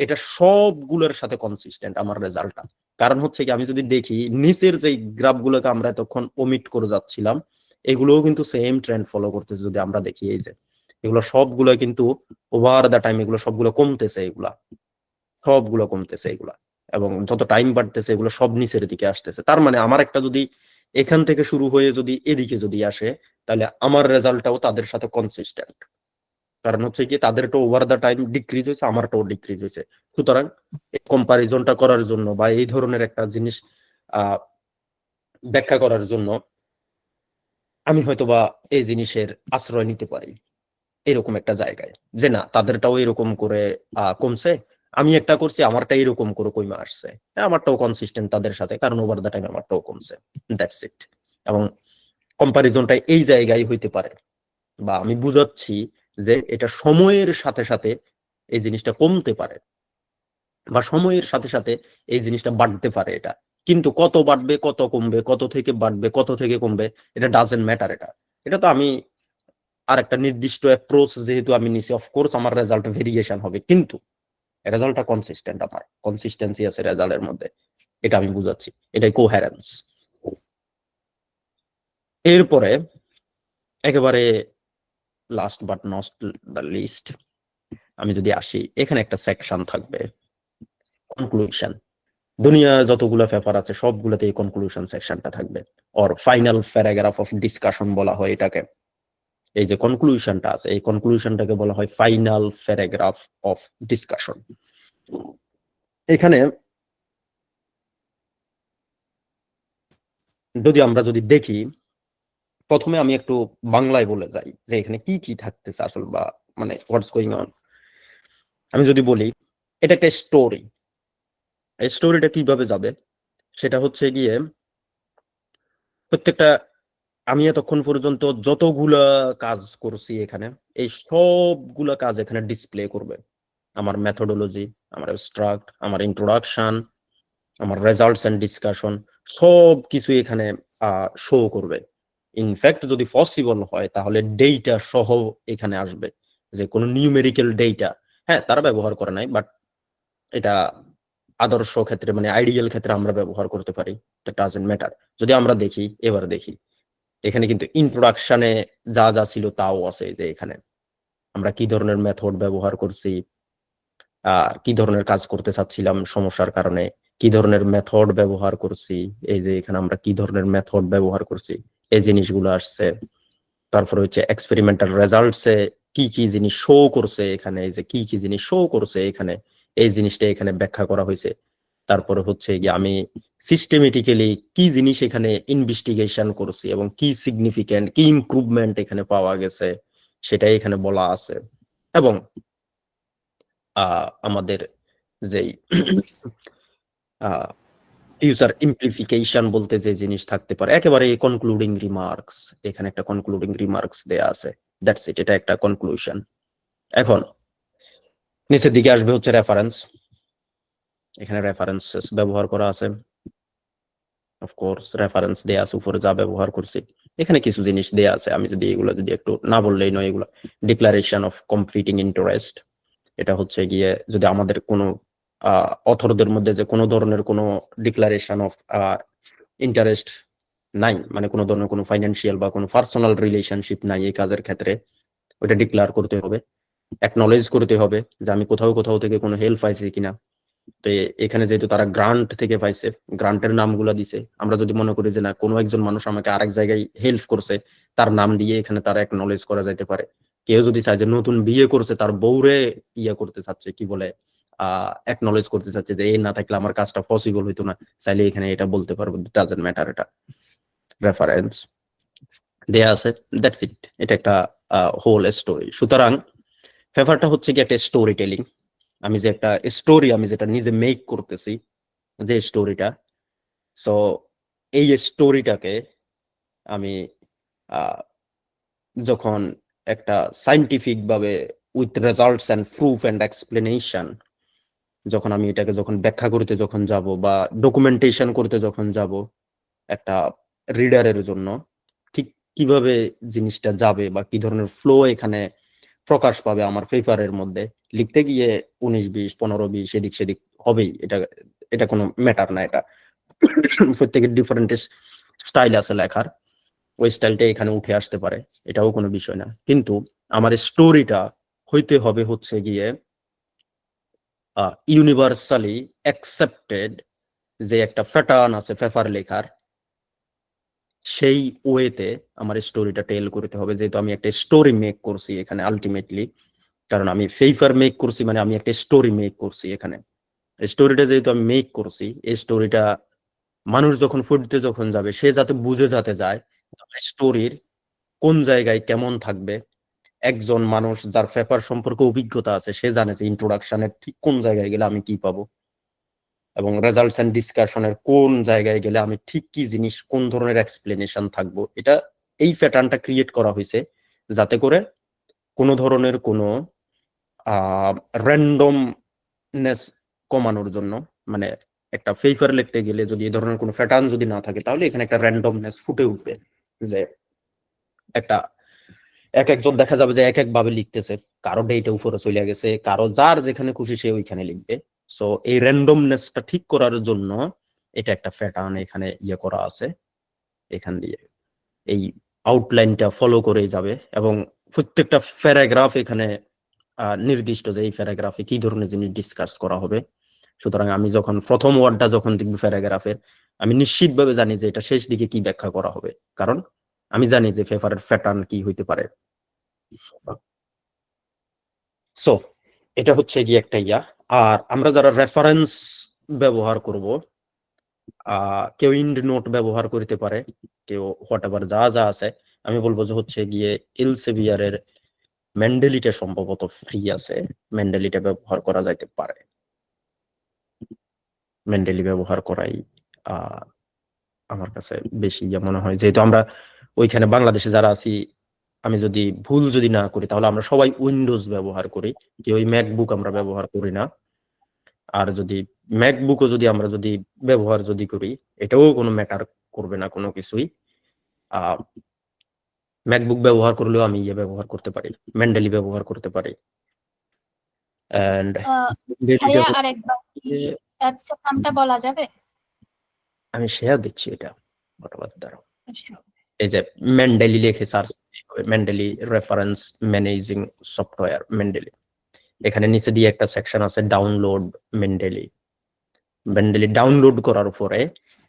Speaker 1: এটা সবগুলোর সাথে কনসিস্টেন্ট আমার রেজাল্টটা। কারণ হচ্ছে কি আমি যদি দেখি নিচের যে গ্রাফগুলোকে আমরা তখন ওমিট করে যাচ্ছিলাম, এগুলোও কিন্তু সেম ট্রেন্ড ফলো করতেছে। যদি আমরা দেখি এই যে এগুলো সবগুলো কিন্তু ওভার দ্য টাইম এগুলো সবগুলো কমতেছে, এগুলা সবগুলো কমতেছে এগুলা, এবং যত টাইম বাড়তেছে এগুলো সব নিচের দিকে আসতেছে। তার মানে আমার একটা যদি এখান থেকে শুরু হয়ে যদি এদিকে যদি আসে, তাহলে আমার রেজাল্টটাও তাদের সাথে কনসিস্টেন্ট। কারণ হচ্ছে কি তাদেরটা ওভার দ্য টাইম ডিক্রিজ হয়েছে, আমারটাও ডিক্রিজ হয়েছে। সুতরাং এই কম্পারিজনটা করার জন্য বা এই ধরনের একটা জিনিস ব্যাখ্যা করার জন্য আমি হয়তোবা এই জিনিসের আশ্রয় নিতে পারি এরকম একটা জায়গায়, যে না তাদেরটাও এরকম করে কমছে, আমি একটা করছি আমারটা এরকম করে কমে আসছে, হ্যাঁ আমারটাও কনসিস্টেন্ট তাদের সাথে, কারণ ওভার দ্য টাইম আমারটাও কমছে, দ্যাটস ইট। এবং কম্পারিজনটা এই জায়গায় হইতে পারে, বা আমি বুঝাচ্ছি যে এটা সময়ের সাথে সাথে এই জিনিসটা কমতে পারে, বা সময়ের সাথে সাথে এই জিনিসটা বাড়তে পারে। এটা কিন্তু কত বাড়বে, কত কমবে, কত থেকে বাড়বে, কত থেকে কমবে, এটা ডাজেন্ট ম্যাটার। এটা তো আমি আর একটা নির্দিষ্ট অ্যাপ্রোচ যেহেতু আমি নিছি, অফকোর্স আমার রেজাল্ট ভেরিয়েশন হবে, কিন্তু রেজাল্টটা কনসিস্টেন্ট, আমার কনসিস্টেন্সি আছে রেজাল্টের মধ্যে, এটা আমি বুঝাচ্ছি, এটাই কোহেরেন্স। এরপরে একেবারে last but not the least আমি যদি আসি, এখানে একটা সেকশন থাকবে কনক্লুশন। দুনিয়া যতগুলো পেপার আছে সবগুলোতে এই কনক্লুশন সেকশনটা থাকবে, or final paragraph of discussion বলা হয় এটাকে। এই যে কনক্লুশনটা আছে, এই কনক্লুশনটাকে বলা হয় ফাইনাল প্যারাগ্রাফ অফ ডিসকাশন। এখানে আমরা যদি দেখি, প্রথমে আমি একটু বাংলায় বলে যাই যে এখানে কি কি থাকতেছে আসল, বা মানে হোয়াটস গোয়িং অন। আমি যদি বলি এটা একটা স্টোরি, এই স্টোরিটা কিভাবে যাবে সেটা হচ্ছে গিয়ে প্রত্যেকটা, আমি এতক্ষণ পর্যন্ত যতগুলা কাজ করছি এখানে, এই সবগুলা কাজ এখানে ডিসপ্লে করবে। আমার মেথোডোলজি, আমার অ্যাবস্ট্রাক্ট, আমার ইন্ট্রোডাকশন, আমার রেজাল্টস এন্ড ডিসকাশন, সব কিছু এখানে শো করবে। ইনফ্যাক্ট যদি পসিবল হয় তাহলে ডেটা সহ এখানে আসবে, যে কোনো নিউমেরিক্যাল ডেটা, হ্যাঁ তারা ব্যবহার করে নাই, বাট এটা আদর্শ ক্ষেত্রে মানে আইডিয়াল ক্ষেত্রে আমরা ব্যবহার করতে পারি, ডাজন্ট ম্যাটার। যদি আমরা দেখি, এবার দেখি এখানে কিন্তু ইন্ট্রোডাকশনে যা যা ছিল তাও আছে, যে এখানে আমরা কি ধরনের মেথড ব্যবহার করছি, কি ধরনের কাজ করতে চাচ্ছিলাম সমস্যার কারণে, কি ধরনের মেথড ব্যবহার করছি, এই যে এখানে আমরা কি ধরনের মেথড ব্যবহার করছি এই জিনিসগুলো আসছে। তারপরে হচ্ছে এক্সপেরিমেন্টাল রেজাল্টসে কি কি জিনিস শো করছে এখানে, এই যে কি কি জিনিস শো করছে এখানে, এই জিনিসটা এখানে ব্যাখ্যা করা হয়েছে। তারপরে হচ্ছে গিয়ে আমি সিস্টেমেটিক্যালি কি জিনিস এখানে ইনভেস্টিগেশন করছি এবং কি সিগনিফিক্যান্ট, কি ইমপ্রুভমেন্ট এখানে পাওয়া গেছে সেটাই এখানে বলা আছে। এবং আমাদের যেই ফিউচার ইমপ্লিফিকেশন বলতে যে জিনিস থাকতে পারে, একেবারে কনক্লুডিং রিমার্কস, এখানে একটা কনক্লুডিং রিমার্কস দেয়া আছে, দ্যাটস ইট, এটা একটা কনক্লুশন। এখন নিচের দিকে আসবে হচ্ছে রেফারেন্স, এখানে রেফারেন্সেস ব্যবহার করা আছে, অফকোর্স রেফারেন্স দেয়া আছে, উপরে যা ব্যবহার করছি এখানে কিছু জিনিস দেয়া আছে, আমি যদি এগুলো যদি একটু না বললেই নয়, এগুলো ডিক্লারেশন অফ কমপ্লিটিং ইন্টারেস্ট, এটা হচ্ছে গিয়ে যদি আমাদের কোনো অথরদের মধ্যে যে কোনো ধরনের কোনো ডিক্লারেশন অফ ইন্টারেস্ট নাই, মানে কোনো ধরনের কোনো ফাইন্যান্সিয়াল বা কোনো পার্সোনাল রিলেশনশিপ নাই এই কাজের ক্ষেত্রে, ওটা ডিক্লেয়ার করতে হবে, অ্যাকনলেজ করতে হবে যে আমি কোথাও কোথাও থেকে কোনো হেল্প পাইছি কিনা। তো এখানে যেহেতু তারা গ্রান্ট থেকে পাইছে, গ্রান্টের নামগুলো দিছে, আমরা যদি মনে করি যে না কোনো একজন মানুষ আমাকে আরেক জায়গায় হেল্প করছে, তার নাম দিয়ে এখানে তারা অ্যাকনলেজ করা যাইতে পারে। কেউ যদি চায় যে নতুন বিয়ে করছে, তার বউরে ইয়ে করতে চাচ্ছে, কি বলে অ্যাকনলেজ করতে চাচ্ছে যে এই না থাকলে আমার কাজটা পসিবল হইতো না, চাইলে এখানে এটা বলতে পারবো, ডাজন্ট ম্যাটার, এটা রেফারেন্স দেয়া আছে, দ্যাটস ইট, এটা একটা হোল স্টোরি। সুতরাং পেপারটা হচ্ছে কি একটা স্টোরি টেলিং, আমি যে একটা স্টোরি আমি যেটা নিজে মেক করতেছি যে স্টোরিটা, সো এই স্টোরিটাকে আমি যখন একটা সাইন্টিফিক ভাবে with results and proof and explanation যখন আমি এটাকে যখন ব্যাখ্যা করতে যখন যাব বা ডকুমেন্টেশন করতে যখন যাব একটা রিডারের জন্য, ঠিক কিভাবে জিনিসটা যাবে বা কি ধরনের ফ্লো এখানে প্রকাশ পাবে আমার পেপারের মধ্যে, লিখতে গিয়ে 19-20 15-20 এদিক সেদিক হবেই, এটা এটা কোনো ম্যাটার না, এটা প্রত্যেকের ডিফারেন্ট স্টাইল আছে লেখার, ওই স্টাইলটা এখানে উঠে আসতে পারে, এটাও কোনো বিষয় না। কিন্তু আমার স্টোরিটা হইতে হবে হচ্ছে গিয়ে ইউনিভার্সালি অ্যাকসেপ্টেড, যে একটা প্যাটার্ন আছে পেপার লেখার, সেই ওয়েতে আমার স্টোরিটা টেল করতে হবে। যেহেতু আমি একটা স্টোরি মেক করছি এখানে আলটিমেটলি, কারণ আমি পেপার মেক করছি মানে আমি একটা স্টোরি মেক করছি এখানে। স্টোরিটা যেহেতু আমি মেক করছি, এই স্টোরিটা মানুষ যখন পড়তে যখন যাবে সে যাতে বুঝে যাতে যায় স্টোরির কোন জায়গায় কেমন থাকবে। একজন মানুষ যার পেপার সম্পর্কে অভিজ্ঞতা আছে সে জানে যে ইন্ট্রোডাকশনের ঠিক কোন জায়গায় গেলে আমি কি পাবো, এবং রেজাল্টস এন্ড ডিসকাশনের কোন জায়গায় গেলে আমি ঠিক কি জিনিস, কোন ধরনের এক্সপ্লেনেশন থাকবো। এটা এই প্যাটার্নটা ক্রিয়েট করা হয়েছে যাতে করে কোনো ধরনের কোনো র্যান্ডমনেস কমানোর জন্য। মানে একটা পেপার লিখতে গেলে যদি এই ধরনের কোনো প্যাটার্ন যদি না থাকে তাহলে এখানে একটা র্যান্ডমনেস ফুটে উঠবে, যে একটা একজন দেখা যাবে যে এক এক ভাবে লিখতেছে, কারো ডেটে উপরে চলে গেছে, কারো যার যেখানে খুশি সে ওইখানে লিখবে। সো এই র্যান্ডমনেসটা ঠিক করার জন্য এটা একটা প্যাটার্ন এখানে ইয়ে করা আছে। এখান দিয়ে এই আউটলাইনটা ফলো করে যাবে এবং প্রত্যেকটা প্যারাগ্রাফ এখানে নির্দিষ্ট যে এই প্যারাগ্রাফে কি ধরনের জিনিস ডিসকাস করা হবে। সুতরাং আমি যখন প্রথম ওয়ার্ডটা যখন দেখব প্যারাগ্রাফের, আমি নিশ্চিতভাবে জানি যে এটা শেষ দিকে কি ব্যাখ্যা করা হবে, কারণ আমি জানি যে পেপারের প্যাটার্ন কি হইতে পারে। সো এটা হচ্ছে গিয়ে একটা ইয়া। আর আমরা যারা রেফারেন্স ব্যবহার করব, কেউ ইন্ড নোট ব্যবহার করতে পারে, কেউ হোয়াট এভার যা যা আছে। আমি বলবো যে হচ্ছে গিয়ে এলসেভিয়ারের মেন্ডেলিটা সম্ভবত ফ্রি আছে, মেন্ডেলিটা ব্যবহার করা যাইতে পারে। মেন্ডেলি ব্যবহার করাই আমার কাছে বেশি মনে হয়, যেহেতু আমরা ওইখানে বাংলাদেশে যারা আছি, আমি যদি ভুল যদি না করি তাহলে আমরা সবাই উইন্ডোজ ব্যবহার করি, কেউ ওই ম্যাকবুক আমরা ব্যবহার করি না। আর যদি ম্যাকবুকও যদি আমরা যদি ব্যবহার যদি করি, এটাও কোনো ম্যাটার করবে না কোনো কিছুই। ম্যাকবুক ব্যবহার করলেও আমি ইয়ে ব্যবহার করতে পারি, মেন্ডেলি ব্যবহার করতে পারি। এন্ড
Speaker 3: ভাইয়া আরেকবার কি অ্যাপসের নামটা বলা যাবে?
Speaker 1: আমি শেয়ার দিচ্ছি এটা দাঁড়াও। এই যে মেন্ডেলি লিখে সার্চ হবে, মেন্ডেলি রেফারেন্স ম্যানেজিং সফটওয়্যার মেন্ডেলি। এখানে নিচে দিয়ে একটা সেকশন আছে ডাউনলোড মেন্ডেলি। মেন্ডেলি ডাউনলোড করার পরে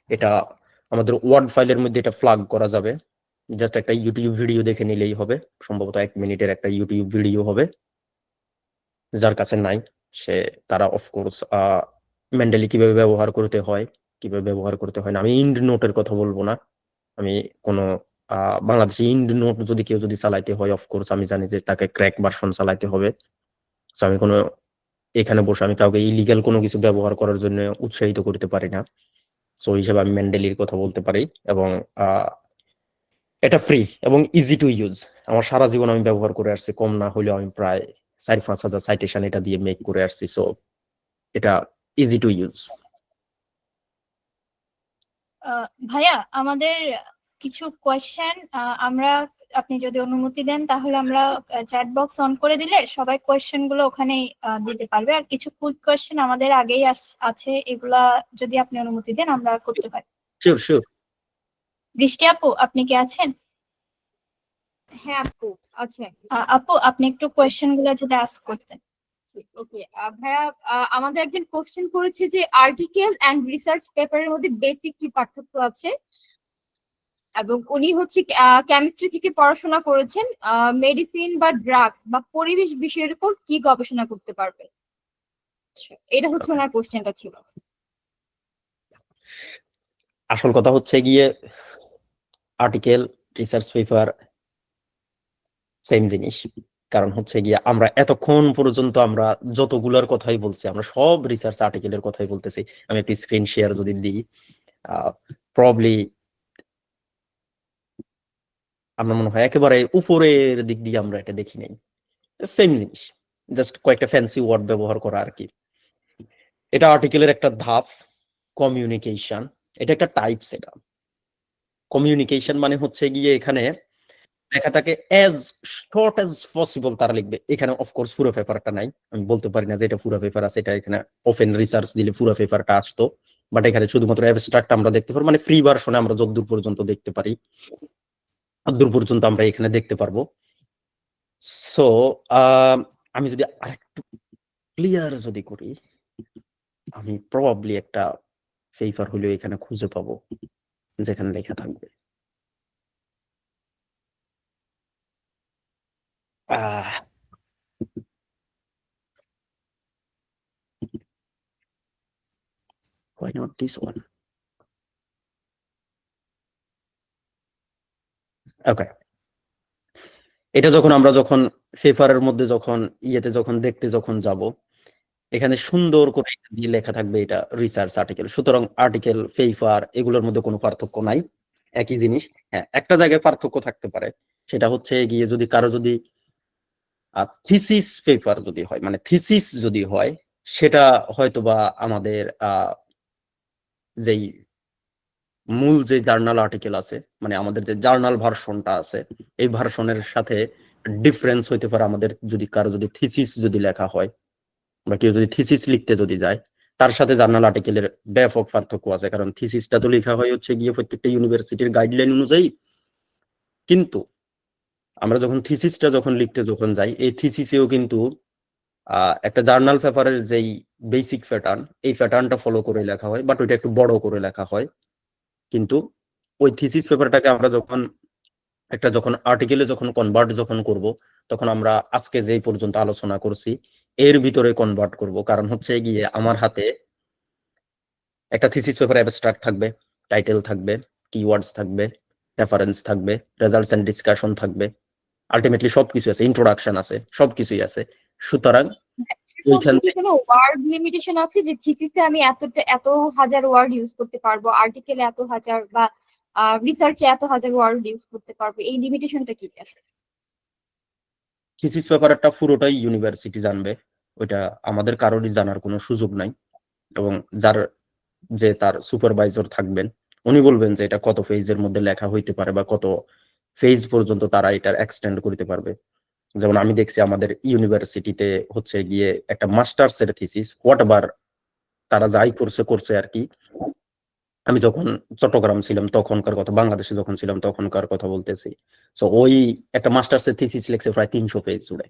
Speaker 1: এটা আমাদের ওয়ার্ড ফাইলের মধ্যে এটা ফ্লাগ করা যাবে। জাস্ট একটা ইউটিউব ভিডিও দেখে নিলেই হবে, সম্ভবত 1 মিনিটের একটা ইউটিউব ভিডিও হবে। যার কাছে নাই সে তারা অফকোর্স মেন্ডেলি কিভাবে ব্যবহার করতে হয় কিভাবে ব্যবহার করতে হয় না। আমি ইন্ড নোটের কথা বলবো না, আমি কোনো বাংলাদেশে ইন্ড নোট যদি কেউ যদি চালাইতে হয় অফকোর্স আমি জানি যে তাকে ক্র্যাক ভার্সন চালাইতে হবে। সো আমি কোনো এখানে বসে আমি কাউকে ইলিগাল কোনো কিছু ব্যবহার করার জন্য উৎসাহিত করতে পারি না। সো হিসেবে আমি মেন্ডেলির কথা বলতে পারি, এবং এটা ফ্রি এবং ইজি টু ইউজ। আমার সারা জীবন আমি ব্যবহার করে আসছি, কম না হলেও আমি প্রায় 4-5 হাজার সাইটেশন এটা দিয়ে মেক করে আসছি। সো এটা ইজি টু ইউজ।
Speaker 3: ভাইয়া আমাদের কিছু কোয়েশ্চেন আমরা, আপনি যদি অনুমতি দেন তাহলে আমরা চ্যাট বক্স অন করে দিলে সবাই কোয়েশ্চেন গুলো ওখানেই দিতে পারবে। আর কিছু কুইক কোয়েশ্চেন আমাদের আগেই আছে, এগুলা যদি আপনি অনুমতি দেন আমরা করতে পারি।
Speaker 1: Sure sure.
Speaker 3: বৃষ্টি আপু আপনি কি আছেন?
Speaker 4: হ্যাঁ আপু আছে।
Speaker 3: আপু আপনি একটু কোয়েশ্চেন গুলো যদি আস্ক করতেন।
Speaker 4: ওকে ভাইয়া, আমাদের একজন কোশ্চেন করেছে যে আর্টিকেল এন্ড রিসার্চ পেপারের মধ্যে বেসিক কি পার্থক্য আছে, এবং উনি হচ্ছে কেমিস্ট্রি থেকে পড়াশোনা করেছেন, মেডিসিন বা ড্রাগস বা পরিবেশ বিষয়ের উপর কি গবেষণা করতে পারবেন। এটা হচ্ছে ওনার কোশ্চেনটা ছিল।
Speaker 1: আসল কথা হচ্ছে গিয়ে আর্টিকেল রিসার্চ পেপার সেম জিনিস। কারণ হচ্ছে গিয়ে আমরা এতক্ষণ পর্যন্ত আমরা যতগুলোর কথাই বলছি আমরা সব রিসার্চ আর্টিকেলের কথাই বলতেছি। আমি একটি স্ক্রিন শেয়ার যদি দিই, প্রবলি আমার মনে হয় একেবারে উপরের দিক দিয়ে আমরা এটা দেখি নাই। সেম জিনিস, জাস্ট কয়েকটা ফ্যান্সি ওয়ার্ড ব্যবহার করা আর কি। এটা আর্টিকেলের একটা ধাপ, কমিউনিকেশন। এটা একটা টাইপস। এটা কমিউনিকেশন মানে হচ্ছে গিয়ে এখানে লেখাটাকে as short as possible তারা লিখবে। এখানে অফকোর্স পুরো পেপারটা নাই, আমি বলতে পারি না যে এটা পুরো পেপার আছে। এটা এখানে ওপেন রিসার্চ দিলে পুরো পেপারটা আসতো, বাট এখানে শুধুমাত্র অ্যাবস্ট্রাক্ট আমরা দেখতে পারি, মানে ফ্রি ভার্সনে আমরা যতদূর পর্যন্ত দেখতে পারি। দূর পর্যন্ত আমরা এখানে দেখতে পারবো। সো আমি যদি আরেকটু ক্লিয়ার যদি করি, আমি প্রবাবলি একটা পেপার হলেও এখানে খুঁজে পাবো যেখানে লেখা থাকবে আহ why not this one? ওকে, এটা যখন আমরা যখন পেপারের মধ্যে যখন যখন দেখতে যখন যাব, এখানে সুন্দর করে দিয়ে লেখা থাকবে এটা রিসার্চ আর্টিকেল। সুতরাং আর্টিকেল, পেপার এগুলোর মধ্যে কোনো পার্থক্য নাই, একই জিনিস। হ্যাঁ, একটা জায়গায় পার্থক্য থাকতে পারে, সেটা হচ্ছে গিয়ে যদি কারো যদি থিসিস পেপার যদি হয়, মানে থিসিস যদি হয়, সেটা হয়তোবা আমাদের যেই মূল যে জার্নাল আর্টিকেল আছে, মানে আমাদের যে জার্নাল ভার্সনটা আছে, এই ভার্সনের সাথে ডিফারেন্স হইতে পারে। আমাদের যদি কারো যদি থিসিস যদি লেখা হয় বা কেউ যদি থিসিস লিখতে যদি যায়, তার সাথে জার্নাল আর্টিকেলের ব্যাপক পার্থক্য আছে। কারণ থিসিসটা তো লেখা হয় হচ্ছে গিয়ে প্রত্যেকটা ইউনিভার্সিটির গাইডলাইন অনুযায়ী, কিন্তু আমরা যখন থিসিসটা যখন লিখতে যখন যাই, এই থিসিসেও কিন্তু একটা জার্নাল পেপারের যেই বেসিক প্যাটার্ন, এই প্যাটার্নটা ফলো করে লেখা হয়, বাট ওইটা একটু বড় করে লেখা হয়। কিন্তু ওই থিসিস পেপারটাকে আমরা যখন একটা যখন আর্টিকেলে যখন কনভার্ট যখন করব, তখন আমরা আজকে যেই পর্যন্ত আলোচনা করছি এর ভিতরে কনভার্ট করব। কারণ হচ্ছে গিয়ে আমার হাতে একটা থিসিস পেপার অ্যাবস্ট্রাক্ট থাকবে, টাইটেল থাকবে, কিওয়ার্ডস থাকবে, রেফারেন্স থাকবে, রেজাল্টস এন্ড ডিসকাশন থাকবে, আলটিমেটলি সবকিছু আছে, ইন্ট্রোডাকশন আছে, সবকিছুই আছে। সুতরাং ওইখান
Speaker 4: কি কোনো ওয়ার্ড লিমিটেশন আছে যে থিসিসে আমি এত হাজার ওয়ার্ড ইউজ করতে পারবো, আর্টিকেলে এত হাজার, বা রিসার্চে এত হাজার ওয়ার্ড ইউজ করতে পারবো, এই লিমিটেশনটা কি আসলে?
Speaker 1: থিসিস পেপারটা পুরোটাই ইউনিভার্সিটি জানবে, ওইটা আমাদের কারোরই জানার কোনো সুযোগ নাই। এবং যে তার সুপারভাইজার থাকবেন, উনি বলবেন যে এটা কত পেজের মধ্যে লেখা হইতে পারে বা কত পেজ পর্যন্ত তারা এটা এক্সটেন্ড করতে পারবে। যেমন আমি দেখছি আমাদের ইউনিভার্সিটিতে হচ্ছে গিয়ে একটা মাস্টার্স এর থিসিস, হোয়াটএভার তারা যাই করছে আর কি। আমি যখন চট্টগ্রাম ছিলাম তখনকার কথা, বাংলাদেশে যখন ছিলাম তখনকার কথা বলতেছি। সো ওই একটা মাস্টার্স এর থিসিস লিখছে প্রায় 300 পেজ জুড়ে।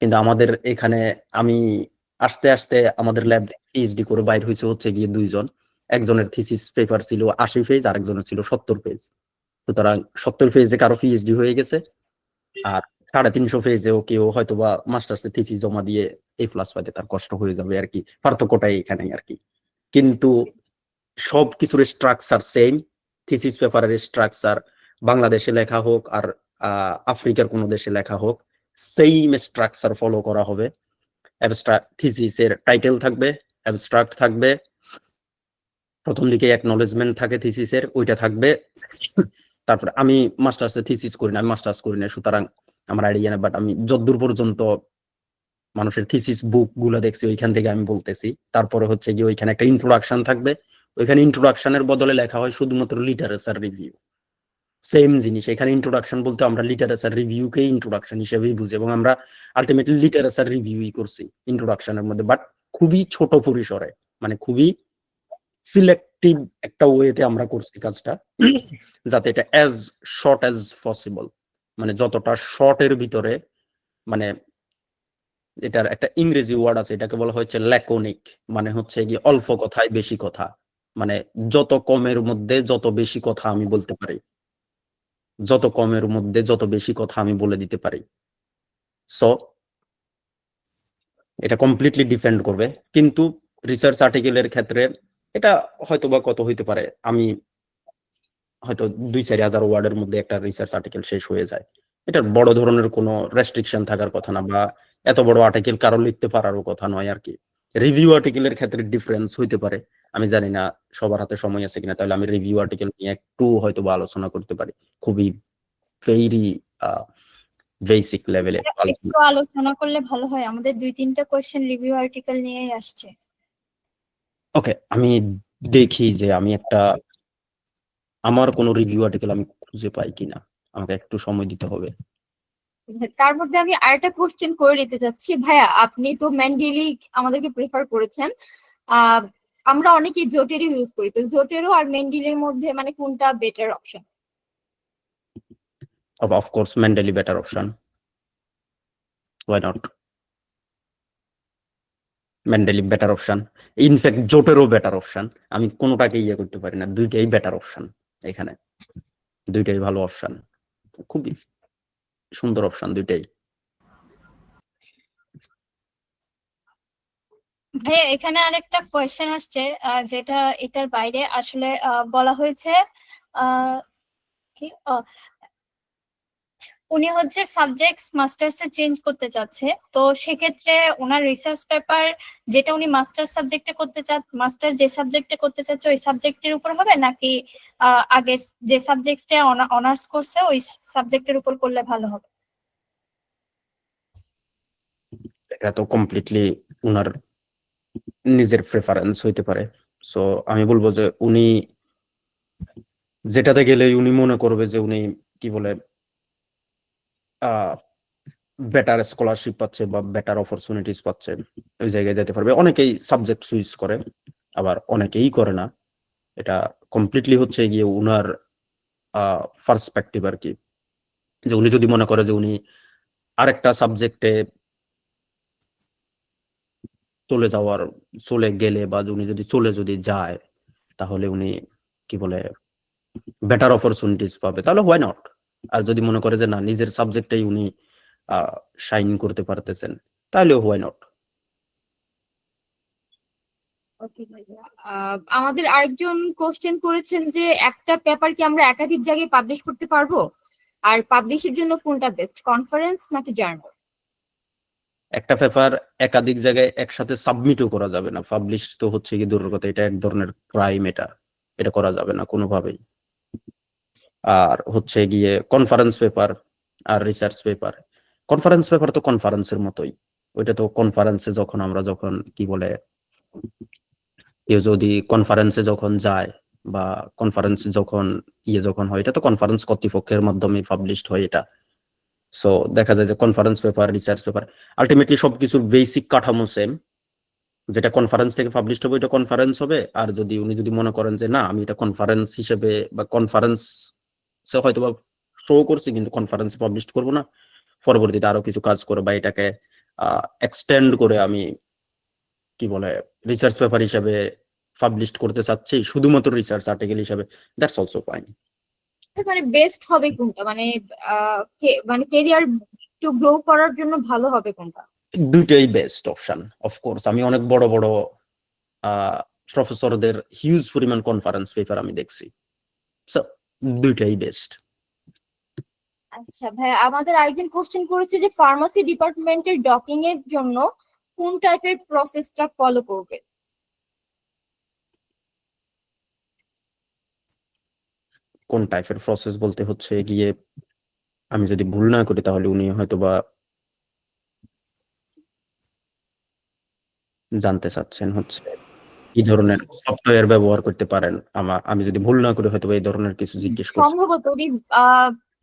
Speaker 1: কিন্তু আমাদের এখানে আমি আস্তে আস্তে আমাদের ল্যাব পিএইচডি করে বাইর হয়েছে হচ্ছে গিয়ে 2 জন। একজনের থিসিস পেপার ছিল 80 পেজ, আরেকজনের ছিল 70 পেজ। সুতরাং 70 পেজে কারো পিএইচডি হয়ে গেছে, আর 350 পেজেও কেউ হয়তোবা মাস্টার্সের থিসিস জমা দিয়ে A+ পাইতে তার কষ্ট হয়ে যাবে আর কি। পার্থক্যটাই এখানেই আর কি। কিন্তু সবকিছুর স্ট্রাকচার সেম। থিসিস পেপারের স্ট্রাকচার বাংলাদেশে লেখা হোক আর আফ্রিকার কোনো দেশে লেখা হোক, সেম স্ট্রাকচার ফলো করা হবে। অ্যাবস্ট্রাক্ট থিসিসের টাইটেল থাকবে, অ্যাবস্ট্রাক্ট থাকবে, প্রথম দিকে অ্যাকনলেজমেন্ট থাকে থিসিসের, ওইটা থাকবে। তারপরে আমি মাস্টার্সে থিসিস করি না, আমি মাস্টার্স করি না, সুতরাং আমার আইডিয়া না। বাট আমি যতদূর পর্যন্ত মানুষের থিসিস বুক গুলো দেখছি ওইখান থেকে আমি বলতেছি। তারপরে হচ্ছে গিয়ে ওইখানে একটা ইন্ট্রোডাকশন থাকবে, ওইখানে ইন্ট্রোডাকশনের বদলে লেখা হয় শুধুমাত্র লিটারেচার রিভিউ। সেম জিনিস এখানে ইন্ট্রোডাকশন বলতে আমরা লিটারেচার রিভিউকে ইন্ট্রোডাকশন হিসেবেই বুঝি, এবং আমরা আলটিমেটলি লিটারেচার রিভিউই করছি ইন্ট্রোডাকশনের মধ্যে, বাট খুবই ছোট পরিসরে, মানে খুবই সিলেক্টিভ একটা ওয়েতে আমরা করছি কাজটা, যাতে এটা অ্যাজ শর্ট অ্যাজ পসিবল, মানে যতটা শর্টের ভিতরে, মানে এটার একটা ইংরেজি ওয়ার্ড আছে, এটাকে বলা হচ্ছে ল্যাকোনিক, মানে হচ্ছে গিয়ে অল্প কথায় বেশি কথা, মানে যত কমের মধ্যে যত বেশি কথা আমি বলতে পারি, যত কমের মধ্যে যত বেশি কথা আমি বলে দিতে পারি। সো এটা কমপ্লিটলি ডিপেন্ড করবে। কিন্তু রিসার্চ আর্টিকেলের ক্ষেত্রে এটা হয়তো বা কত হইতে পারে, আমি হয়তো 2-4 হাজার ওয়ার্ডের মধ্যে একটা রিসার্চ আর্টিকেল শেষ হয়ে যায়। এটার বড় ধরনের কোনো রেস্ট্রিকশন থাকার কথা না, বা এত বড় আর্টিকেল কারো লিখতে পারারও কথা নয় আর কি। রিভিউ আর্টিকেলের ক্ষেত্রে ডিফারেন্স হইতে পারে, আমি জানি না সবার হাতে সময় আছে কিনা, তাহলে আমি রিভিউ আর্টিকেল নিয়ে একটু হয়তো বা আলোচনা করতে পারি, খুবই ভেরি বেসিক লেভেলে
Speaker 3: একটু আলোচনা করলে ভালো হয়, আমাদের 2-3টা কোয়েশ্চেন রিভিউ আর্টিকেল নিয়েই আসছে।
Speaker 1: ওকে, আমি দেখি যে আমি একটা আমার কোনো রিভিউ আর্টিকেল আমি খুঁজে পাই কিনা, আমাকে একটু সময় দিতে হবে।
Speaker 4: তার মধ্যে আমি আরেকটা কোশ্চেন করে নিতে চাচ্ছি ভাইয়া, আপনি তো ম্যান্ডেলি আমাদেরকে প্রেফার করেছেন, আমরা অনেকেই জোটেরও ইউজ করি, তো জোটেরও আর মেন্ডিলের মধ্যে মানে কোনটা better option?
Speaker 1: Of course, Mendeley better option. Why not? Mendeley better option. In fact জোটেরও বেটার অপশন। আমি কোনোটাকে ইয়ে করতে পারি না, দুইটাই বেটার অপশন। এখানে দুইটাই ভালো অপশন, খুবই সুন্দর অপশন দুইটাই।
Speaker 3: ভাইয়া এখানে আরেকটা কোয়েশ্চেন আসছে, যেটা এটার বাইরে আসলে বলা হয়েছে কি উনি হচ্ছে সাবজেক্টস মাস্টার্সে চেঞ্জ করতে চাচ্ছে, তো সেক্ষেত্রে ওনার রিসার্চ পেপার যেটা উনি মাস্টার্স সাবজেক্টে করতে মাস্টার্স যে সাবজেক্টে করতে চাচ্ছে ওই সাবজেক্টের উপর হবে, নাকি আগের যে সাবজেক্টে অনার্স করছে ওই সাবজেক্টের উপর করলে ভালো হবে?
Speaker 1: এটা তো কমপ্লিটলি উনার নিজের প্রেফারেন্স হইতে পারে। সো আমি বলবো যে উনি যেটাতে গেলে উনি মনে করবে যে উনি কি বলে বেটার স্কলারশিপ পাচ্ছে বা বেটার অপরচুনিটিস পাচ্ছে, ওই জায়গায় যেতে পারবে। অনেকেই সাবজেক্ট সুইচ করে, আবার অনেকেই করে না। এটা কমপ্লিটলি হচ্ছে গিয়ে উনার পার্সপেক্টিভ আর কি, যে উনি যদি মনে করে যে উনি আরেকটা সাবজেক্টে চলে গেলে বা উনি যদি যায়, তাহলে উনি কি বলে বেটার অপরচুনিটিস পাবে, তাহলে হোয়াই নট। আর যদি মনে করে যে না, নিজের সাবজেক্টেই উনি শাইন করতে পারতেছেন, তাহলে হোয়াই নট।
Speaker 4: ওকে ভাইয়া, আমাদের আরেকজন কোশ্চেন করেছেন যে একটা পেপার কি আমরা একাধিক জায়গায় পাবলিশ করতে পারবো, আর পাবলিশের জন্য কোনটা বেস্ট, কনফারেন্স নাকি জার্নাল?
Speaker 1: একটা পেপার একাধিক জায়গায় একসাথে সাবমিটও করা যাবে না, পাবলিশ তো হচ্ছে কি দূরের কথা, এটা এক ধরনের ক্রাইম। এটা করা যাবে না কোনোভাবেই। আর হচ্ছে গিয়ে কনফারেন্স পেপার আর রিসার্চ পেপার, কনফারেন্স পেপার তো কনফারেন্সের মতোই। ওইটা তো কনফারেন্সে যখন কি বলে কেউ যদি কনফারেন্সে যখন যায় বা কনফারেন্সে যখন হয়, এটা তো কনফারেন্স কর্তৃপক্ষের মাধ্যমে পাবলিশড হয় এটা। সো দেখা যায় যে conference paper, research paper, ultimately সবকিছুর বেসিক কাঠামো সেম। যেটা কনফারেন্স থেকে পাবলিশড হবে এটা কনফারেন্স হবে। আর উনি যদি মনে করেন যে না, আমি এটা কনফারেন্স হিসেবে বা কনফারেন্স হয়তো বা শো করছি কিন্তু কনফারেন্সে পাবলিশ করবো না, পরবর্তীতে আরো কিছু কাজ করে বা এটাকে এক্সটেন্ড করে আমি কি বলে রিসার্চ পেপার হিসেবে পাবলিশ করতে চাচ্ছি, শুধুমাত্র রিসার্চ আর্টিকেল হিসেবে, দ্যাটস অলসো ফাইন।
Speaker 4: মানে বেস্ট হবে কোনটা, মানে মানে কেরিয়ার টু গ্রো করার জন্য ভালো হবে কোনটা?
Speaker 1: দুইটাই বেস্ট অপশন। অফকোর্স আমি অনেক বড় বড় প্রফেসরদের হিউজ পরিমাণ কনফারেন্স পেপার আমি দেখছি। সো দুইটাই বেস্ট।
Speaker 4: আচ্ছা ভাই, আমাদের আরেকজন কোশ্চেন করেছে যে ফার্মাসি ডিপার্টমেন্টের ডকিং এর জন্য কোন টাইপের প্রসেসটা ফলো করবে?
Speaker 1: কোন টাইপের প্রসেস বলতে হচ্ছে গিয়ে, আমি যদি ভুল না করি তাহলে উনি হয়তো বা জানতে চাচ্ছেন হচ্ছে কি ধরনের সফটওয়্যার ব্যবহার করতে পারেন। আমি যদি ভুল না করি হয়তো এই ধরনের কিছু জিজ্ঞেস করছি।
Speaker 4: সম্ভবত উনি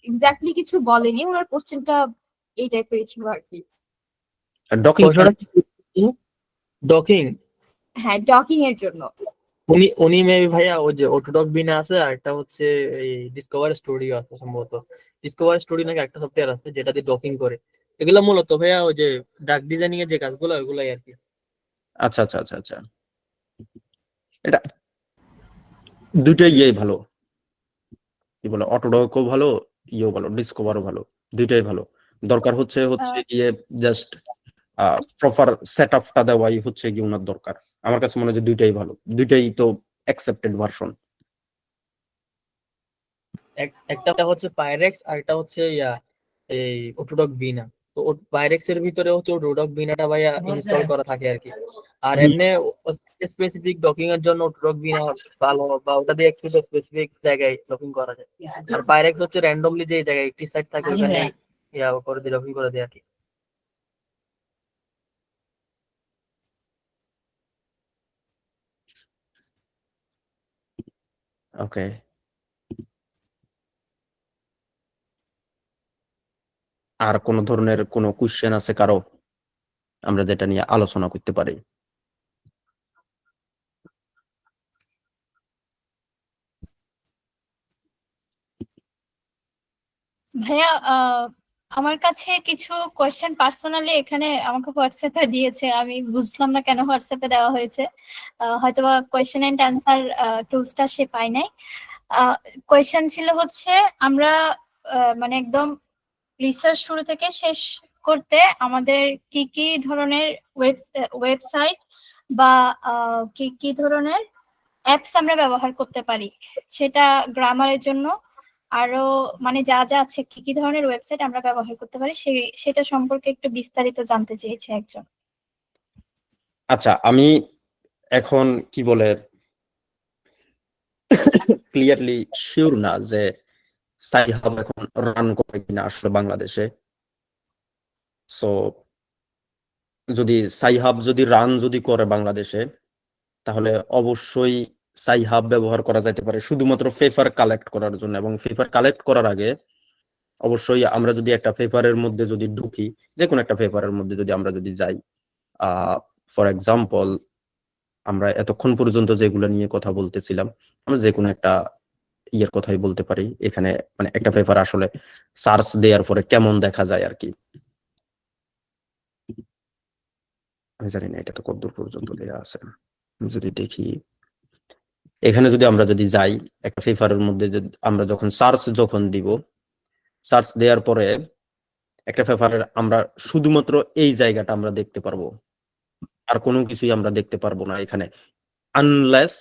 Speaker 4: এক্স্যাক্টলি কিছু বলেনি, ওনার কোশ্চেনটা এই টাইপের ছিল আর কি।
Speaker 1: ডকিং
Speaker 2: প্রশ্নটা কি? ডকিং?
Speaker 4: হ্যাঁ, ডকিং এর জন্য।
Speaker 2: উনি মেবি ভাইয়া ওই যে অটোডক বিনা আছে, আর একটা হচ্ছে এই ডিসকভার স্টুডিও আছে সম্ভবত। ডিসকভার স্টুডিও নাকি একটা সফটওয়্যার আছে যেটা দিয়ে ডকিং করে। এগুলো মূলত ভাইয়া ওই যে ড্রাগ ডিজাইনিং এর যে কাজগুলো ওগুলাই আর কি।
Speaker 1: আচ্ছা আচ্ছা আচ্ছা আচ্ছা, এটা দুইটাই ভালো। কি বলে অটোডকও ভালো, ভালো, ডিসকভারও ভালো, দুইটাই ভালো। দরকার হচ্ছে গিয়ে জাস্ট প্রপার সেট আপটা দেওয়াই হচ্ছে গিয়ে ওনার দরকার। আমার কাছে মনে হয় যে দুইটাই ভালো, দুইটাই তো অ্যাকসেপ্টেড ভার্সন।
Speaker 2: একটা হচ্ছে পাইরেক্স আর একটা হচ্ছে এই অটোডক বিনা। তো পাইরেক্স এর ভিতরে হচ্ছে অটোডক বিনাটা ভাইয়া ইনস্টল করা থাকে আর কি। আর এমনি স্পেসিফিক ডকিং এর জন্য অটোডক বিনা ভালো, বা ওটা দিয়ে একটু স্পেসিফিক জায়গায় ডকিং করা যায়। আর পাইরেক্স হচ্ছে র্যান্ডমলি যে জায়গায় একটি সাইট থাকে ওখানে করে দিয়ে ডকিং করে দেয় আর কি।
Speaker 1: ওকে, আর কোন ধরনের কোন কোশ্চেন আছে কারো, আমরা যেটা নিয়ে আলোচনা করতে পারি?
Speaker 3: ভাইয়া আমার কাছে কিছু কোয়েশ্চেন পার্সোনালি এখানে আমাকে হোয়াটসঅ্যাপে দিয়েছে, আমি বুঝলাম না কেন হোয়াটসঅ্যাপে দেওয়া হয়েছে। হয়তোবা কোয়েশ্চেন এন্ড অ্যান্সার টুলসটা সে পায় নাই। কোয়েশ্চেন ছিল হচ্ছে আমরা মানে একদম রিসার্চ শুরু থেকে শেষ করতে আমাদের কি কি ধরনের ওয়েবসাইট বা কি কি ধরনের অ্যাপস আমরা ব্যবহার করতে পারি, সেটা গ্রামারের জন্য আরো মানে যা যা আছে কি কি ধরনের ওয়েবসাইট আমরা ব্যবহার করতে পারি সেটা সম্পর্কে একটু বিস্তারিত জানতে চেয়েছে একজন।
Speaker 1: আচ্ছা, আমি এখন কি বলে ক্লিয়ারলি শিওর না যে সাইহাব এখন রান করে কিনা আসলে বাংলাদেশে। সো যদি সাইহাব যদি রান যদি করে বাংলাদেশে, তাহলে অবশ্যই সাইহাব ব্যবহার করা যেতে পারে শুধুমাত্র পেপার কালেক্ট করার জন্য। এবং পেপার কালেক্ট করার আগে অবশ্যই আমরা যদি একটা পেপারের মধ্যে যদি ঢুকি, যে কোনো একটা পেপারের মধ্যে যদি আমরা যদি যাই, ফর এক্সাম্পল আমরা এতক্ষণ পর্যন্ত যেগুলো নিয়ে কথা বলতেছিলাম, আমরা যে কোনো একটা ইয়ের কথাই বলতে পারি এখানে। মানে একটা পেপার আসলে সার্চ দেওয়ার পরে কেমন দেখা যায় আর কি। আমি জানি না এটা তো কতদূর পর্যন্ত দেয়া আছে। যদি দেখি এখানে যদি আমরা যদি যাই একটা পেপারের মধ্যে, আমরা যখন যখন দিব, সার্চ দেওয়ার পরে একটা পেপারের আমরা শুধুমাত্র এই জায়গাটা আমরা দেখতে পারবো, আর কোনো কিছুই আমরা দেখতে পারবো না এখানে, আনলেস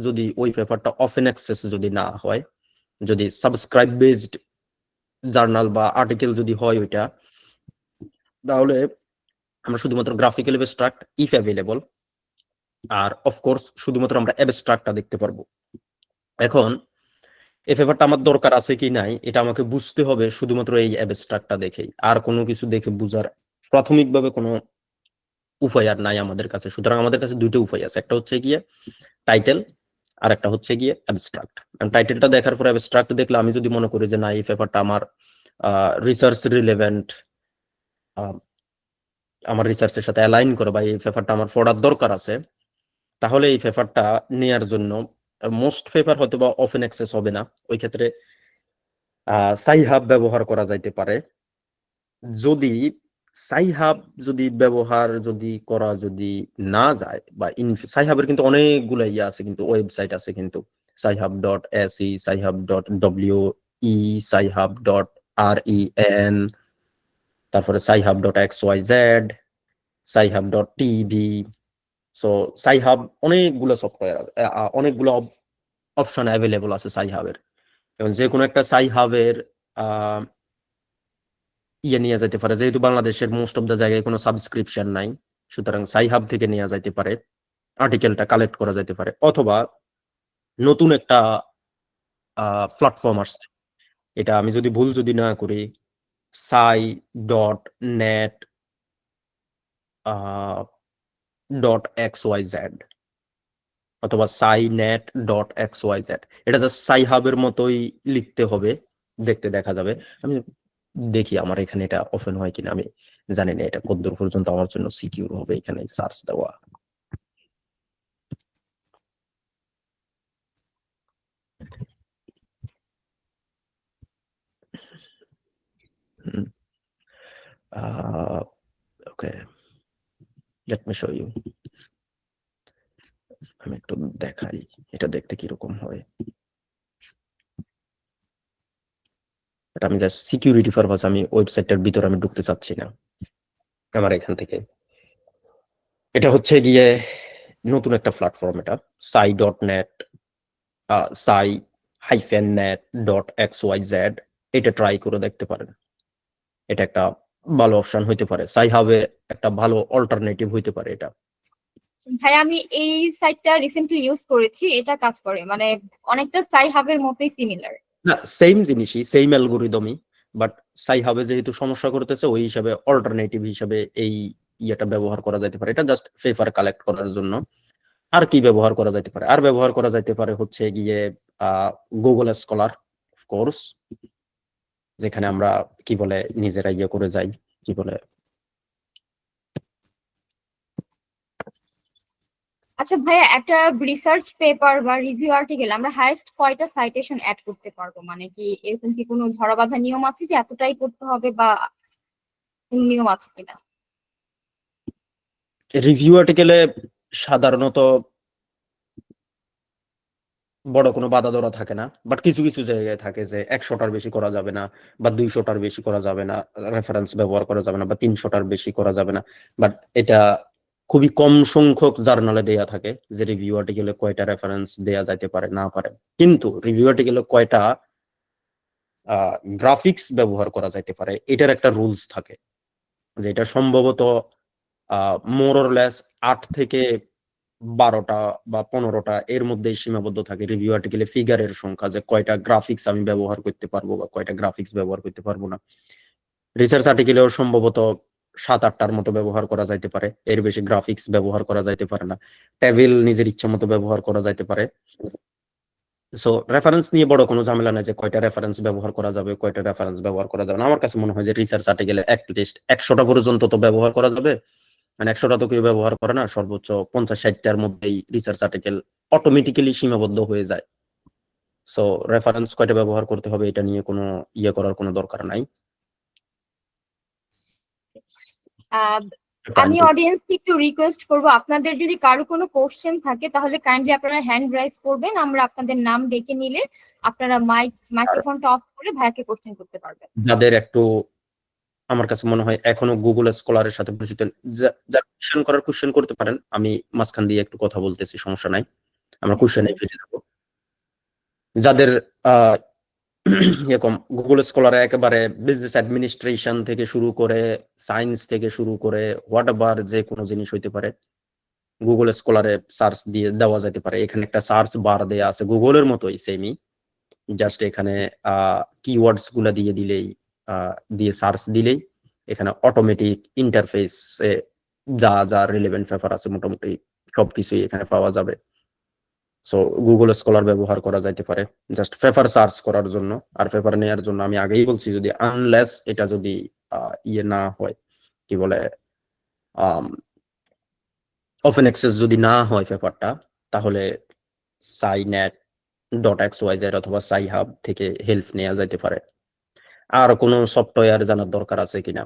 Speaker 1: যদি ওই পেপারটা ওপেন অ্যাক্সেস যদি না হয়, যদি সাবস্ক্রাইব বেসড জার্নাল বা আর্টিকেল যদি হয় ওইটা, তাহলে আমরা শুধুমাত্র গ্রাফিক্যাল অ্যাবস্ট্রাক্ট ইফ অ্যাভেলেবল, আর অফকোর্স শুধুমাত্র আমরা অ্যাবস্ট্রাক্টটা দেখতে পারবো। এখন এই পেপারটা আমার দরকার আছে কি নাই এটা আমাকে বুঝতে হবে শুধুমাত্র এই অ্যাবস্ট্রাক্টটা দেখেই, আর কোনো কিছু দেখে বুঝার প্রাথমিকভাবে কোনো উপায় আর নাই আমাদের কাছে। সুতরাং আমাদের কাছে দুটো উপায় আছে, একটা হচ্ছে গিয়ে টাইটেল আর একটা হচ্ছে গিয়ে অ্যাবস্ট্রাক্ট। টাইটেলটা দেখার পর অ্যাবস্ট্রাক্ট দেখলে আমি যদি মনে করি যে না এই পেপারটা আমার রিসার্চ রিলেভেন্ট, আমার রিসার্চের সাথে অ্যালাইন করে, বা এই পেপারটা আমার পড়ার দরকার আছে, তাহলে এই পেপারটা নেয়ার জন্য মোস্ট পেপার হয়তো বা ওপেন অ্যাক্সেস হবে না, ওই ক্ষেত্রে সাইহাব ব্যবহার করা যাইতে পারে। যদি সাইহাব যদি ব্যবহার যদি করা যদি না যায়, বা সাইহাবের কিন্তু অনেকগুলো ইয়ে আছে, কিন্তু ওয়েবসাইট আছে কিন্তু, সাইহাব.se, সাইহাব.wi, সাইহাব.ren, তারপরে সাইহাব.xyz, সাইহাব.tv। সো সাইহাব অনেকগুলো সফটওয়্যার, অনেকগুলো অপশন অ্যাভেলেবল আছে সাইহাবের। এবং যে কোনো একটা সাইহাবের ইয়ে নিয়ে যেতে পারে, যেহেতু বাংলাদেশের মোস্ট অফ দ্য জায়গায় কোনো সাবস্ক্রিপশন নাই, সুতরাং সাইহাব থেকে নেওয়া যাইতে পারে, আর্টিকেলটা কালেক্ট করা যেতে পারে। অথবা নতুন একটা প্ল্যাটফর্ম আসছে, এটা আমি যদি ভুল যদি না করি, সাই.নেট .xyz অথবা সাইনেট.xyz। এটা জাস্ট সাইহাবের মতোই লিখতে হবে, দেখতে দেখা যাবে। আমি দেখি আমার এখানে এটা ওপেন হয় কিনা, আমি জানি না এটা কতদূর পর্যন্ত আমার জন্য সিকিউর হবে এখানে সার্চ দেওয়া। ওকে, লেট মি শো ইউ। আমি একটু দেখাই এটা দেখতে কিরকম হয়। এটা আমি জাস্ট সিকিউরিটি পারপাস আমি ওয়েবসাইটটার ভিতরে আমি ঢুকতে চাচ্ছি না আমার এখান থেকে। এটা হচ্ছে গিয়ে নতুন একটা প্ল্যাটফর্ম, এটা সাই.নেট, সাই-net.xyz। এটা ট্রাই করে দেখতে পারেন, এটা একটা ভালো অপশন হইতে পারে, সাইহাবে একটা ভালো অল্টারনেটিভ হইতে পারে এটা।
Speaker 4: ভাই আমি এই সাইটটা রিসেন্টলি ইউজ করেছি, এটা কাজ করে, মানে অনেকটা সাইহাবের মতোই সিমিলার।
Speaker 1: না, সেম জিনিসই, সেম অ্যালগরিদমই, বাট সাইহাবে যেহেতু সমস্যা করতেছে ওই হিসাবে অল্টারনেটিভ হিসাবে এই ইয়েটা ব্যবহার করা যেতে পারে। এটা জাস্ট পেপার কালেক্ট করার জন্য। আর কি ব্যবহার করা যেতে পারে? আর ব্যবহার করা যেতে পারে হচ্ছে গিয়ে গুগল স্কলার, অফকোর্স, যেখানে আমরা কি বলে নিজেরা ইয়ে করে যাই, কি বলে
Speaker 4: আচ্ছা ভাইয়া, একটা রিসার্চ পেপার বা রিভিউ আর্টিকেল আমরা হাইয়েস্ট কয়টা সাইটেশন অ্যাড করতে পারবো? মানে কি এরকম কি কোনো ধরাবাঁধা নিয়ম আছে যে এতটাই করতে হবে, বা কোনো নিয়ম আছে কিনা?
Speaker 1: রিভিউ আর্টিকেলে সাধারণত বড় কোনো বাধা ধরা থাকে না, বাট কিছু কিছু জায়গায় থাকে যে 100টার বেশি করা যাবে না, বা 200টার বেশি করা যাবে না, রেফারেন্স ব্যবহার করা যাবে না, বা 300টার বেশি করা যাবে না। বাট এটা খুবই কম সংখ্যক জার্নালে দেয়া থাকে যে রিভিউ আর্টিকেলে কয়টা রেফারেন্স দেয়া যাইতে পারে না পারে। কিন্তু রিভিউ আর্টিকেলে কয়টা গ্রাফিক্স ব্যবহার করা যাইতে পারে এটার একটা রুলস থাকে, যেটা সম্ভবত মোর অর লেস 8 থেকে 12টা বা 15টা এর মধ্যেই সীমাবদ্ধ থাকে রিভিউ আর্টিকেলে ফিগারের সংখ্যা, যে কয়টা গ্রাফিক্স আমি ব্যবহার করতে পারবো বা কয়টা গ্রাফিক্স ব্যবহার করতে পারবো না। রিসার্চ আর্টিকেলেও সম্ভবত 7-8টার মতো ব্যবহার করা যাইতে পারে, এর বেশি গ্রাফিক্স ব্যবহার করা যাইতে পারে না। টেবিল নিজের ইচ্ছা মতো ব্যবহার করা যাইতে পারে। সো রেফারেন্স নিয়ে বড় কোনো ঝামেলা নাই যে কয়টা রেফারেন্স ব্যবহার করা যাবে, কয়টা রেফারেন্স ব্যবহার করা যাবে না। আমার কাছে মনে হয় যে রিসার্চ আর্টিকেলে অ্যাটলিস্ট 100টা পর্যন্ত তো ব্যবহার করা যাবে। মানে 100টা তো কেউ ব্যবহার করে না, সর্বোচ্চ 50-60টার মধ্যেই রিসার্চ আর্টিকেল অটোমেটিক্যালি সীমাবদ্ধ হয়ে যায়। সো রেফারেন্স কয়টা ব্যবহার করতে হবে এটা নিয়ে কোনো ইয়ে করার কোনো দরকার নাই।
Speaker 4: আহ, আমি অডিয়েন্সকে একটু রিকোয়েস্ট করব, আপনাদের যদি কারো কোনো কোশ্চেন থাকে তাহলে কাইন্ডলি আপনারা হ্যান্ড রাইজ করবেন। আমরা আপনাদের নাম ডেকে নিলে আপনারা মাইক্রোফোনটা অফ করে ভাইয়াকে কোশ্চেন করতে পারবেন।
Speaker 1: যাদের একটু আমার কাছে মনে হয় এখনো গুগল স্কলারের সাথে পরিচিত, যারা কোশ্চেন করতে পারেন, আমি মাঝখান দিয়ে একটু কথা বলতেছি, সমস্যা নাই, আমরা কোশ্চেনে ফিরে যাবো। যাদের এরকম গুগল স্কলারে একেবারে বিজনেস অ্যাডমিনিস্ট্রেশন থেকে শুরু করে সায়েন্স থেকে শুরু করে হোয়াট এভার যে কোনো জিনিস হইতে পারে, গুগল স্কলারে সার্চ দিয়ে দেওয়া যেতে পারে। এখানে একটা সার্চ বার দেয়া আছে গুগলের মতোই সেমই, জাস্ট এখানে কিওয়ার্ডস গুলা দিয়ে দিলেই দিয়ে সার্চ দিলেই এখানে অটোমেটিক ইন্টারফেসে যা যা রিলেভেন্ট পেপার আছে মোটামুটি সবকিছুই এখানে পাওয়া যাবে। সো গুগল স্কলার ব্যবহার করা যাইতে পারে জাস্ট পেপার সার্চ করার জন্য। আর পেপার নেওয়ার জন্য আমি আগেই বলছি, যদি আনলেস এটা যদি ইয়ে না হয়, কি বলে, ওপেন অ্যাক্সেস যদি না হয় পেপারটা, তাহলে সাইনেট.xyz অথবা সাইহাব থেকে হেল্প নেওয়া যাইতে পারে। আর কোনো সফটওয়্যার জানার দরকার আছে কিনা,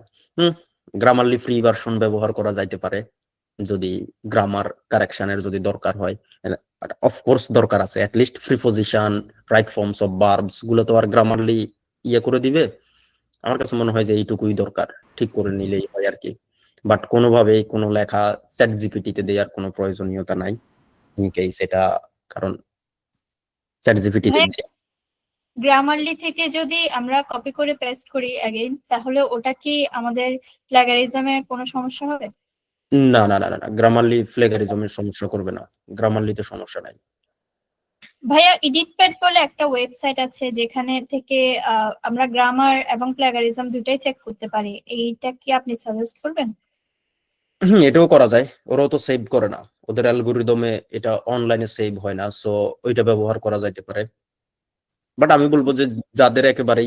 Speaker 1: গ্রামারলি ফ্রি ভার্সন ব্যবহার করা যাইতে পারে যদি গ্রামার কারেকশনের যদি দরকার হয়। অফকোর্স দরকার আছে, at least preposition, right forms of verbs গুলো তো আর গ্রামারলি ইয়ে করে দিবে। আমার কাছে মনে হয় যে এইটুকুই দরকার, ঠিক করে নিলেই হয় আর কি। বাট কোনোভাবেই কোনো লেখা চ্যাট জিপিটিতে দেওয়ার কোনো প্রয়োজনীয়তা নাই ইন কেস এটা, কারণ চ্যাট জিপিটিতে
Speaker 3: গ্রামারলি থেকে যদি আমরা কপি করে পেস্ট করি অ্যাগেইন, তাহলে ওটা কি আমাদের প্লাগারিজমে কোনো সমস্যা হবে?
Speaker 1: না না না না, গ্রামারলি প্লেগারিজমের সমস্যা করবে না, গ্রামারলিতে সমস্যা নাই।
Speaker 3: ভাইয়া, এডিটপ্যাড বলে একটা ওয়েবসাইট আছে যেখানে থেকে আমরা গ্রামার এবং প্লাগারিজম দুটাই চেক করতে পারি, এইটা কি আপনি সাজেস্ট করবেন?
Speaker 1: এটাও করা যায়, ওরাও তো সেভ করে না, ওদের অ্যালগরিদমে এটা অনলাইনে সেভ হয় না, সো ওইটা ব্যবহার করা যাইতে পারে। বাট আমি বলবো যে যাদের একেবারে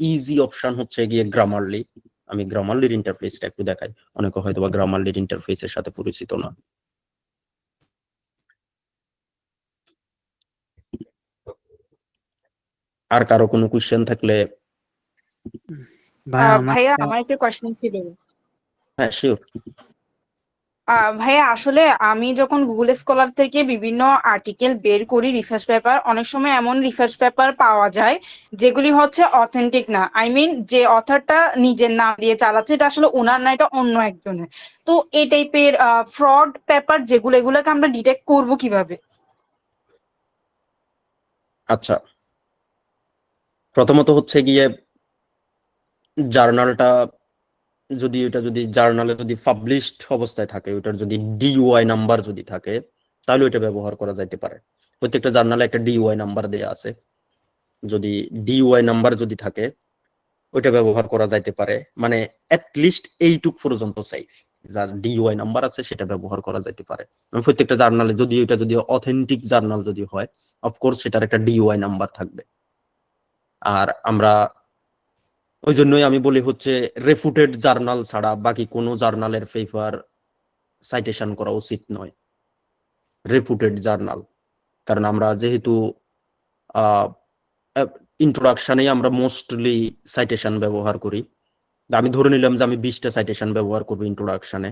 Speaker 1: ইজি অপশন হচ্ছে গিয়ে গ্রামারলি। আমি গ্রামারলির ইন্টারফেসটা একটু দেখাই, অনেকে হয়তো বা গ্রামারলির ইন্টারফেসের সাথে পরিচিত না। আর কারো কোনো কোশ্চেন থাকলে।
Speaker 5: ভাইয়া আমার একটা কোয়েশ্চেন ছিল।
Speaker 1: হ্যাঁ শিওর।
Speaker 5: ভাইয়া আসলে আমি যখন গুগল স্কলার থেকে বিভিন্ন আর্টিকেল বের করি, রিসার্চ পেপার, অনেক সময় এমন রিসার্চ পেপার পাওয়া যায় যেগুলি হচ্ছে অথেন্টিক না। আই মিন যে অথরটা নিজের নাম দিয়ে চালাচ্ছে, এটা আসলে ওনার না, এটা অন্য একজনের। তো এই টাইপের ফ্রড পেপার যেগুলো, এগুলোকে আমরা ডিটেক্ট করব কিভাবে?
Speaker 1: আচ্ছা, প্রথমত হচ্ছে গিয়ে জার্নালটা যদি জার্নালে যদি পাবলিশড অবস্থায় থাকে, ওটার যদি ডিওআই নাম্বার যদি থাকে, তাহলে ওইটা ব্যবহার করা যাইতে পারে। প্রত্যেকটা জার্নালে একটা ডিওআই নাম্বার দেয়া আছে, যদি ডিওআই নাম্বার যদি থাকে ওইটা ব্যবহার করা যাইতে পারে। মানে অ্যাটলিস্ট এইটুক পর্যন্ত সেফ, যার ডিওআই নাম্বার আছে সেটা ব্যবহার করা যাইতে পারে। প্রত্যেকটা জার্নালে যদি এটা যদি অথেন্টিক জার্নাল যদি হয়, অফকোর্স সেটার একটা ডিওআই নাম্বার থাকবে। আর আমরা ওই জন্যই আমি বলি হচ্ছে রেফুটেড জার্নাল ছাড়া বাকি কোনো জার্নালের পেপার সাইটেশন করা উচিত নয়, রেপুটেড জার্নাল। কারণ আমরা যেহেতু ইন্ট্রোডাকশনে আমরা মোস্টলি সাইটেশন ব্যবহার করি, আমি ধরে নিলাম যে আমি 20টা সাইটেশন ব্যবহার করবো ইন্ট্রোডাকশনে,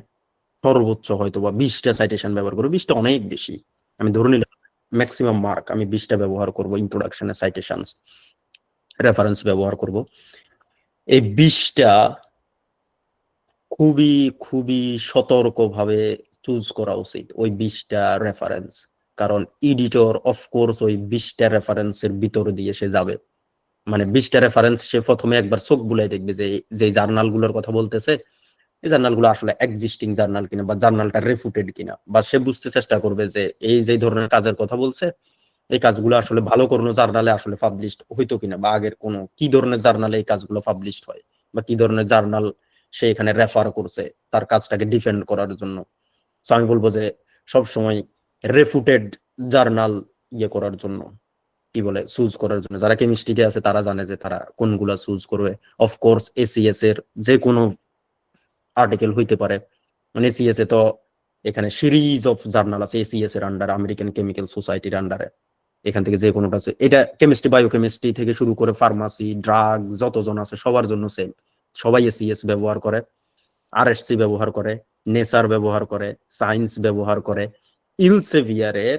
Speaker 1: সর্বোচ্চ হয়তো বা 20টা সাইটেশন ব্যবহার করবো, 20টা অনেক বেশি, আমি ধরে নিলাম ম্যাক্সিমাম মার্ক আমি 20টা ব্যবহার করব ইন্ট্রোডাকশনে, সাইটেশনস রেফারেন্স ব্যবহার করব। এই 20টা খুবই খুবই সতর্কভাবে চুজ করা উচিত ওই 20টা রেফারেন্স, কারণ এডিটর অফকোর্স ওই 20টা রেফারেন্সের ভিতর দিয়ে সে যাবে, মানে 20টা রেফারেন্স সে প্রথমে একবার চোখ বুলাই দেখবে যে যে জার্নালগুলোর কথা বলতেছে এই জার্নালগুলো আসলে এক্সিস্টিং জার্নাল কিনা বা জার্নালটা রেফুটেড কিনা, বা সে বুঝতে চেষ্টা করবে যে এই যে ধরনের কাজের কথা বলছে এই কাজগুলো আসলে ভালো কোনো জার্নালে আসলে পাবলিশড হইতো কিনা, বা আগের কোন কি ধরনের জার্নালে এই কাজগুলো পাবলিশড হয়, বা কি ধরনের জার্নাল সে এখানে রেফার করছে তার কাজটাকে ডিফেন্ড করার জন্য। সো আমি বলবো যে সবসময় রেফুটেড জার্নাল করার জন্য, কি বলে, চুজ করার জন্য। যারা কেমিস্ট্রিতে আছে তারা জানে যে তারা কোনগুলা চুজ করবে। অফকোর্স এসিএস এর যে কোনো আর্টিকেল হইতে পারে, মানে এসিএস এ তো এখানে সিরিজ অফ জার্নাল আছে এসিএস এর আন্ডারে, আমেরিকান কেমিক্যাল সোসাইটির আন্ডারে, এখান থেকে যে কোনোটা আছে, এটা কেমিস্ট্রি বায়োকেমিস্ট্রি থেকে শুরু করে ফার্মাসি ড্রাগ যতজন আছে সবার জন্য সেম, সবাই এসিএস ব্যবহার করে, আরএসসি ব্যবহার করে, নেসার ব্যবহার করে, সায়েন্স ব্যবহার করে। ইলসেভিয়ারের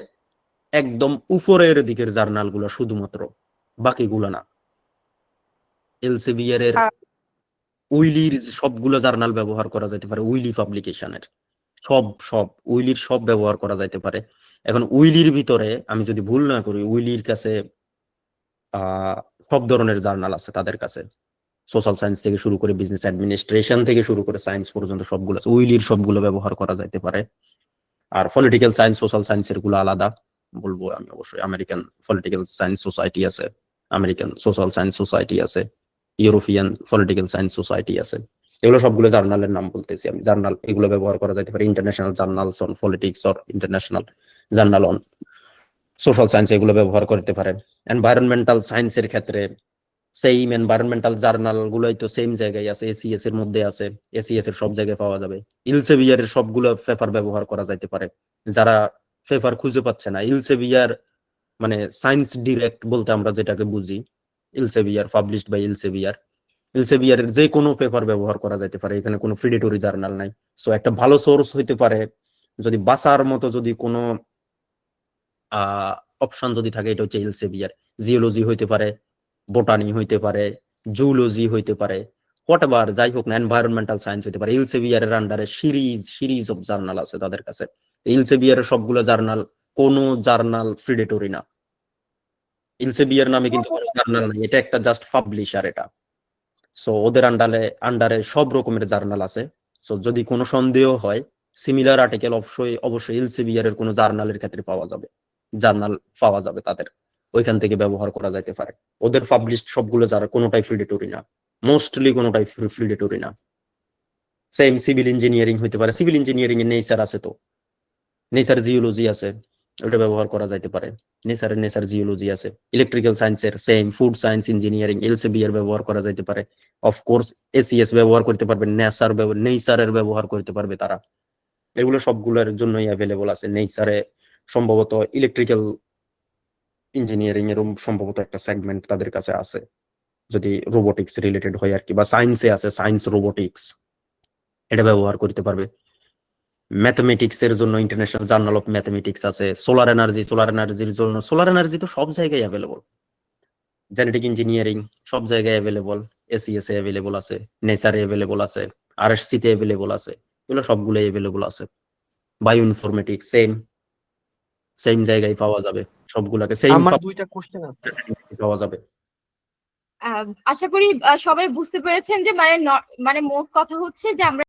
Speaker 1: একদম উপরের দিকের জার্নালগুলো শুধুমাত্র, বাকিগুলো না। এলসেভিয়ারের উইলির সবগুলো জার্নাল ব্যবহার করা যেতে পারে, উইলি পাবলিকেশনের সব উইলির সব ব্যবহার করা যাইতে পারে। এখন উইলির ভিতরে আমি যদি ভুল না করি উইলির কাছে সব ধরনের জার্নাল আছে তাদের কাছে, সোশ্যাল সায়েন্স থেকে শুরু করে বিজনেস অ্যাডমিনিস্ট্রেশন থেকে শুরু করে সায়েন্স পর্যন্ত সবগুলো আছে, উইলির সবগুলো ব্যবহার করা যাইতে পারে। আর পলিটিক্যাল সায়েন্স সোশ্যাল সায়েন্সের গুলো আলাদা বলবো আমি, অবশ্যই আমেরিকান পলিটিক্যাল সায়েন্স সোসাইটি আছে, আমেরিকান সোশ্যাল সায়েন্স সোসাইটি আছে, ইউরোপিয়ান পলিটিক্যাল সায়েন্স সোসাইটি আছে, এগুলো সবগুলো জার্নালের নাম বলতেছি আমি। জার্নাল এগুলো ব্যবহার করা যেতে পারে, international journals on politics or international journal on social science এগুলো ব্যবহার করতে পারে। এনভায়রনমেন্টাল সায়েন্সের ক্ষেত্রে সেম এনভায়রনমেন্টাল জার্নাল গুলোই তো সেম জায়গায় আছে, এসিএস এর মধ্যে আছে, এসিএস এর সব জায়গায় পাওয়া যাবে। ইলসেভিয়ারের সবগুলো পেপার ব্যবহার করা যাইতে পারে। যারা পেপার খুঁজে পাচ্ছে না, ইলসেভিয়ার মানে সায়েন্স ডিরেক্ট বলতে আমরা যেটাকে বুঝি, ইলসেভিয়ার পাবলিশড বাই ইলসেভিয়ার, ইলসেভিয়ারের যে কোনো পেপার ব্যবহার করা যাইতে পারে, এখানে কোনো প্রিডেটরি জার্নাল নাই। সো একটা ভালো সোর্স হইতে পারে, যদি বাঁচার মতো যদি কোনো অপশন যদি থাকে এটা হচ্ছে ইলসেভিয়ার। জিওলজি হইতে পারে, বোটানি হইতে পারে, জুলজি হইতে পারে, হোয়াটএভার যাই হোক না, এনভায়রনমেন্টাল সায়েন্স হইতে পারে। ইলসেভিয়ারের আন্ডারে সিরিজ অফ জার্নাল আছে তাদের কাছে। ইলসেভিয়ারের সবগুলো জার্নাল, কোনো জার্নাল প্রিডেটরি না। ইলসেভিয়ার নামে কিন্তু কোনো জার্নাল নেই, এটা একটা জাস্ট পাবলিশার এটা। সো ওদের আন্ডারে সব রকমের জার্নাল আছে। সো যদি কোনো সন্দেহ হয় সিমিলার আর্টিকেল অবশ্যই ইলসেভিয়ারের কোনো জার্নালের ক্ষেত্রে জার্নাল পাওয়া যাবে তাদের, ওইখান থেকে ব্যবহার করা যাইতে পারে। ওদের পাবলিশড সবগুলো যারা কোনোটাই প্রিডেটরি না, মোস্টলি কোনোটাই প্রিডেটরি না। সেম সিভিল ইঞ্জিনিয়ারিং হইতে পারে, সিভিল ইঞ্জিনিয়ারিং এর নেচার আছে, তো নেচার জিওলজি আছে, ওটা ব্যবহার করা যাইতে পারে। নেচার জিওলজি আছে। ইলেকট্রিক্যাল সায়েন্সের সেম, ফুড সায়েন্স ইঞ্জিনিয়ারিং এলসেভিয়ার ব্যবহার করা যাইতে পারে। অফকোর্স এসিএস ব্যবহার করতে পারবে, নেচারের ব্যবহার করতে পারবে তারা। এগুলো সবগুলোর জন্যই অ্যাভেলেবল আছে। নেচারে সম্ভবত ইলেকট্রিক্যাল ইঞ্জিনিয়ারিং এর সম্ভবত একটা সেগমেন্ট তাদের কাছে আছে, যদি রোবোটিক্স রিলেটেড হয় আর কি, বা সায়েন্সে আছে, সায়েন্স রোবোটিক্স, এটা ব্যবহার করতে পারবে। ম্যাথমেটিক্স এর জন্য ইন্টারন্যাশনাল জার্নাল অফ ম্যাথমেটিক্স আছে। সোলার এনার্জির জন্য সোলার এনার্জি তো সব জায়গায় অ্যাভেলেবল। জেনেটিক ইঞ্জিনিয়ারিং সব জায়গায় অ্যাভেলেবল, এসিএস এ অ্যাভেলেবল আছে, নেচারে অ্যাভেলেবল আছে, আরএসসি তে অ্যাভেলেবল আছে, এগুলো সবগুলোই অ্যাভেলেবল আছে। বায়ো ইনফরমেটিক্স সেম জায়গায় পাওয়া যাবে, সবগুলাকে সেম
Speaker 2: আমার দুইটা কোশ্চেন আছে।
Speaker 1: পাওয়া যাবে।
Speaker 4: আশা করি সবাই বুঝতে পেরেছেন যে মানে মোট কথা হচ্ছে যে আমরা